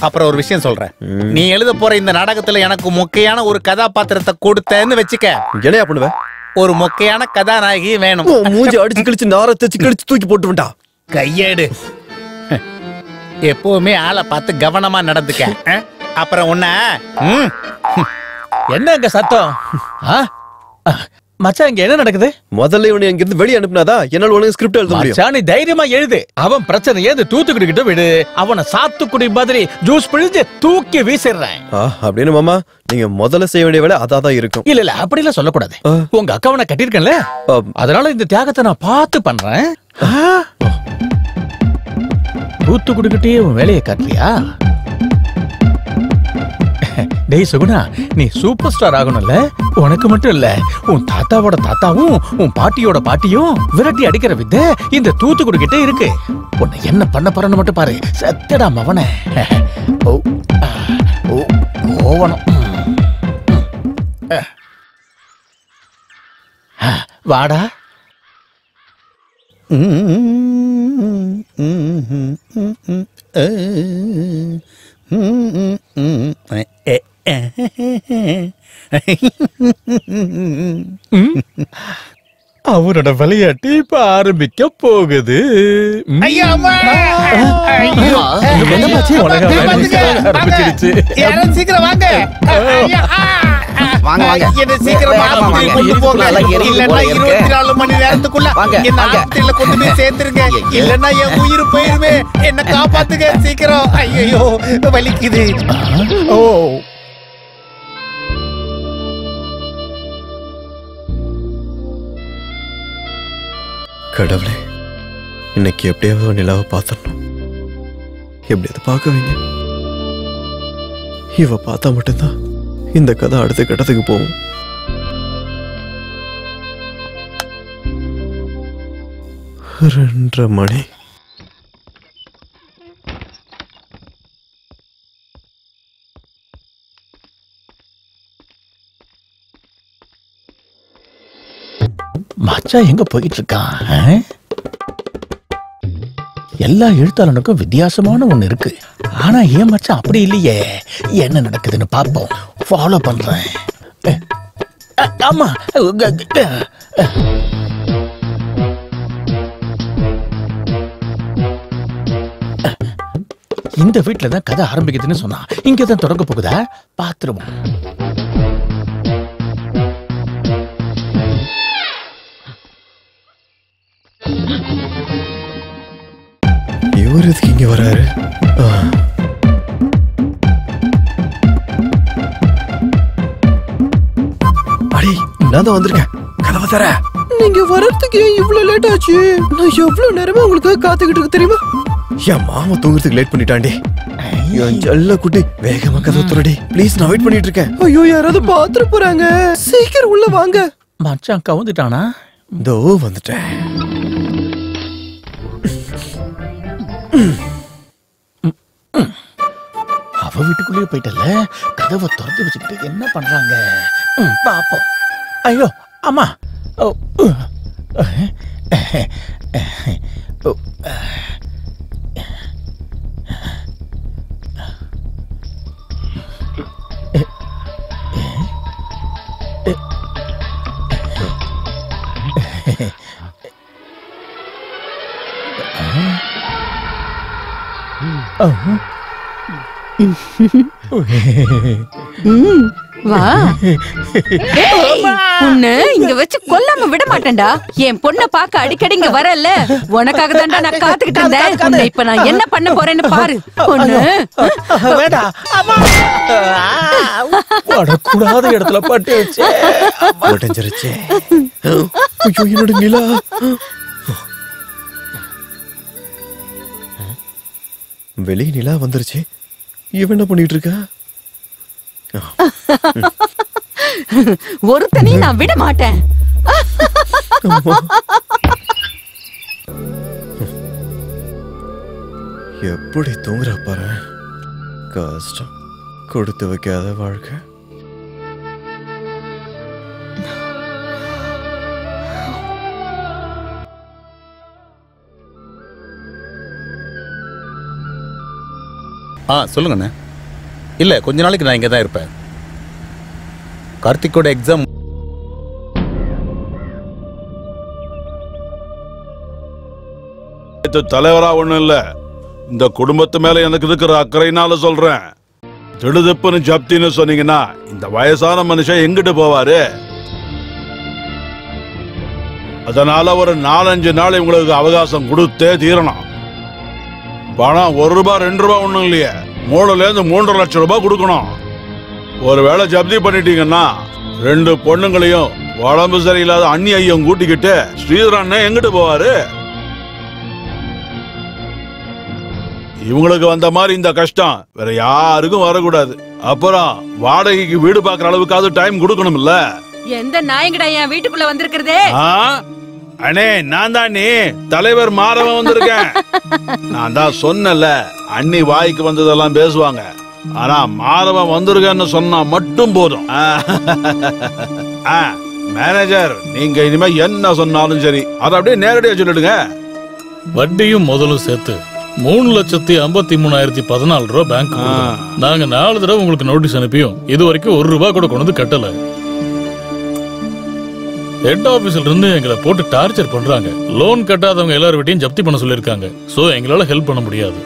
அப்புறம் ஒரு விஷயம் சொல்றேன், நீ எழுத போற இந்த நாடகத்துல எனக்கு மொக்கையான ஒரு கதாபாத்திரத்தை கொடுத்தேன்னு வச்சுக்க. என்ன பண்ணுவேன்? ஒரு மொக்கையான கதாநாயகி வேணும். மூஞ்சி அடிச்சு கிழிச்சு நார தச்சு கிழிச்சு தூக்கி போட்டு விட்டா. கையேடு. எப்பவுமே ஆளை பார்த்து கவனமா நடந்துக்க. அப்புறம் உன்ன என்ன அங்க சத்தம்? மச்சான் இங்க என்ன நடக்குது? முதல்ல இவனை இங்க இருந்து வெளிய அனுப்புனாதா என்னால உனக்கு ஸ்கிரிப்ட் எழுத முடியும். மச்சான் நீ தைரியமா எழுது. அவன் பிரச்சனை ஏது தூத்துக்குடி கிட்ட விடு. அவனை சாத்துக்குடி மாதிரி ஜூஸ் பிழிஞ்சு தூக்கி வீசிடுறேன். அப்படின்னு மாமா நீங்க முதல்ல செய்ய வேண்டிய வேலை அதான் இருக்கும். இல்ல அப்படி எல்லாம் சொல்லக்கூடாது. உங்க அக்காவை கட்டிருக்கேன்ல, அதனால இந்த தியாகத்தை நான் பார்த்து பண்றேன். தூத்துக்குடி கிட்டே உன் வேலையை காட்டலையா? டேய் சுகுணா, நீ சூப்பர் ஸ்டார் ஆகணும்ல. உனக்கு மட்டும் இல்ல, உன் தாத்தாவோட தாத்தாவும் உன் பாட்டியோட பாட்டியும் விரட்டி அடிக்கிற வித்தை இந்த தூத்துக்குடி கிட்ட இருக்கு. உன்னை என்ன பண்ண போறன்னு மட்டும் பாரு. சத்தடா மவனே. ஓவனம். வாடா. அவரோட விளையாட்டு இப்ப ஆரம்பிக்க போகுது. சீக்கிரம் வாங்க. வாங்க வாங்க. என்ன சீக்கிரமா கொண்டு போங்க. இல்லன்னா 24 மணி நேரத்துக்குள்ள இந்த ஆஸ்பத்திரியில கொண்டு போய் சேர்த்துருங்க. இல்லன்னா என் உயிர் போயிருமே. என்ன காப்பாத்துங்க சீக்கிரம். ஐயோ வலிக்குது. ஓ கடவுளே, இன்னைக்கு எப்படியாவது நிலாவை பார்த்துடணும். எப்படியாவது பார்க்க வைங்க. இவ பார்த்தா மட்டும்தான் இந்த கதை அடுத்த கட்டத்துக்கு போகும். ரெண்டரை மணி. மச்சான் எங்க போயிட்டு இருக்கான்? எல்லா எழுத்தாளனுக்கும் வித்தியாசமான ஒண்ணு இருக்கு. ஆனா ஏன் மச்சான் அப்படி இல்லையே? என்ன நடக்குதுன்னு பாப்போம். ஃபாலோ பண்றேன். ஆமா, இந்த வீட்டுல தான் கதை ஆரம்பிக்குதுன்னு சொன்னா இங்கதான் தொடங்க போகுதா? பாத்துருவோம். இவர் எதுக்கு இங்க வராரு? அடி, நான் தான் வந்திருக்கேன். கதவை தர. நீங்க வரதுக்கு இவ்வளவு லேட் ஆச்சு? நான் எவ்வளவு நேரமா உங்களுக்கு காத்துக்கிட்டு இருக்கு தெரியுமா? என் மாமா தூங்குறதுக்கு லேட் பண்ணிட்டாண்டி. என் ஜல்ல குட்டி வேகமா கதவை துறடி ப்ளீஸ். நான் வெயிட் பண்ணிட்டு இருக்கேன். ஐயோ, யாராவது பாத்துட்டு போறாங்க. சீக்கிரம் உள்ள வாங்க. மச்சான் கவுந்துட்டானா? இதோ வந்துட்டேன். அவ வீட்டுக்குள்ளேயே போயிட்டல. கதவை திறந்து வச்சுக்கிட்டு என்ன பண்றாங்க பாப்போம். ஐயோ அம்மா. வா. உன்னை இங்க வச்சு கொல்லாம விட மாட்டேன்டா. என் பொண்ண பாக்க அடிக்கடி இங்க வரல. உனக்காக தான்டா நான் காத்துக்கிட்டு இருந்தேன். உன்னை இப்ப நான் என்ன பண்ண போறேன்னு பாரு. பொண்ணு படக்கூடாத இடத்துல பட்டு உடஞ்சிருச்சு. ஐயோ, என்னோட நிலா. வெளியே நிலா வந்துருச்சு. இவன் என்ன பண்ணிட்டு இருக்கா? ஒருத்தனையும் நான் விட மாட்டேன். எப்படி தூங்குற பாரு. கஷ்டம். கொடுத்து வைக்காத வாழ்க்கை. சொல்லுங்கண்ணே. இல்ல கொஞ்ச நாளைக்கு நான் இங்க தான் இருப்பேன். கார்த்திக்கோட எக்ஸாம் தலைவரா ஒண்ணும் இல்ல, இந்த குடும்பத்து மேல எனக்கு இருக்கிற அக்கறையினால சொல்றேன். திடுதிப்புன்னு ஜப்தின்னு சொன்னீங்கன்னா இந்த வயசான மனுஷன் எங்கிட்டு போவாரு? அதனால ஒரு 4-5 நாள் இவங்களுக்கு அவகாசம் கொடுத்தே தீரணும். பணம் 1 ரூபா 2 ரூபா ஒண்ணும் இல்லையே, 3 3.5 லட்சம் ரூபாய் கொடுக்கணும். ஒருவேளை ஜப்தி பண்ணிட்டீங்கன்னா 2 பொண்ணுங்களையும் உடம்பு சரியில்லாத அண்ணி ஐயம் கூட்டிக்கிட்டு ஸ்ரீதரன் எங்கிட்டு போவாரு? இவங்களுக்கு வந்த மாதிரி இந்த கஷ்டம் வேற யாருக்கும் வரக்கூடாது. அப்புறம் வாடகைக்கு வீடு பாக்குற அளவுக்காவது டைம் கொடுக்கணும் இல்ல? எந்த நாயங்கடா என் வீட்டுக்குள்ள வந்திருக்கிறதே? அண்ணே நான் தான் நீ தலைவர் மாறவன் வந்திருக்கேன். நான் தான் சொன்னல, அண்ணி வாய்க்கு வந்ததெல்லாம் பேசுவாங்க, ஆனா மாறவன் வந்திருக்கேன்னு சொன்னா மட்டும் போதும். மேனேஜர் நீங்க இனிமே என்ன சொன்னாலும் சரி அதை அப்படியே நேரடியா சொல்லிடுங்க. வட்டியும் முதலும் சேர்த்து 3,53,014 ரூபாய் பேங்க். நாங்க 4 தடவை உங்களுக்கு நோட்டீஸ் அனுப்பியும் இது வரைக்கும் 1 ரூபாய் கூட கொண்டு கட்டல. ஹெட் ஆபீஸ்ல இருந்து எங்களை போட்டு டார்ச்சர் பண்றாங்க. லோன் கட்டாதவங்க எல்லாரும் வீட்டையும் ஜப்தி பண்ண சொல்லிருக்காங்க. சோ எங்களால ஹெல்ப் பண்ண முடியாது.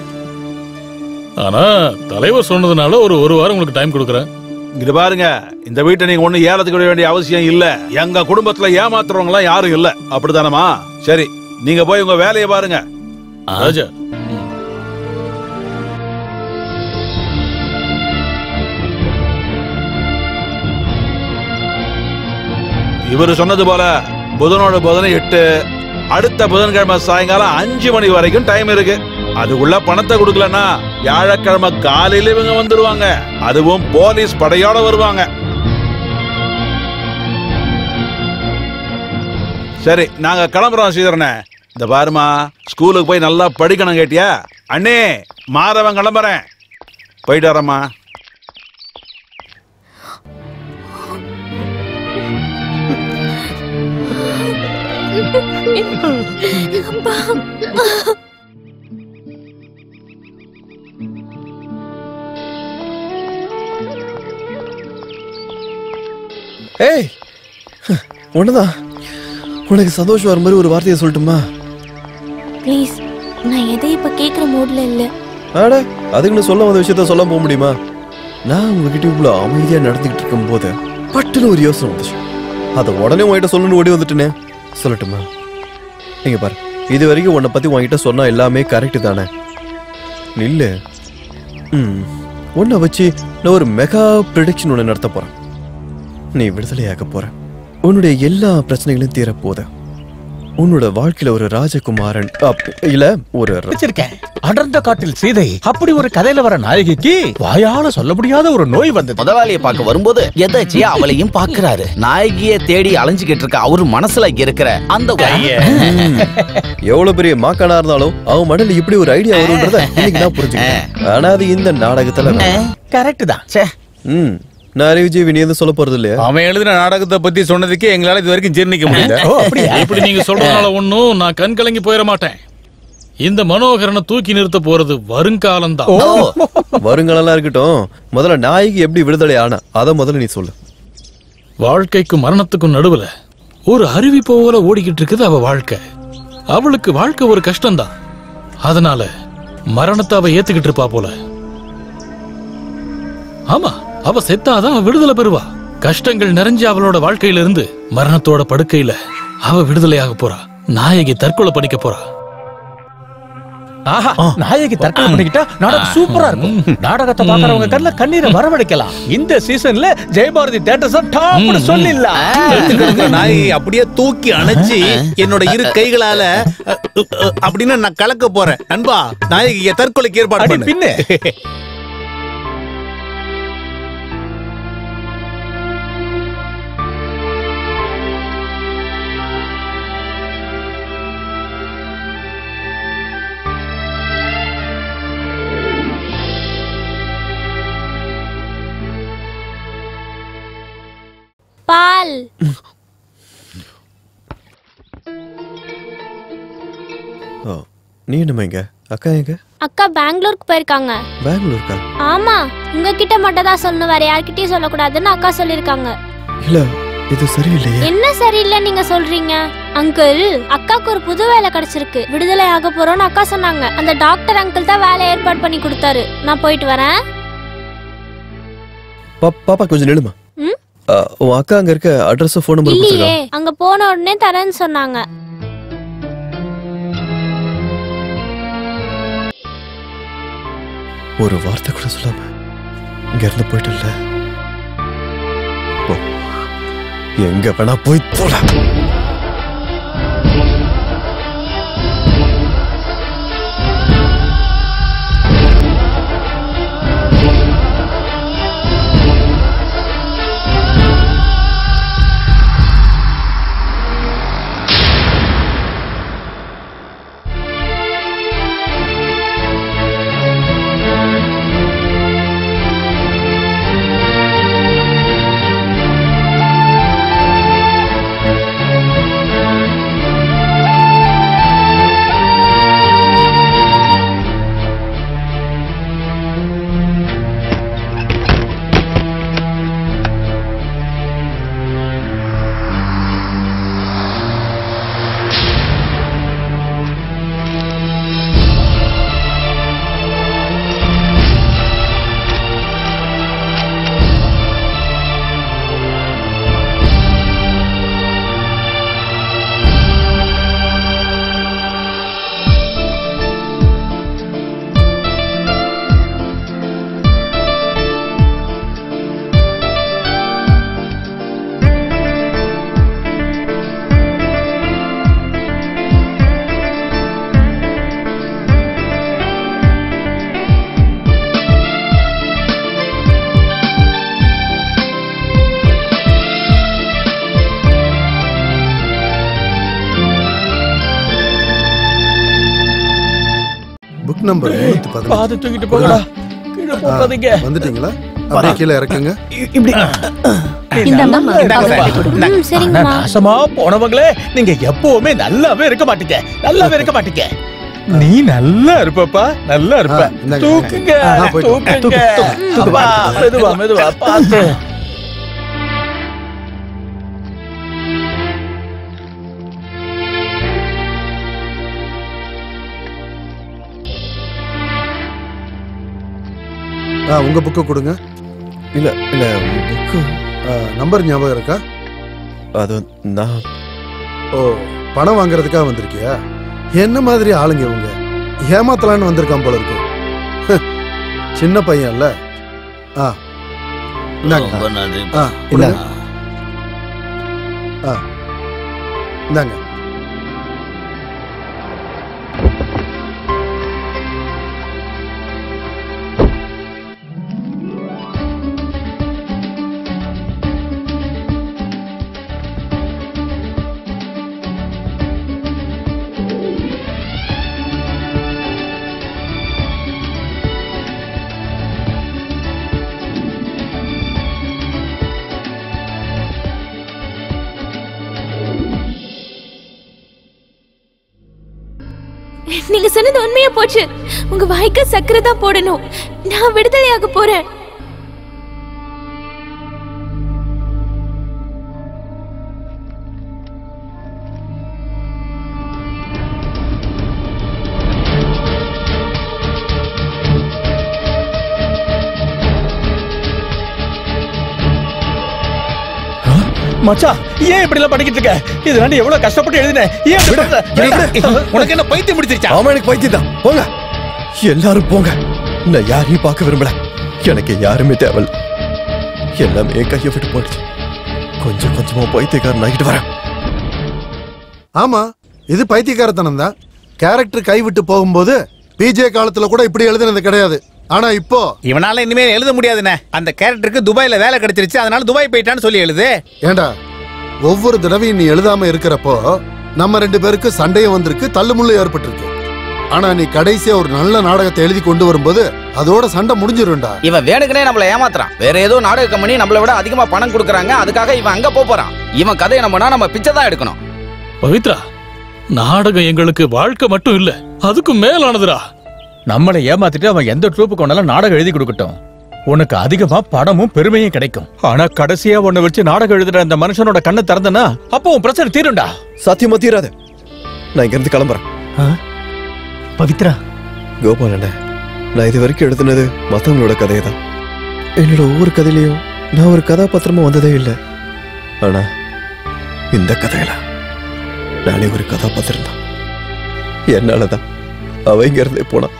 ஆனா தலைவர் சொன்னதுனால ஒரு வாரம் உங்களுக்கு டைம் கொடுக்கறேன். இங்க பாருங்க, இந்த வீட்டை நீங்க ஒண்ணு ஏலத்துக்கு விட வேண்டிய அவசியம் இல்ல. எங்க குடும்பத்துல ஏமாத்துறவங்க எல்லாம் யாரும் இல்ல. அப்படித்தானமா? சரி, நீங்க போய் உங்க வேலையை பாருங்க. ராஜா, இவரு சொன்னது போல புதனோட புதனை 8, அடுத்த புதன்கிழமை சாயங்காலம் 5 மணி வரைக்கும் டைம் இருக்கு. அதுக்குள்ள பணத்தை கொடுக்கலன்னா வியாழக்கிழமை காலையில இவங்க வந்துருவாங்க. அதுவும் போலீஸ் படையோட வருவாங்க. சரி, நாங்க கிளம்புறோம். ஸ்ரீதரனே, இந்த பாருமா, ஸ்கூலுக்கு போய் நல்லா படிக்கணும் கேட்டியா? அண்ணே மாறவன் கிளம்புறேன், போயிட்டு வரேம்மா. ஏய், ஒண்ணுதான். உனக்கு சந்தோஷம் வர மாதிரி ஒரு வார்த்தையை சொல்லட்டுமா? ப்ளீஸ், நான் எதையும் இப்ப கேக்குற மூட்ல இல்ல. ஆட, அதுக்குன்னு சொல்ல வந்த விஷயத்த சொல்ல போக முடியுமா? நான் உங்ககிட்ட இவ்வளவு அமைதியா நடந்துகிட்டு இருக்கும் போது பட்டுன்னு ஒரு யோசனை வந்துச்சு. அதை உடனே உங்ககிட்ட சொல்லணும்னு ஓடி வந்துட்டுனே. சொல்லட்டுமா? நீங்க பாரு, இது வரைக்கும் உன்னை பத்தி உங்ககிட்ட சொன்னா எல்லாமே கரெக்ட் தானே? இல்ல, உன்னை வச்சு நான் ஒரு மெகா ப்ரெடிக்ஷன் ஒன்று நடத்த போறேன். நீ விடுதலையாக போற. உன்னுடைய எல்லா பிரச்சனைகளும் தீர போத. உன்னோட வாழ்க்கையில ஒரு ராஜகுமாரன் இல்ல ஒரு அடர்ந்த காட்டில் சீதை அப்படி ஒரு கதையில வர நாயகிக்கு வாயால சொல்ல முடியாத ஒரு நோய் வந்தது. முதலாளியை பார்க்க வரும்போது எதாச்சியா அவளையும் பாக்குறாரு. நாயகியை தேடி அலைஞ்சுகிட்டு இருக்க அவரு மனசுல இருக்கிற அந்த எவ்வளவு பெரிய மாக்கானா இருந்தாலும் அவன் மடல இப்படி ஒரு ஐடியா வரும்ன்றத இன்னைக்கு நான் புரிஞ்சுக்கிட்டேன். ஆனா அது இந்த நாடகத்துல கரெக்ட் தான். நான் விஜய் வினி எதுவும் சொல்ல போறது இல்லையா? அவன் எழுதின நாடகத்தை பத்தி சொன்னதுக்கே எங்களால இது வரைக்கும் ஜீர்ணிக்க முடியல. இப்படி நீங்க சொல்றதுனால ஒண்ணும் நான் கண் கலங்கி போயிட மாட்டேன். இந்த மனோகரனை தூக்கி நிறுத்த போறது வருங்காலம் தான். வருங்காலம் இருக்கட்டும், முதல்ல நாயகி எப்படி விடுதலை ஆனா அத முதல்ல நீ சொல்லு. வாழ்க்கைக்கும் மரணத்துக்கும் நடுவுல ஒரு அருவி போல ஓடிக்கிட்டு இருக்குது அவ வாழ்க்கை. அவளுக்கு வாழ்க்கை ஒரு கஷ்டம்தான். அதனால மரணத்தை அவ ஏத்துக்கிட்டு இருப்பா போல. ஆமா, அவ செத்தாதான் அவ விடுதலை பெறுவா. கஷ்டங்கள் நிறைஞ்ச அவளோட வாழ்க்கையில இருந்து மரணத்தோட படுக்கையில அவ விடுதலையாக போறா. நாயகி தற்கொலை பண்ணிக்க போறா. ஆஹா, நாயகி தர்க்கணம் பண்ணிக்கிட்டா நாடகம் சூப்பரா இருக்கும். நாடகத்தை பாக்குறவங்க கண்ணுல கண்ணீரை வரவழைக்கலாம். இந்த சீசன்ல ஜெயபாரதி தியேட்டர்ஸ் டாப்னு சொல்லிடலாம். நாயகி அப்படியே தூக்கி அணைச்சி என்னோட இரு கைகளால அப்படின்னு நான் கலக்க போறேன். நண்பா, நாயகியை தற்கொலைக்கு ஏற்பாடு பண்ணு. பின்ன பால். நீ என்னம்மா இங்க? அக்கா எங்க? அக்கா பெங்களூருக்கு போயிருக்காங்க. பெங்களூருக்கா? ஆமா, உங்ககிட்ட மட்டும் தான் சொல்லணும், வேற யார்கிட்டயும் சொல்லக்கூடாதுன்னு அக்கா சொல்லிருக்காங்க. இல்ல, இது சரியில்லையே. என்ன சரியில்லை நீங்க சொல்றீங்க? அங்கிள், அக்காக்கு ஒரு புது வேலை கிடைச்சிருக்கு. விடுதலை ஆக போறோம்னு அக்கா சொன்னாங்க. அந்த டாக்டர் அங்கிள் தான் வேலை ஏற்பாடு பண்ணி கொடுத்தாரு. நான் போயிட்டு வரேன். பாப்பா கொஞ்சம் நில்லுமா. உன் அக்கா அங்க இருக்க அட்ரஸ் ஃபோன் நம்பர் இல்லையே, கொடுத்துருக்கா? அங்க போன உடனே தரேன்னு சொன்னாங்க. ஒரு வார்த்தை கூட சொல்லாம இங்க இருந்து போயிட்டு எங்க வேணா போய் போட. நம்பர் 315. பாத்து தூக்கிட்டு போங்கடா. கீழ போகாதீங்க. வந்துட்டீங்களா? அப்படியே கீழ இறக்குங்க. இப்படி சரிங்கம்மா. நாசமா போனவங்களே, நீங்க எப்பவுமே நல்லாவே இருக்க மாட்டீங்க. நல்லாவே இருக்க மாட்டீங்க. நீ நல்லா இருப்பப்பா, நல்லா இருப்ப. தூக்குங்க, தூக்குங்க. அப்பா, மெதுவா மெதுவா பாத்து. உங்க புக்க கொடுங்க. இல்ல இல்ல, புக்கு நம்பர் ஞாபகம் இருக்கா? அது நான் பணம் வாங்குறதுக்காக வந்திருக்கியா? என்ன மாதிரி ஆளுங்க இவங்க? ஏமாத்தலான்னு வந்திருக்கான் போல இருக்கு. சின்ன பையன் இல்ல. இந்தாங்க. நீங்க சொன்னது உண்மையா போச்சு. உங்க வாய்க்கு சக்கரை தான் போடணும். நான் விடுதலையாக போறேன். மச்சான் ஏன் இப்படி எல்லாம் படிக்கிட்டு இருக்க? இதனால எவ்வளவு கஷ்டப்பட்டு எழுதினேன். ஏன் இப்படி பண்ற? உனக்கு என்ன பைத்தியம் முடிச்சிருச்சா? ஆமா, எனக்கு பைத்தியம் தான். போங்க எல்லாரும் போங்க. நான் யாரையும் பார்க்க விரும்பல. எனக்கு யாருமே தேவையில்ல. எல்லாமே கையை விட்டு போயிடுச்சு. கொஞ்சம் கொஞ்சமா பைத்தியக்காரன் ஆகிட்டு வரேன். ஆமா, இது பைத்தியக்காரத்தனம் தான். கேரக்டர் கைவிட்டு போகும்போது பிஜே காலத்துல கூட இப்படி எழுதுனது கிடையாது. ஆனா இப்போ இவனால இனிமே எழுத முடியாதுண்ணே. அந்த கேரக்டருக்கு துபாயில வேலை கிடைச்சிருச்சு, அதனால துபாய் போயிட்டான்னு சொல்லி எழுது. ஏண்டா, ஒவ்வொரு தடவையும் நீ எழுதாம இருக்கிறப்போ நம்ம 2 பேருக்கு சண்டையும் வந்திருக்கு, தள்ளுமுள்ளு ஏற்பட்டிருக்கு. ஆனா நீ கடைசியா ஒரு நல்ல நாடகத்தை எழுதி கொண்டு வரும்போது அதோட சண்டை முடிஞ்சிரும்டா. இவன் வேணுக்குனே நம்மள ஏமாத்துறான். வேற ஏதோ நாடக கம்பெனி நம்மள விட அதிகமா பணம் கொடுக்கறாங்க, அதுக்காக இவன் அங்க போறான். இவன் கதையை நம்பினா நம்ம பிச்சை தான் எடுக்கணும். பவித்ரா, நாடகம் எங்களுக்கு வாழ்க்கை மட்டும் இல்ல, அதுக்கும் மேலானதுடா. நம்மளை ஏமாத்திட்டு அவன் எந்த ட்ரூப்புக்கு வேணாலும் நாடகம் எழுதி கொடுக்கட்டும். உனக்கு அதிகமா பணமும் பெருமையும் கிடைக்கும். ஆனா கடைசியா உன்னை வச்சு நாடகம் எழுதுற அந்த மனுஷனோட கண்ணை திறந்தனா அப்போ உன் பிரச்சனை தீரும்டா. சத்தியமா தீராது. நான் இங்க இருந்து கிளம்புறேன். பவித்ரா, கோபாலண்ண, நான் இது வரைக்கும் எழுதுனது மத்தவங்களோட கதையை தான். என்னோட ஒவ்வொரு கதையிலையும் நான் ஒரு கதாபாத்திரமா வந்ததே இல்லை. ஆனா இந்த கதையில நானே ஒரு கதாபாத்திரம் தான். என்னாலதான் அவ இங்க இருந்தே போனா.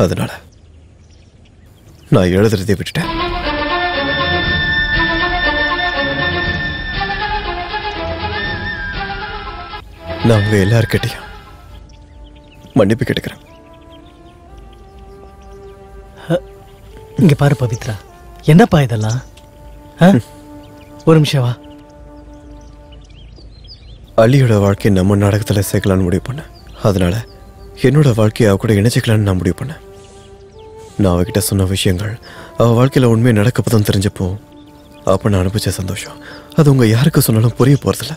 அதனால நான் எழுதுறதே விட்டுட்டேன். நான் உங்க எல்லார்கிட்டையும் மன்னிப்பு கேட்டுக்கிறேன். இங்க பாரு பவித்ரா, என்னப்பா இதெல்லாம்? ஒரு நிமிஷம் வா. அலியோட வாழ்க்கையை நம்ம நாடகத்துல சேர்க்கலான்னு முடிவு பண்ணேன். அதனால என்னோட வாழ்க்கையை அவ கூட இணைச்சிக்கலான்னு நான் முடிவு பண்ணேன். நான் அவகிட்ட சொன்ன விஷயங்கள் அவ வாழ்க்கையில உண்மையை நடக்கப்பதான் தெரிஞ்சப்போ அப்ப நான் அனுப்பிச்ச சந்தோஷம் அது உங்க யாருக்கு சொன்னாலும் புரிய போறதில்ல.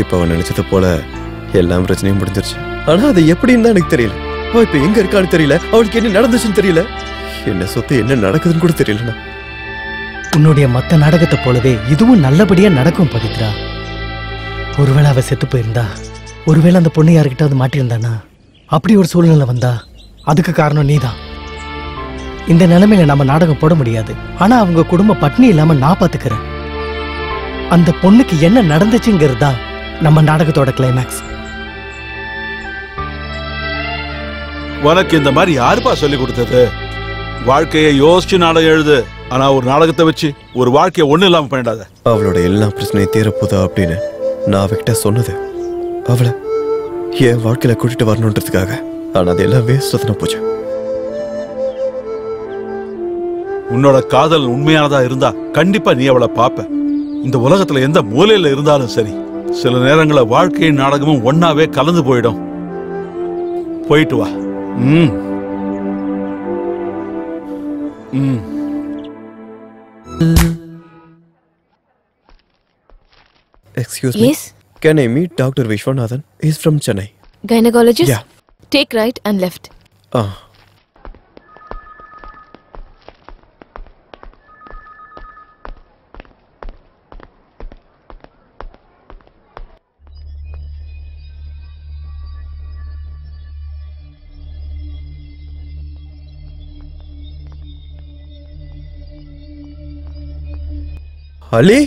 இப்ப அவன் நினைச்சது போல எல்லா பிரச்சனையும் முடிஞ்சிருச்சு. ஆனா அது எப்படின்னு தான் எனக்கு தெரியல. அவ இப்ப எங்க இருக்கான்னு தெரியல, அவளுக்கு என்ன நடந்துச்சுன்னு தெரியல, என்ன சொத்து என்ன நடக்குதுன்னு கூட தெரியலண்ணா. உன்னுடைய மத்த நாடகத்தை போலவே இதுவும் நல்லபடியா நடக்கும் பவித்ரா. ஒருவேளை அவ செத்து போயிருந்தா, ஒருவேளை அந்த பொண்ணு யாருக்கிட்டாவது மாட்டியிருந்தானா, அப்படி ஒரு சூழ்நிலை வந்தா அதுக்கு காரணம் நீதான். இந்த நிலைமையில நம்ம நாடகம் போட முடியாது. ஆனா அவங்க குடும்ப பட்னி இல்லாம நான் பாத்துக்கிறேன். அந்த பொண்ணுக்கு என்ன நடந்துச்சுங்கிறது தான் நம்ம நாடகத்தோட கிளைமேக்ஸ். உனக்கு இந்த மாதிரி யாருப்பா சொல்லி கொடுத்தது? வாழ்க்கையை யோசிச்சு நாடகம் எழுது. ஆனா ஒரு நாடகத்தை வச்சு ஒரு வாழ்க்கையை ஒண்ணு இல்லாம பண்ணிடாத. அவளோட எல்லா பிரச்சனையும் தீரப்போதா அப்படின்னு நான் அவகிட்ட சொன்னது அவளை என் வாழ்க்கையில கூட்டிட்டு வரணுன்றதுக்காக. ஆனா அது எல்லாம் வேஸ்ட் போச்சு. உன்னோட காதல் உண்மையானதா இருந்தா கண்டிப்பா நீ அவளை பாப்ப. இந்த உலகத்துல எந்த மூலையில இருந்தாலும் சரி, சில நேரங்கள வாழ்க்கையும் நாடகமும் ஒன்னாவே கலந்து போயிடும். போயிட்டு வா. Excuse me. Yes. Can I meet Dr. Vishwanathan? He's from Chennai. Gynecologist? Yeah. Take right and left. Ali?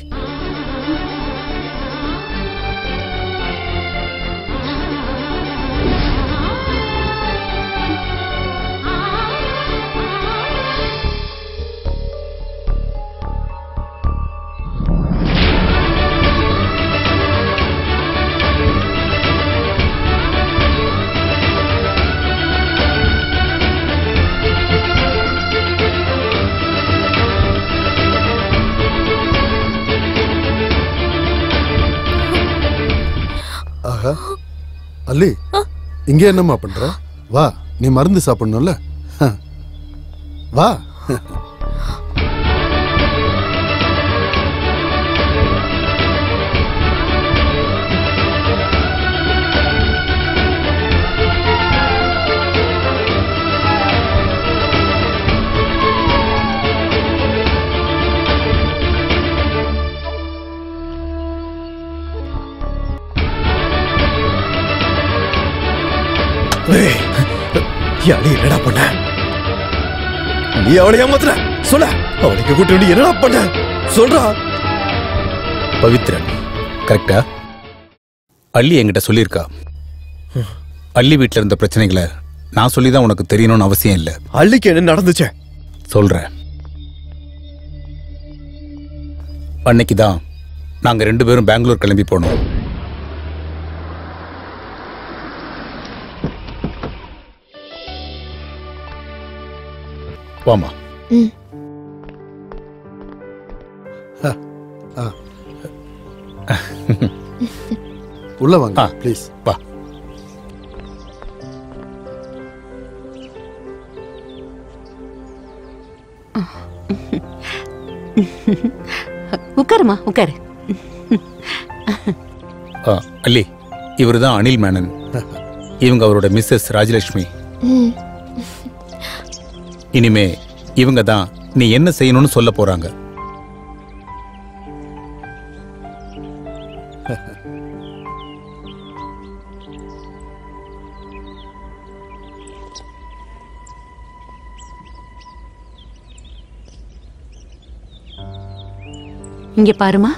அல்லி, இங்க என்னம்மா பண்ற? வா, நீ மருந்து சாப்பிடணும்ல, வா. யாரு என்னடா பண்ண? நீ அவளை ஏமாத்துற? சொல்ல, அவளுக்கு கூட்டு என்னடா பண்ண? சொல்றா. பவித்ரன் கரெக்டா? அள்ளி என்கிட்ட சொல்லியிருக்கா. அள்ளி வீட்டில் இருந்த பிரச்சனைகளை நான் சொல்லிதான் உனக்கு தெரியணும்னு அவசியம் இல்லை. அள்ளிக்கு என்ன நடந்துச்சு சொல்றேன். அன்னைக்கு தான் நாங்க 2 பேரும் பெங்களூர் கிளம்பி போனோம். வாமா. உள்ள வாங்க ப்ளீஸ். வா. உட்காருமா உட்காரு. அள்ளி, இவருதான் அனில் மேனன். இவங்க அவரோட மிஸ்ஸஸ் ராஜலட்சுமி. இனிமே இவங்க தான் நீ என்ன செய்யணும்னு சொல்ல போறாங்க. இங்க பாருமா,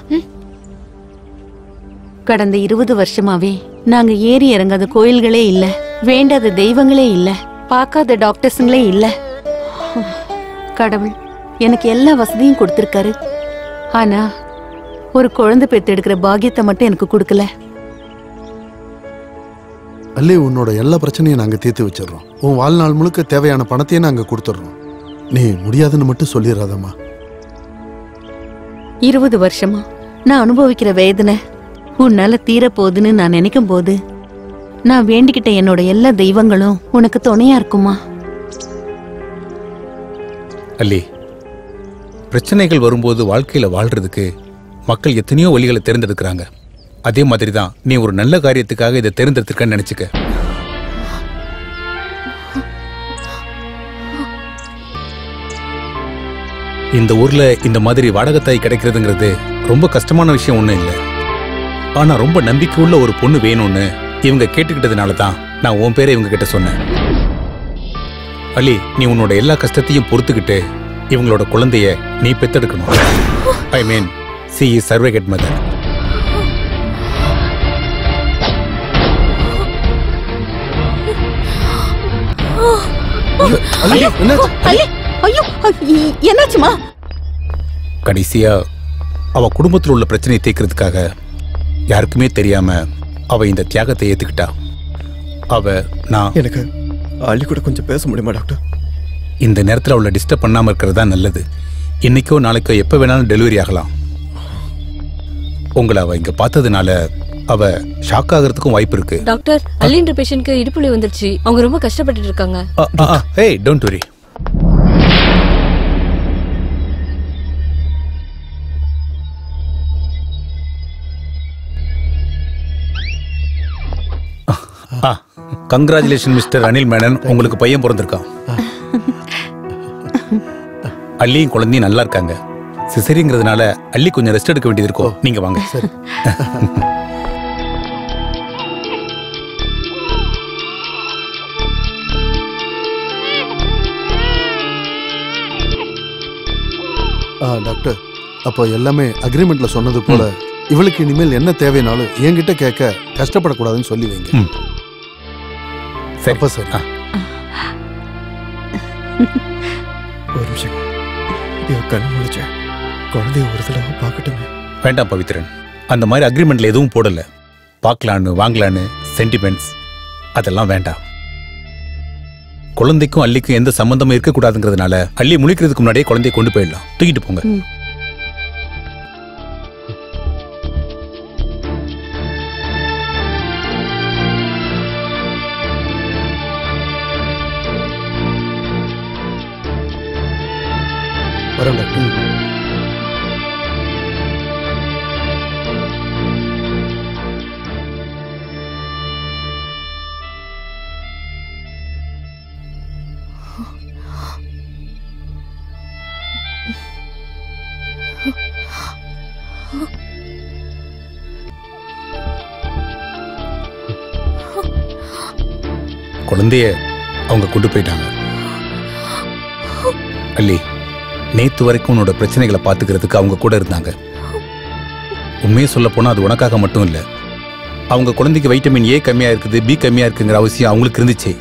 கடந்த 20 வருஷமாவே நாங்க ஏறி இறங்காத கோயில்களே இல்ல, வேண்டாத தெய்வங்களே இல்ல, பார்க்காத டாக்டர்ஸுங்களே இல்ல. கடவுள் எனக்கு எல்லா வசதியும் கொடுத்திருக்காரு. ஆனா ஒரு குழந்தை பெத்தெடுக்கிற பாக்கியத்தை மட்டும் எனக்கு கொடுக்கல. அல்லே, உன்னோட எல்லா பிரச்சனையும் நாங்க தீர்த்து வச்சிடறோம். உன் வாழ்நாள் முழுக்க தேவையான பணத்தையும் நாங்க கொடுத்துடுறோம். நீ முடியாதுன்னு மட்டும் சொல்லிடாதம்மா. 20 வருஷமா நான் அனுபவிக்கிற வேதனை உன்னால தீரப்போகுதுன்னு நான் நினைக்கும் போது நான் வேண்டிக்கிட்ட என்னோட எல்லா தெய்வங்களும் உனக்கு துணையா இருக்குமா? அல்லி, பிரச்சனைகள் வரும்போது வாழ்க்கையில வாழ்றதுக்கு மக்கள் எத்தனையோ வழிகளை தேர்ந்தெடுக்கிறாங்க. அதே மாதிரி தான் நீ ஒரு நல்ல காரியத்துக்காக இதை தேர்ந்தெடுத்துக்கன்னு நினைச்சுக்க. இந்த ஊர்ல இந்த மாதிரி வாடகைத்தாய் கிடைக்கிறதுங்கிறது ரொம்ப கஷ்டமான விஷயம் ஒண்ணும் இல்லை. ஆனா ரொம்ப நம்பிக்கை உள்ள ஒரு பொண்ணு வேணும்னு இவங்க கேட்டுக்கிட்டதுனால தான் நான் உன் பேரை இவங்க கிட்ட சொன்னேன். அலி, நீ உன்னோட எல்லா கஷ்டத்தையும் பொறுத்துக்கிட்டு இவங்களோட குழந்தைய நீ பெத்தெடுக்கணும். ஐ மீன், சி இஸ் சர்வேகட் மதர். என்னாச்சுமா? கடைசியா அவ குடும்பத்தில் உள்ள பிரச்சனையை தீர்க்கிறதுக்காக யாருக்குமே தெரியாம அவ இந்த தியாகத்தை ஏத்துக்கிட்டா. நான் எனக்கு அள்ளி கூட கொஞ்சம் பேச முடியுமா டாக்டர்? இந்த நேரத்தில் அவளை டிஸ்டர்ப் பண்ணாம இருக்கிறது தான் நல்லது. இன்னைக்கோ நாளைக்கோ எப்ப வேணாலும் டெலிவரி ஆகலாம். உங்களை அவ இங்க பார்த்ததுனால அவ ஷாக் ஆகிறதுக்கும் வாய்ப்பு இருக்கு. டாக்டர், அள்ளின்ற பேஷண்ட்க்கு இடுப்புலி வந்துருச்சு. அவங்க ரொம்ப கஷ்டப்பட்டு இருக்காங்க. ஏய், don't worry. Congratulation mister Anil Menon, உங்களுக்கு பையன் பிறந்திருக்கான். அள்ளியும் குழந்தையும் நல்லா இருக்காங்க. சிசரிங்கிறதுனால அள்ளி கொஞ்சம் ரெஸ்ட் எடுக்க வேண்டியது இருக்கும். நீங்க வாங்க. சரி. டாக்டர், அப்போ எல்லாமே அக்ரிமெண்ட்ல சொன்னது போல இவளுக்கு இனிமேல் என்ன தேவைனாலும் என்கிட்ட கேட்க கஷ்டப்படக்கூடாதுன்னு சொல்லி வைங்க. சரி சரி. ஒரு நிமிஷம், கண் முழிச்ச குழந்தைய ஒரு தடவை பார்க்கட்டுமே. வேண்டாம் பவித்ரன், அந்த மாதிரி அக்ரிமெண்ட்ல எதுவும் போடல. பார்க்கலான்னு வாங்கலான்னு சென்டிமெண்ட்ஸ் அதெல்லாம் வேண்டாம். குழந்தைக்கும் அள்ளிக்கும் எந்த சம்பந்தமும் இருக்கக்கூடாதுங்கிறதுனால அள்ளி முழிக்கிறதுக்கு முன்னாடியே குழந்தைய கொண்டு போயிடலாம். தூக்கிட்டு போங்க. வரேன் டாக்டர். குழந்தைய அவங்க கொண்டு போயிட்டாங்க. அள்ளி, நேத்து வரைக்கும் உன்னோட பிரச்சனைகளை பாத்துக்கிறதுக்கு அவங்க கூட இருந்தாங்க. உண்மையை சொல்ல போனா அது உனக்காக மட்டும் இல்ல, அவங்க குழந்தைக்கு வைட்டமின் ஏ கம்மியா இருக்குது, பி கம்மியா இருக்குங்கிற அவசியம் அவங்களுக்கு இருந்துச்சு.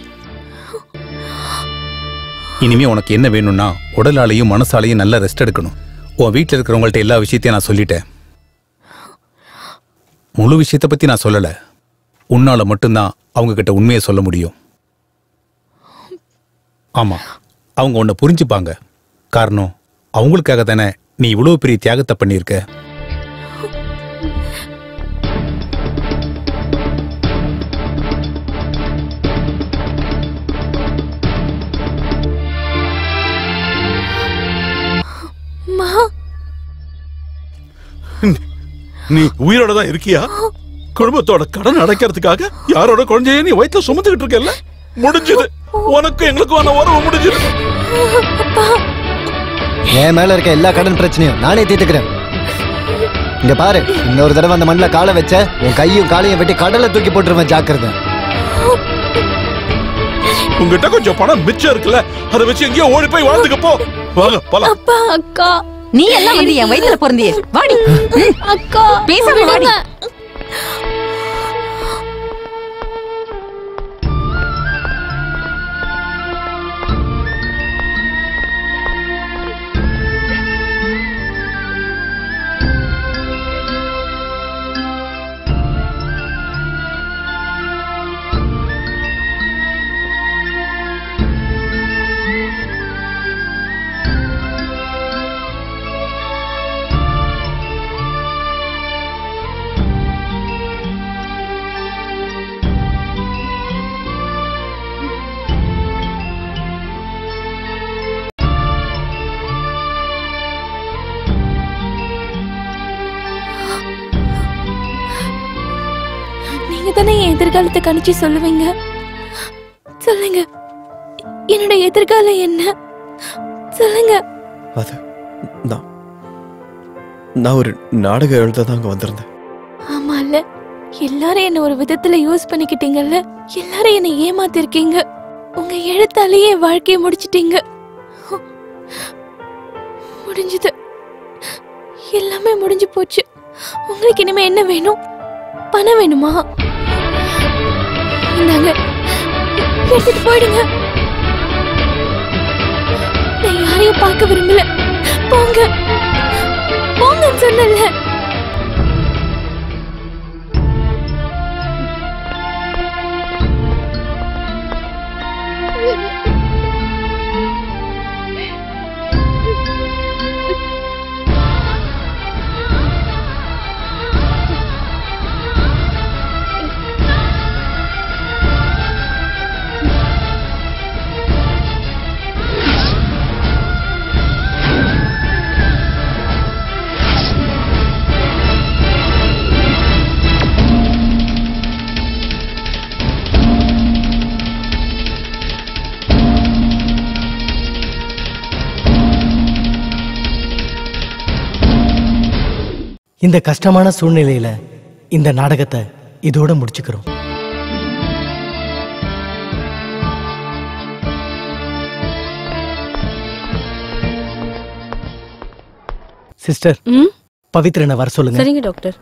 இனிமே உனக்கு என்ன வேணும்னா உடலாலையும் மனசாலையும் நல்லா ரெஸ்ட் எடுக்கணும். உன் வீட்டில் இருக்கிறவங்கள்ட்ட எல்லா விஷயத்தையும் நான் சொல்லிட்டேன். முழு விஷயத்தை பத்தி நான் சொல்லல, உன்னால மட்டும்தான் அவங்க கிட்ட உண்மையை சொல்ல முடியும். ஆமா, அவங்க உன்னை புரிஞ்சுப்பாங்க. காரணம் அவங்களுக்காக தானே நீ இவ்வளவு பெரிய தியாகத்தை பண்ணியிருக்க. நீ உயிரோட தான் இருக்கியா? குடும்பத்தோட கடன் அடைக்கிறதுக்காக யாரோட குழந்தைய நீ வயிற்றுல சுமந்துகிட்டு இருக்கல? முடிஞ்சது, உனக்கு எங்களுக்கும் உறவு முடிஞ்சது. என் மேல இருக்க எல்லா கடன் பிரச்சனையும் நானே தீர்த்துக்கிறேன். இங்க பாரு, இன்னொரு தடவை அந்த மண்ணில் காலை வச்ச உன் கையும் காலையும் வெட்டி கடலை தூக்கி போட்டுருவேன், ஜாக்கிரதை. உங்ககிட்ட கொஞ்சம் பணம் மிச்சம் இருக்குல்ல, அதை வச்சு எங்கேயோ ஓடி போய் வாழ்ந்துக்க போ. வாங்க போலாம். அப்பா, அக்கா, நீ எல்லாம் வந்து என் வயித்துல பிறந்தியே, வாடி. அக்கா பேசாம வாடி. தானே என் எதிர்காலத்தை கணிச்சு சொல்லுவீங்க. சொல்லுங்க, என்னோட எதிர்காலம் என்ன? சொல்லுங்க. அது நான் ஒரு நாடகம் எழுத தான் அங்க வந்திருந்தேன். ஆமால, எல்லாரும் என்ன ஒரு விதத்துல யூஸ் பண்ணிக்கிட்டீங்கல்ல. எல்லாரும் என்ன ஏமாத்திருக்கீங்க. உங்க எழுத்தாலேயே வாழ்க்கையை முடிச்சிட்டீங்க. முடிஞ்சது, எல்லாமே முடிஞ்சு போச்சு. உங்களுக்கு இனிமே என்ன வேணும்? பணம் வேணுமா? இந்தாங்க, எடுத்துட்டு போயிடுங்க. நான் யாரையும் பார்க்க விரும்பல. போங்க, போங்கன்னு சொன்னல. இந்த கஷ்டமான சூழ்நிலையில இந்த நாடகத்தை இதோட முடிச்சுக்கிறோம். சிஸ்டர், பவித்ரனை வர சொல்லுங்க. சரிங்க டாக்டர்.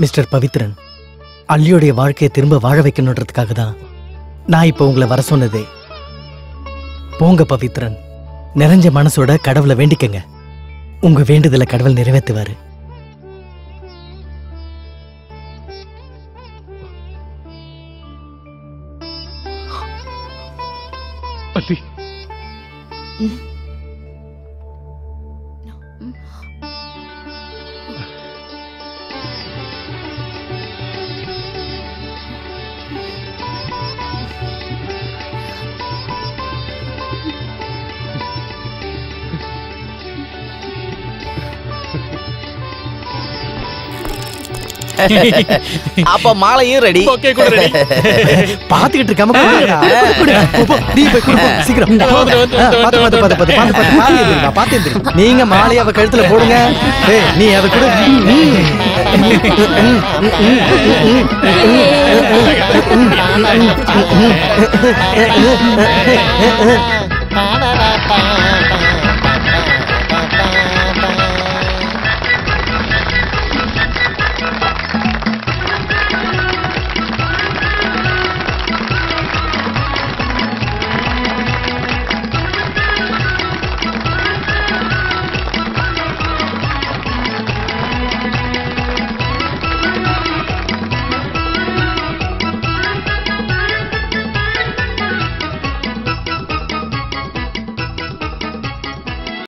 மிஸ்டர் பவித்ரன், அல்லியோடைய வாழ்க்கையை திரும்ப வாழ வைக்கணுன்றதுக்காக தான் நான் இப்போ உங்களை வர சொன்னதே. போங்க பவித்ரன், நிறைஞ்ச மனசோட கடவுளை வேண்டிக்கங்க. உங்க வேண்டுதலை கடவுள் நிறைவேற்றுவாரு. அப்ப மாலையும் ரெடி. ஓகே கூட ரெடி. பாத்துக்கிட்டு இருக்காம நீ போய் குடு சீக்கிரம். பாத்து நீங்க மாலை அவ கழுத்துல போடுங்க. நீ அத குடு.